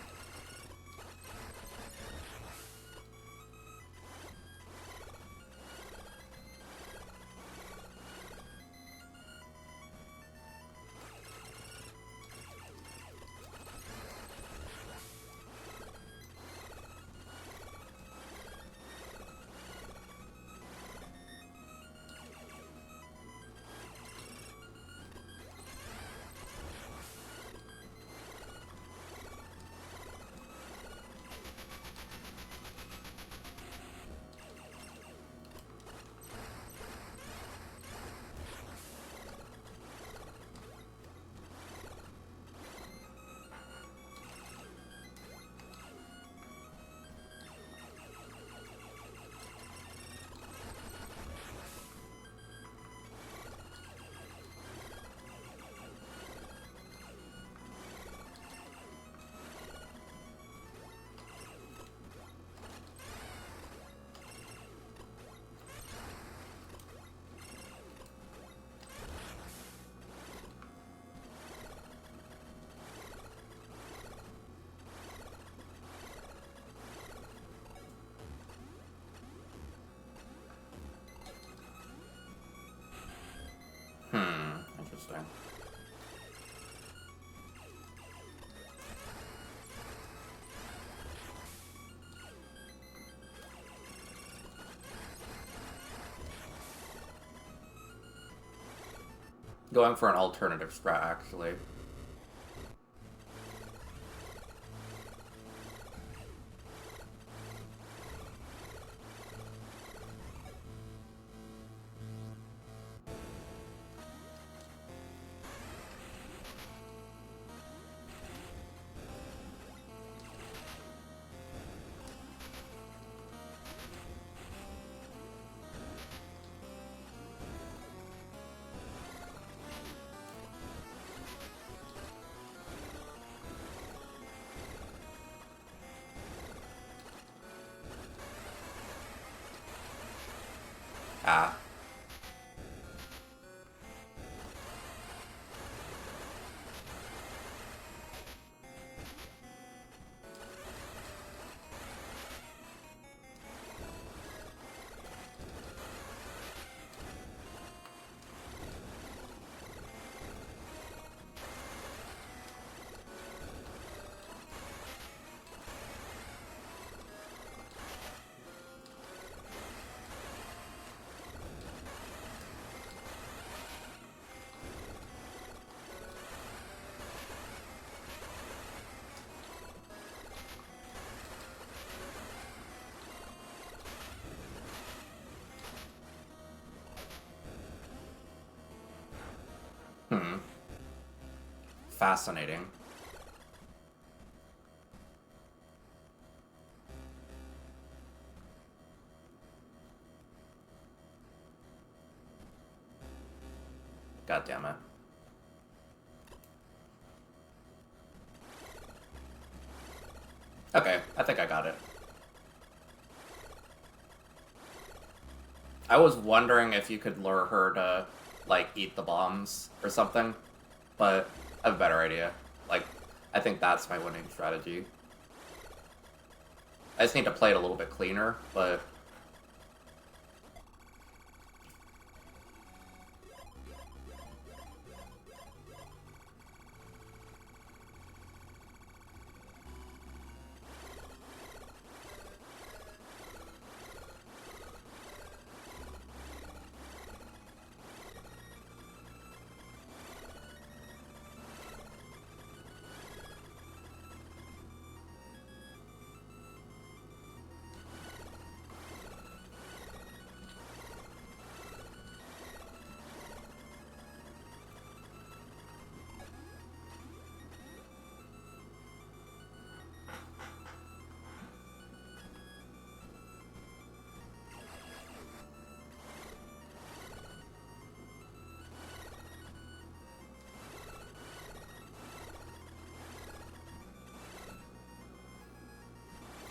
Interesting. Going for an alternative strat, actually. fascinating. God damn it. Okay, I think I got it. I was wondering if you could lure her to, like, eat the bombs or something, but I have a better idea. Like, I think that's my winning strategy. I just need to play it a little bit cleaner, but...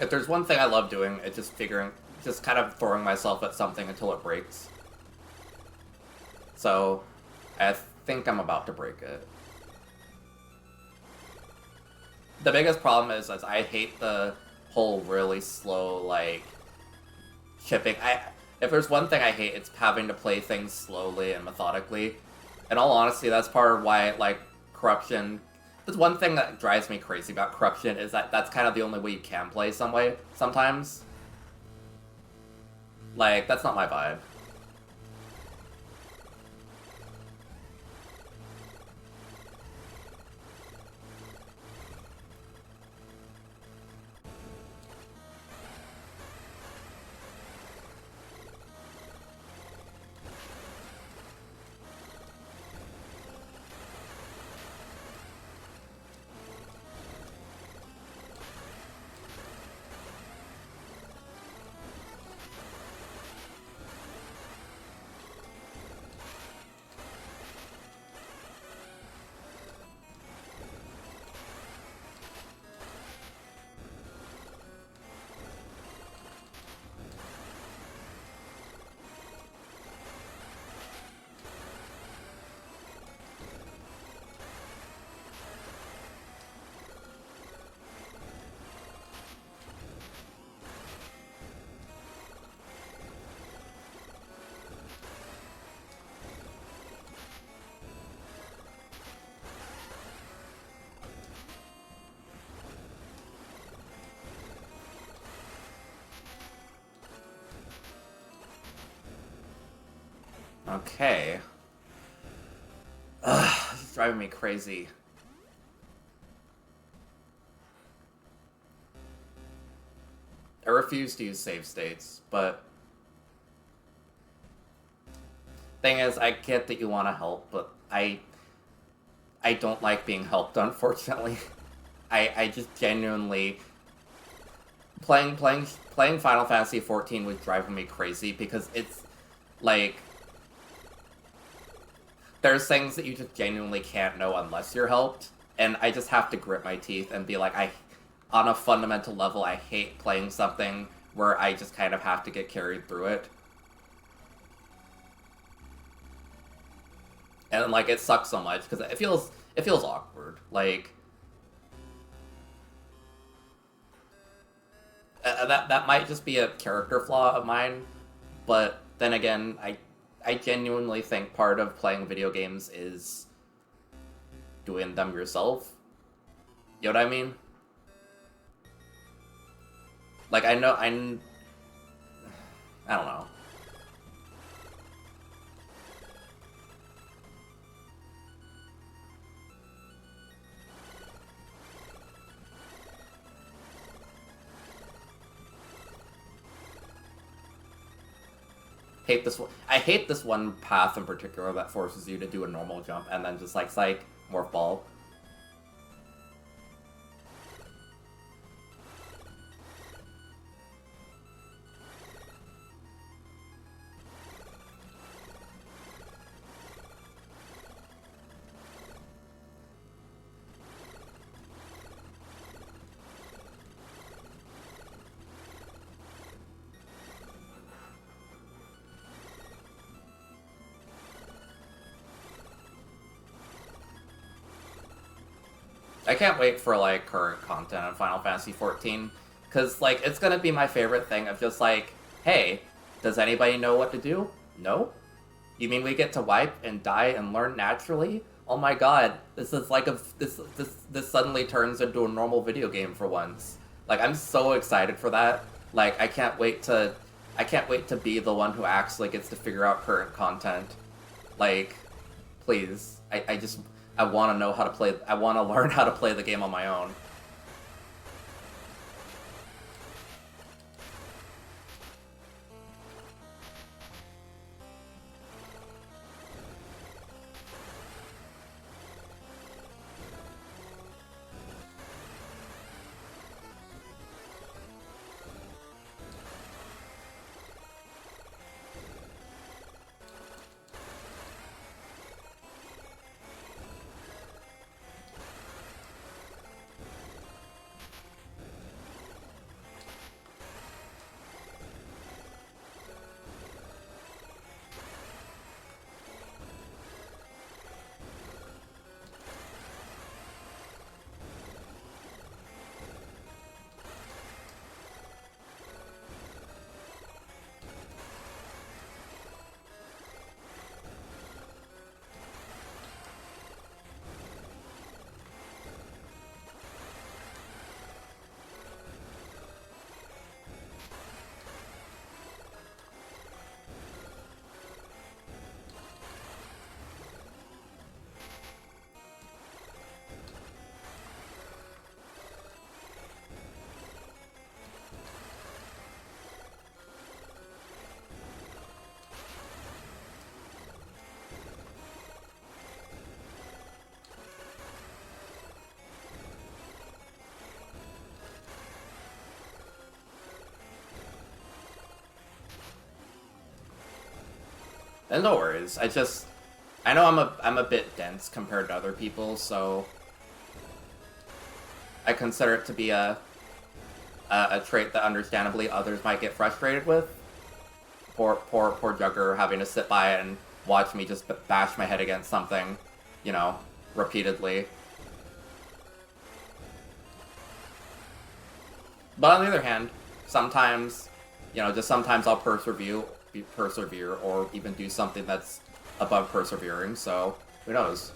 If there's one thing I love doing, it's just kind of throwing myself at something until it breaks. So, I think I'm about to break it. The biggest problem is I hate the whole really slow, like, shipping. If there's one thing I hate, it's having to play things slowly and methodically. In all honesty, that's part of why, like, Corruption... There's one thing that drives me crazy about Corruption is that that's kind of the only way you can play sometimes. Like, that's not my vibe. Okay. Ugh, this is driving me crazy. I refuse to use save states, but... Thing is, I get that you want to help, but I don't like being helped, unfortunately. I just genuinely... Playing Final Fantasy XIV was driving me crazy because it's, like... There's things that you just genuinely can't know unless you're helped, and I just have to grit my teeth and be like, on a fundamental level, I hate playing something where I just kind of have to get carried through it. And, like, it sucks so much, because it feels awkward. Like, that might just be a character flaw of mine, but then again, I genuinely think part of playing video games is doing them yourself. You know what I mean? Like, I don't know. I hate this one path in particular that forces you to do a normal jump and then just like psych, morph ball. I can't wait for like current content on Final Fantasy 14, because like it's gonna be my favorite thing of just like, hey, does anybody know what to do? No. You mean we get to wipe and die and learn naturally? Oh my god, this is like this suddenly turns into a normal video game for once. Like I'm so excited for that. Like I can't wait to be the one who actually gets to figure out current content. Like, please. I want to know how to play. I want to learn how to play the game on my own. And no worries. I know I'm a bit dense compared to other people, so I consider it to be a trait that understandably others might get frustrated with. Poor Jugger having to sit by and watch me just bash my head against something, you know, repeatedly. But on the other hand, sometimes, you know, just sometimes I'll persevere or even do something that's above persevering, so who knows.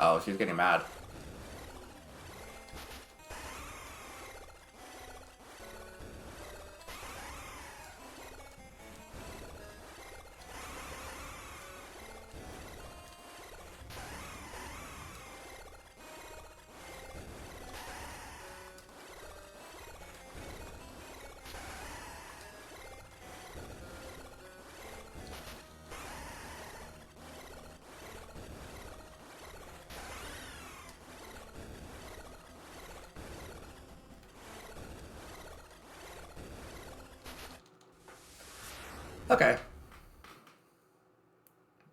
Oh, she's getting mad. Okay.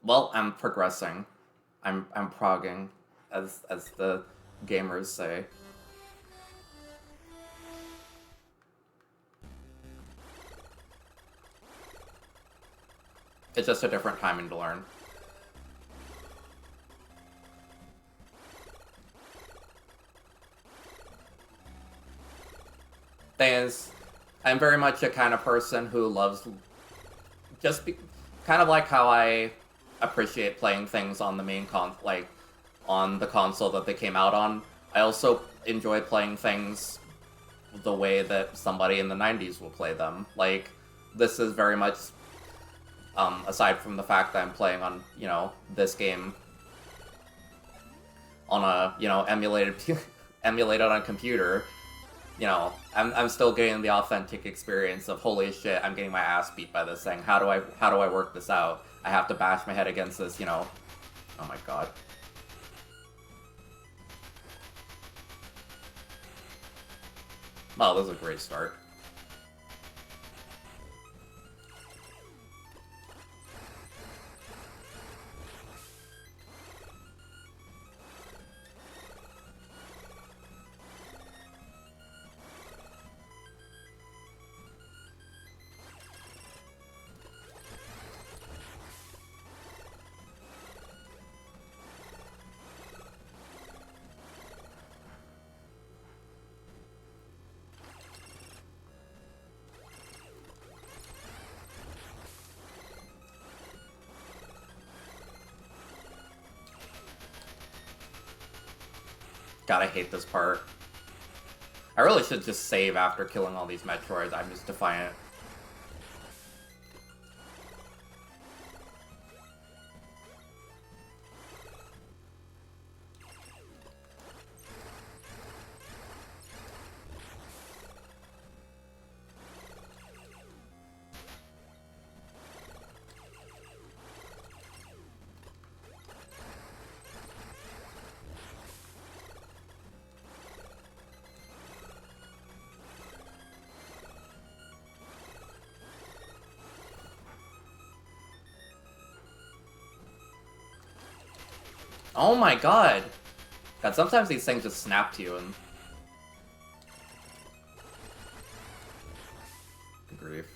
Well, I'm progressing. I'm progging, as the gamers say. It's just a different timing to learn. Thing is, I'm very much a kind of person who loves kind of like how I appreciate playing things on the main on the console that they came out on. I also enjoy playing things the way that somebody in the 90s will play them. Like, this is very much, aside from the fact that I'm playing on, you know, this game on a, you know, emulated on a computer, I'm still getting the authentic experience of holy shit, I'm getting my ass beat by this thing. How do I work this out? I have to bash my head against this, Oh my god. Well, this is a great start. God, I hate this part. I really should just save after killing all these Metroids. I'm just defiant. Oh my god! God, sometimes these things just snap to you and... Good grief.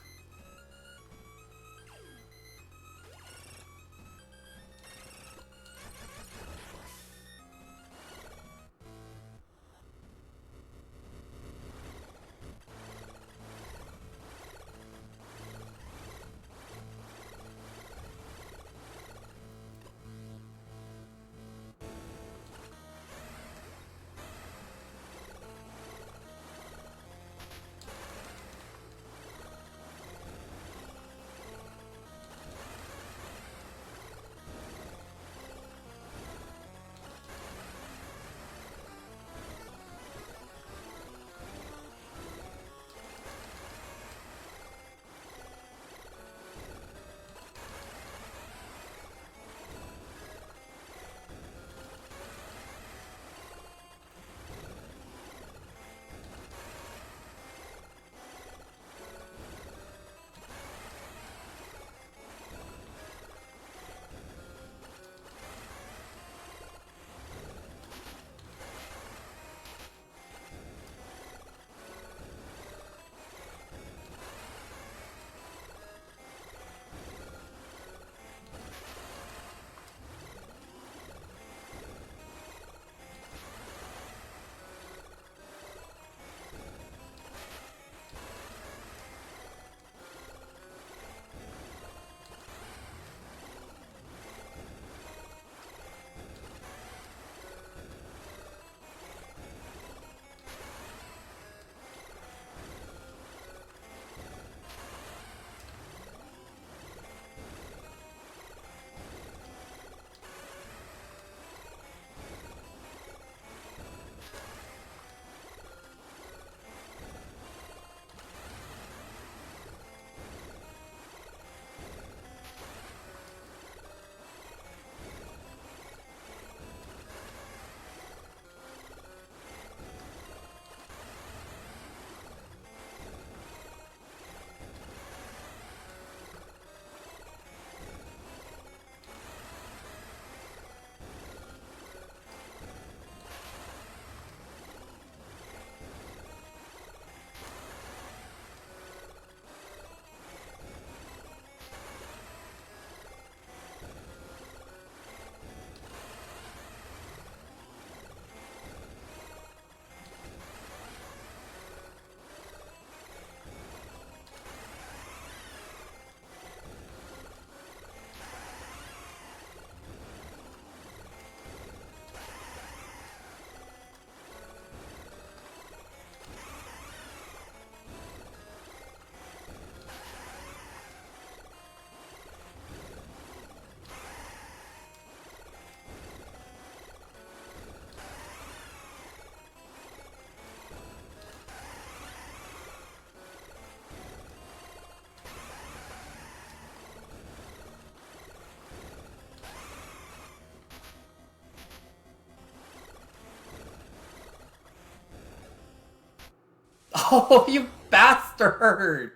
No, you bastard!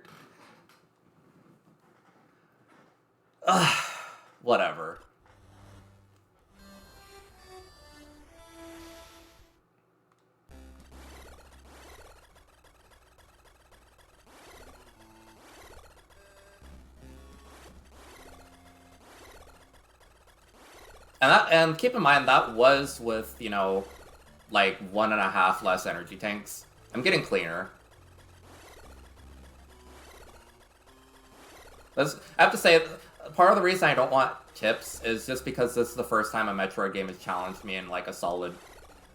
Ugh, whatever. And keep in mind that was with, you know, like 1.5 less energy tanks. I'm getting cleaner. I have to say, part of the reason I don't want tips is just because this is the first time a Metroid game has challenged me in like a solid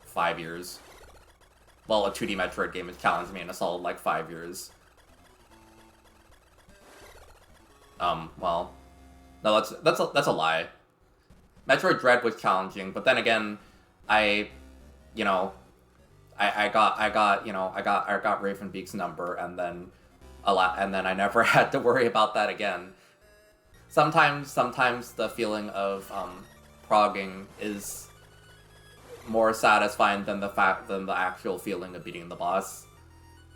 5 years. Well, a 2D Metroid game has challenged me in a solid like 5 years. Well, no, that's a lie. Metroid Dread was challenging, but then again, I got Ravenbeak's number, and then I never had to worry about that again. Sometimes the feeling of progging is more satisfying than the actual feeling of beating the boss.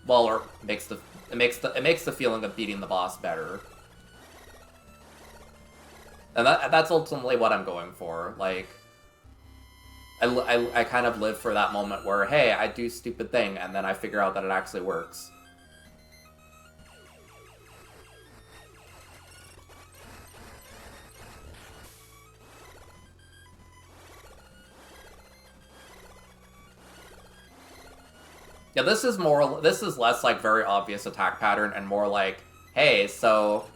Well, or it makes the feeling of beating the boss better. And that's ultimately what I'm going for. Like, I kind of live for that moment where, hey, I do stupid thing, and then I figure out that it actually works. Yeah, this is less like very obvious attack pattern and more like, hey, so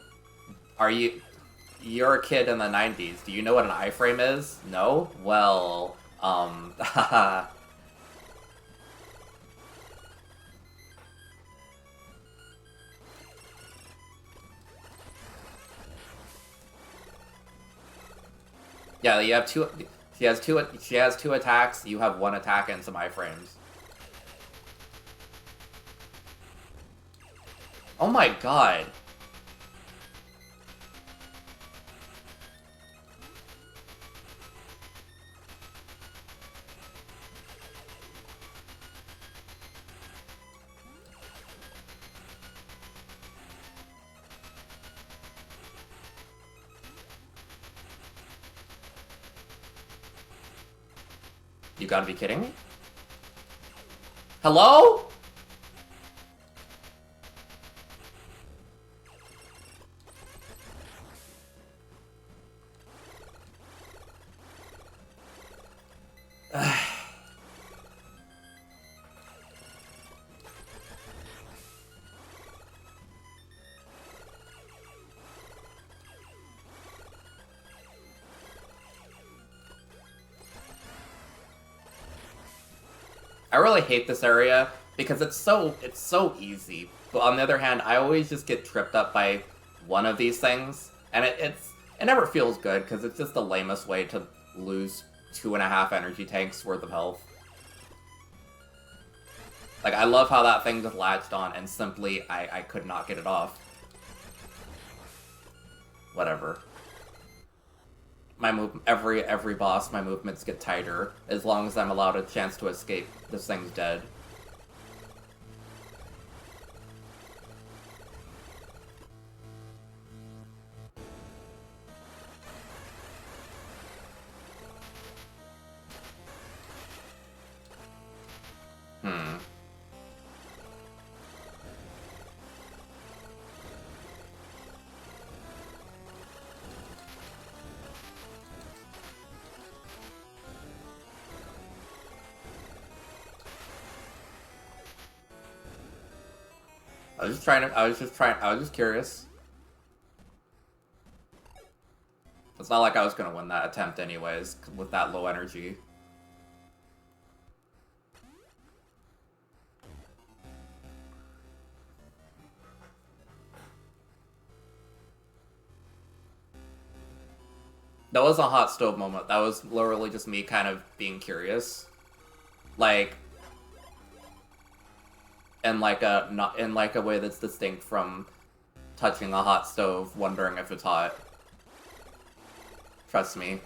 you're a kid in the 90s. Do you know what an iframe is? No? Well, haha. Yeah, you have two. She has two attacks. You have one attack and some iframes. Oh my god. You gotta be kidding me? Hello? I really hate this area because it's so easy. But on the other hand, I always just get tripped up by one of these things, and it never feels good because it's just the lamest way to lose 2.5 energy tanks worth of health. Like, I love how that thing just latched on and simply I could not get it off. Whatever. Every boss, my movements get tighter as long as I'm allowed a chance to escape. This thing's dead. I was just curious. It's not like I was gonna win that attempt anyways, with that low energy. That wasn't a hot stove moment. That was literally just me kind of being curious. Like, in like a way that's distinct from touching a hot stove, wondering if it's hot. Trust me.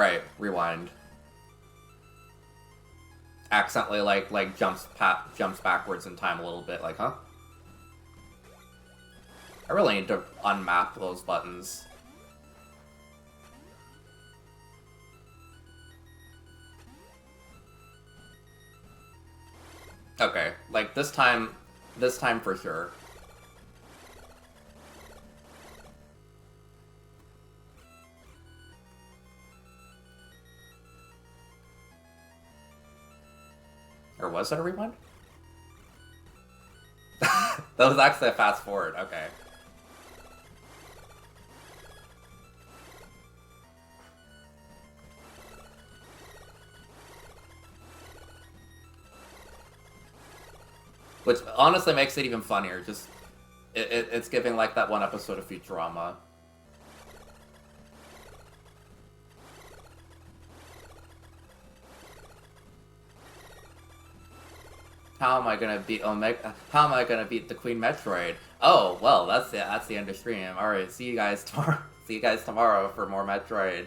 Right, rewind. Accidentally, like jumps backwards in time a little bit, like, huh? I really need to unmap those buttons. Okay, like this time for sure. Or was that a rewind? That was actually a fast forward, okay. Which honestly makes it even funnier, just... It's giving like that one episode of Futurama. How am I gonna beat Omega? How am I gonna beat the Queen Metroid? Oh, well, that's the end of stream. Alright, see you guys tomorrow. See you guys tomorrow for more Metroid.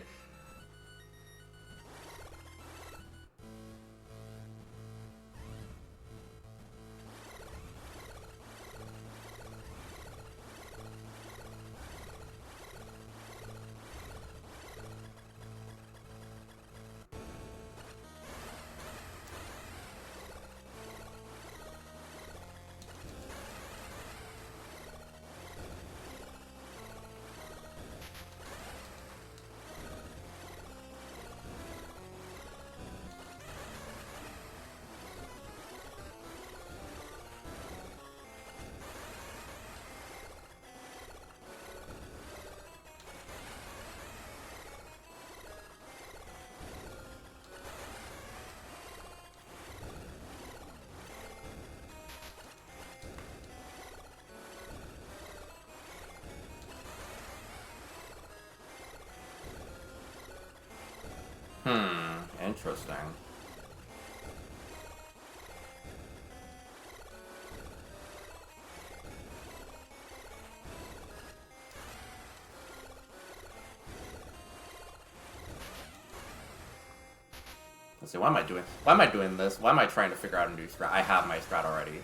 Interesting. Let's see, why am I doing this? Why am I trying to figure out a new strat? I have my strat already.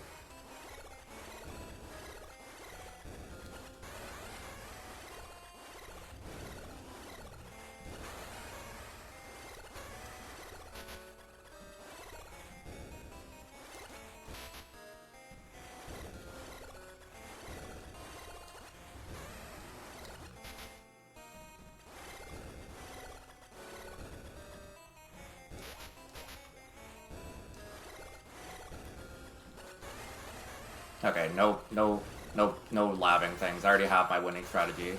Okay, no labbing things. I already have my winning strategy.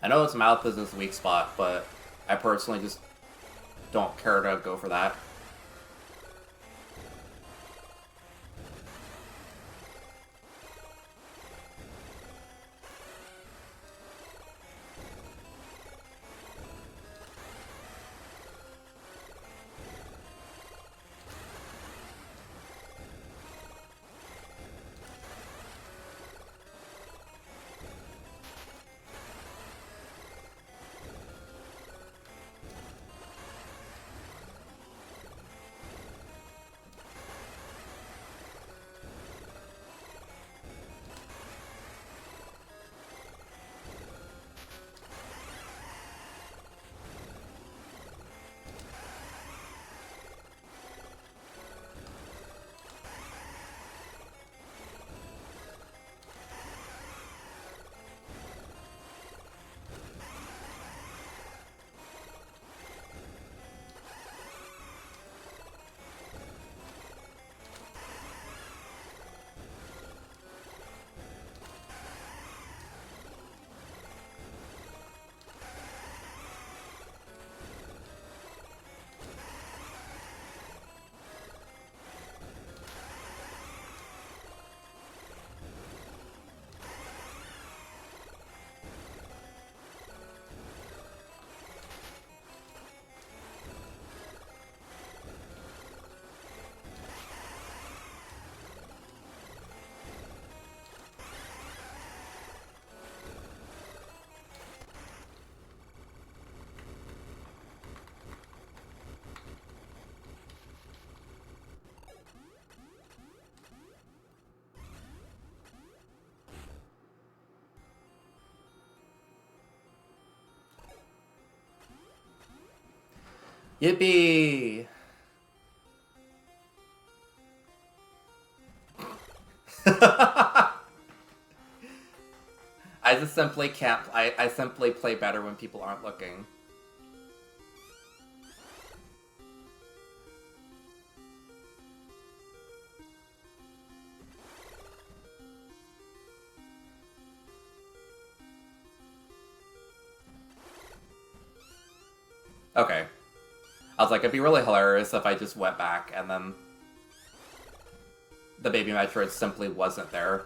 I know its mouth is its weak spot, but I personally just don't care to go for that. Yippee! I just simply can't. I simply play better when people aren't looking. Okay. I was like, it'd be really hilarious if I just went back and then the baby Metroid simply wasn't there.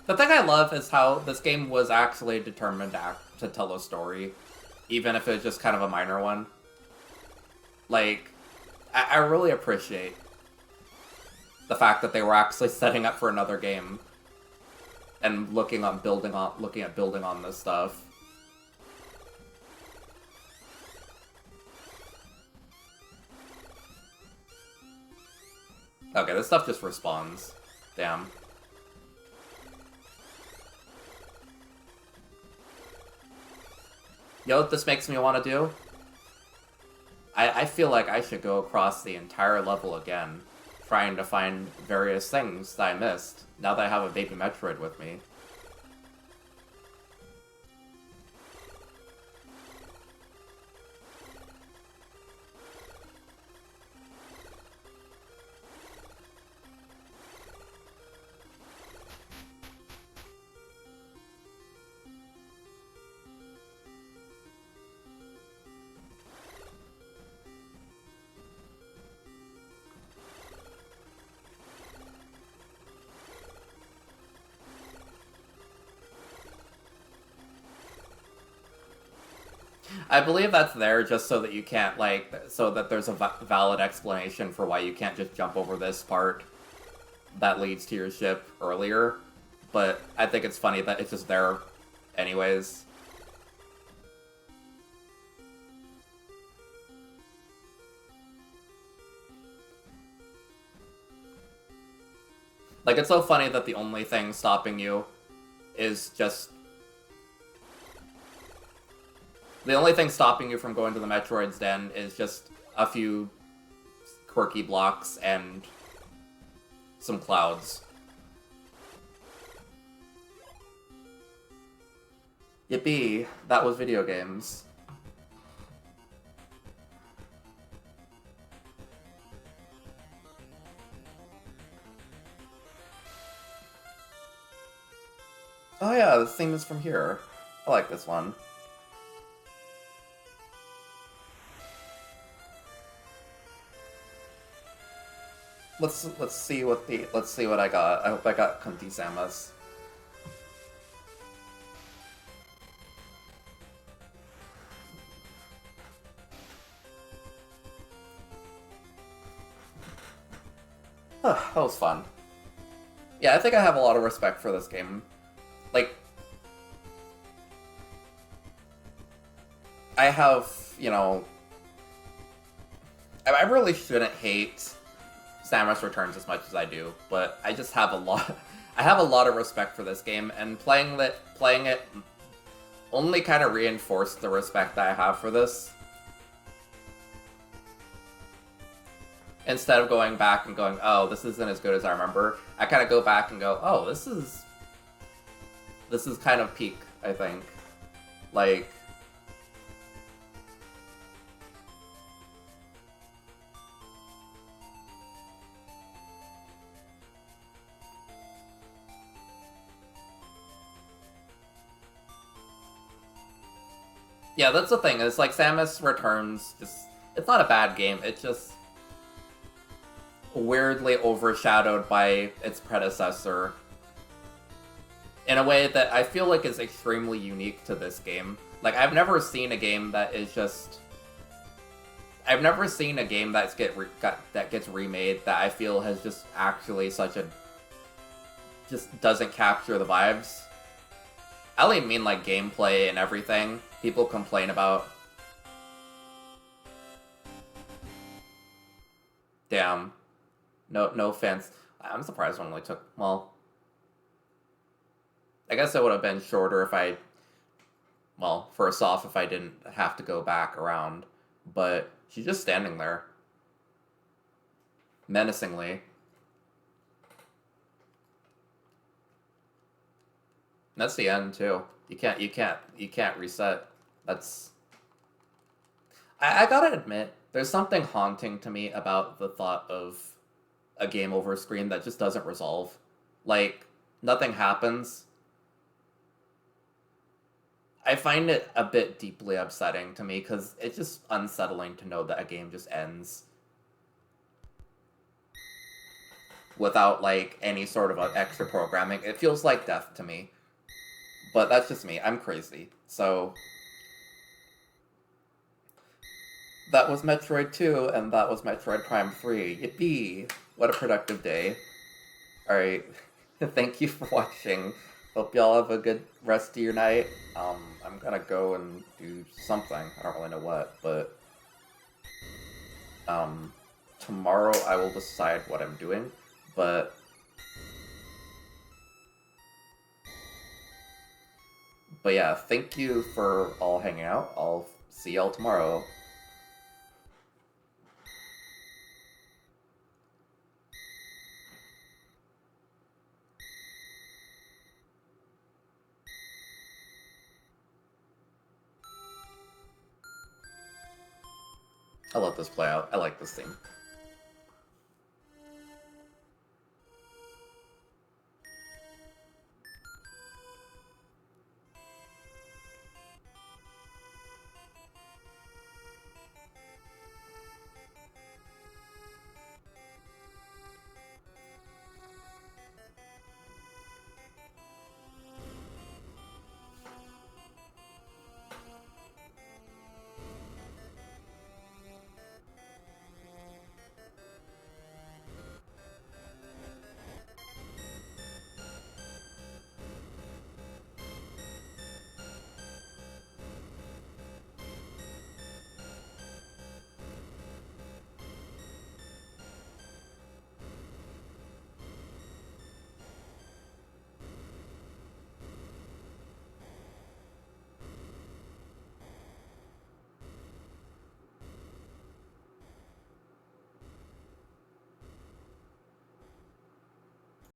The thing I love is how this game was actually determined to tell a story, even if it's just kind of a minor one. Like, I really appreciate the fact that they were actually setting up for another game and looking at building on this stuff. Okay, this stuff just respawns. Damn. You know what this makes me want to do? I feel like I should go across the entire level again, trying to find various things that I missed, now that I have a baby Metroid with me. I believe that's there just so that you can't, like, so that there's a valid explanation for why you can't just jump over this part that leads to your ship earlier. But I think it's funny that it's just there anyways. Like, it's so funny that the only thing stopping you is just... The only thing stopping you from going to the Metroid's Den is just a few quirky blocks and some clouds. Yippee, that was video games. Oh yeah, this theme is from here. I like this one. Let's see what I got. I hope I got Kunti Samus. That was fun. Yeah, I think I have a lot of respect for this game. Like, I have, you know, I really shouldn't hate Samus Returns as much as I do, but I just have a lot. I have a lot of respect for this game, and playing it only kind of reinforced the respect that I have for this. Instead of going back and going, oh, this isn't as good as I remember, I kind of go back and go, oh, this is kind of peak, I think. Like, yeah, that's the thing. It's like Samus Returns, it's not a bad game. It's just weirdly overshadowed by its predecessor in a way that I feel like is extremely unique to this game. Like, I've never seen a game that is just... I've never seen a game that gets remade that I feel has just actually such a... just doesn't capture the vibes. I only mean, like, gameplay and everything. People complain about... Damn. No offense. I'm surprised it only took, well, I guess it would have been shorter if I, well, first off, if I didn't have to go back around. But she's just standing there. Menacingly. That's the end too. You can't reset. That's I gotta admit, there's something haunting to me about the thought of a game over screen that just doesn't resolve. Like, nothing happens. I find it a bit deeply upsetting to me because it's just unsettling to know that a game just ends without, like, any sort of extra programming. It feels like death to me. But that's just me. I'm crazy. So, that was Metroid 2, and that was Metroid Prime 3. Yippee! What a productive day. Alright, thank you for watching. Hope y'all have a good rest of your night. I'm gonna go and do something. I don't really know what, but... tomorrow I will decide what I'm doing, but... But yeah, thank you for all hanging out. I'll see y'all tomorrow. I'll let this play out. I like this theme.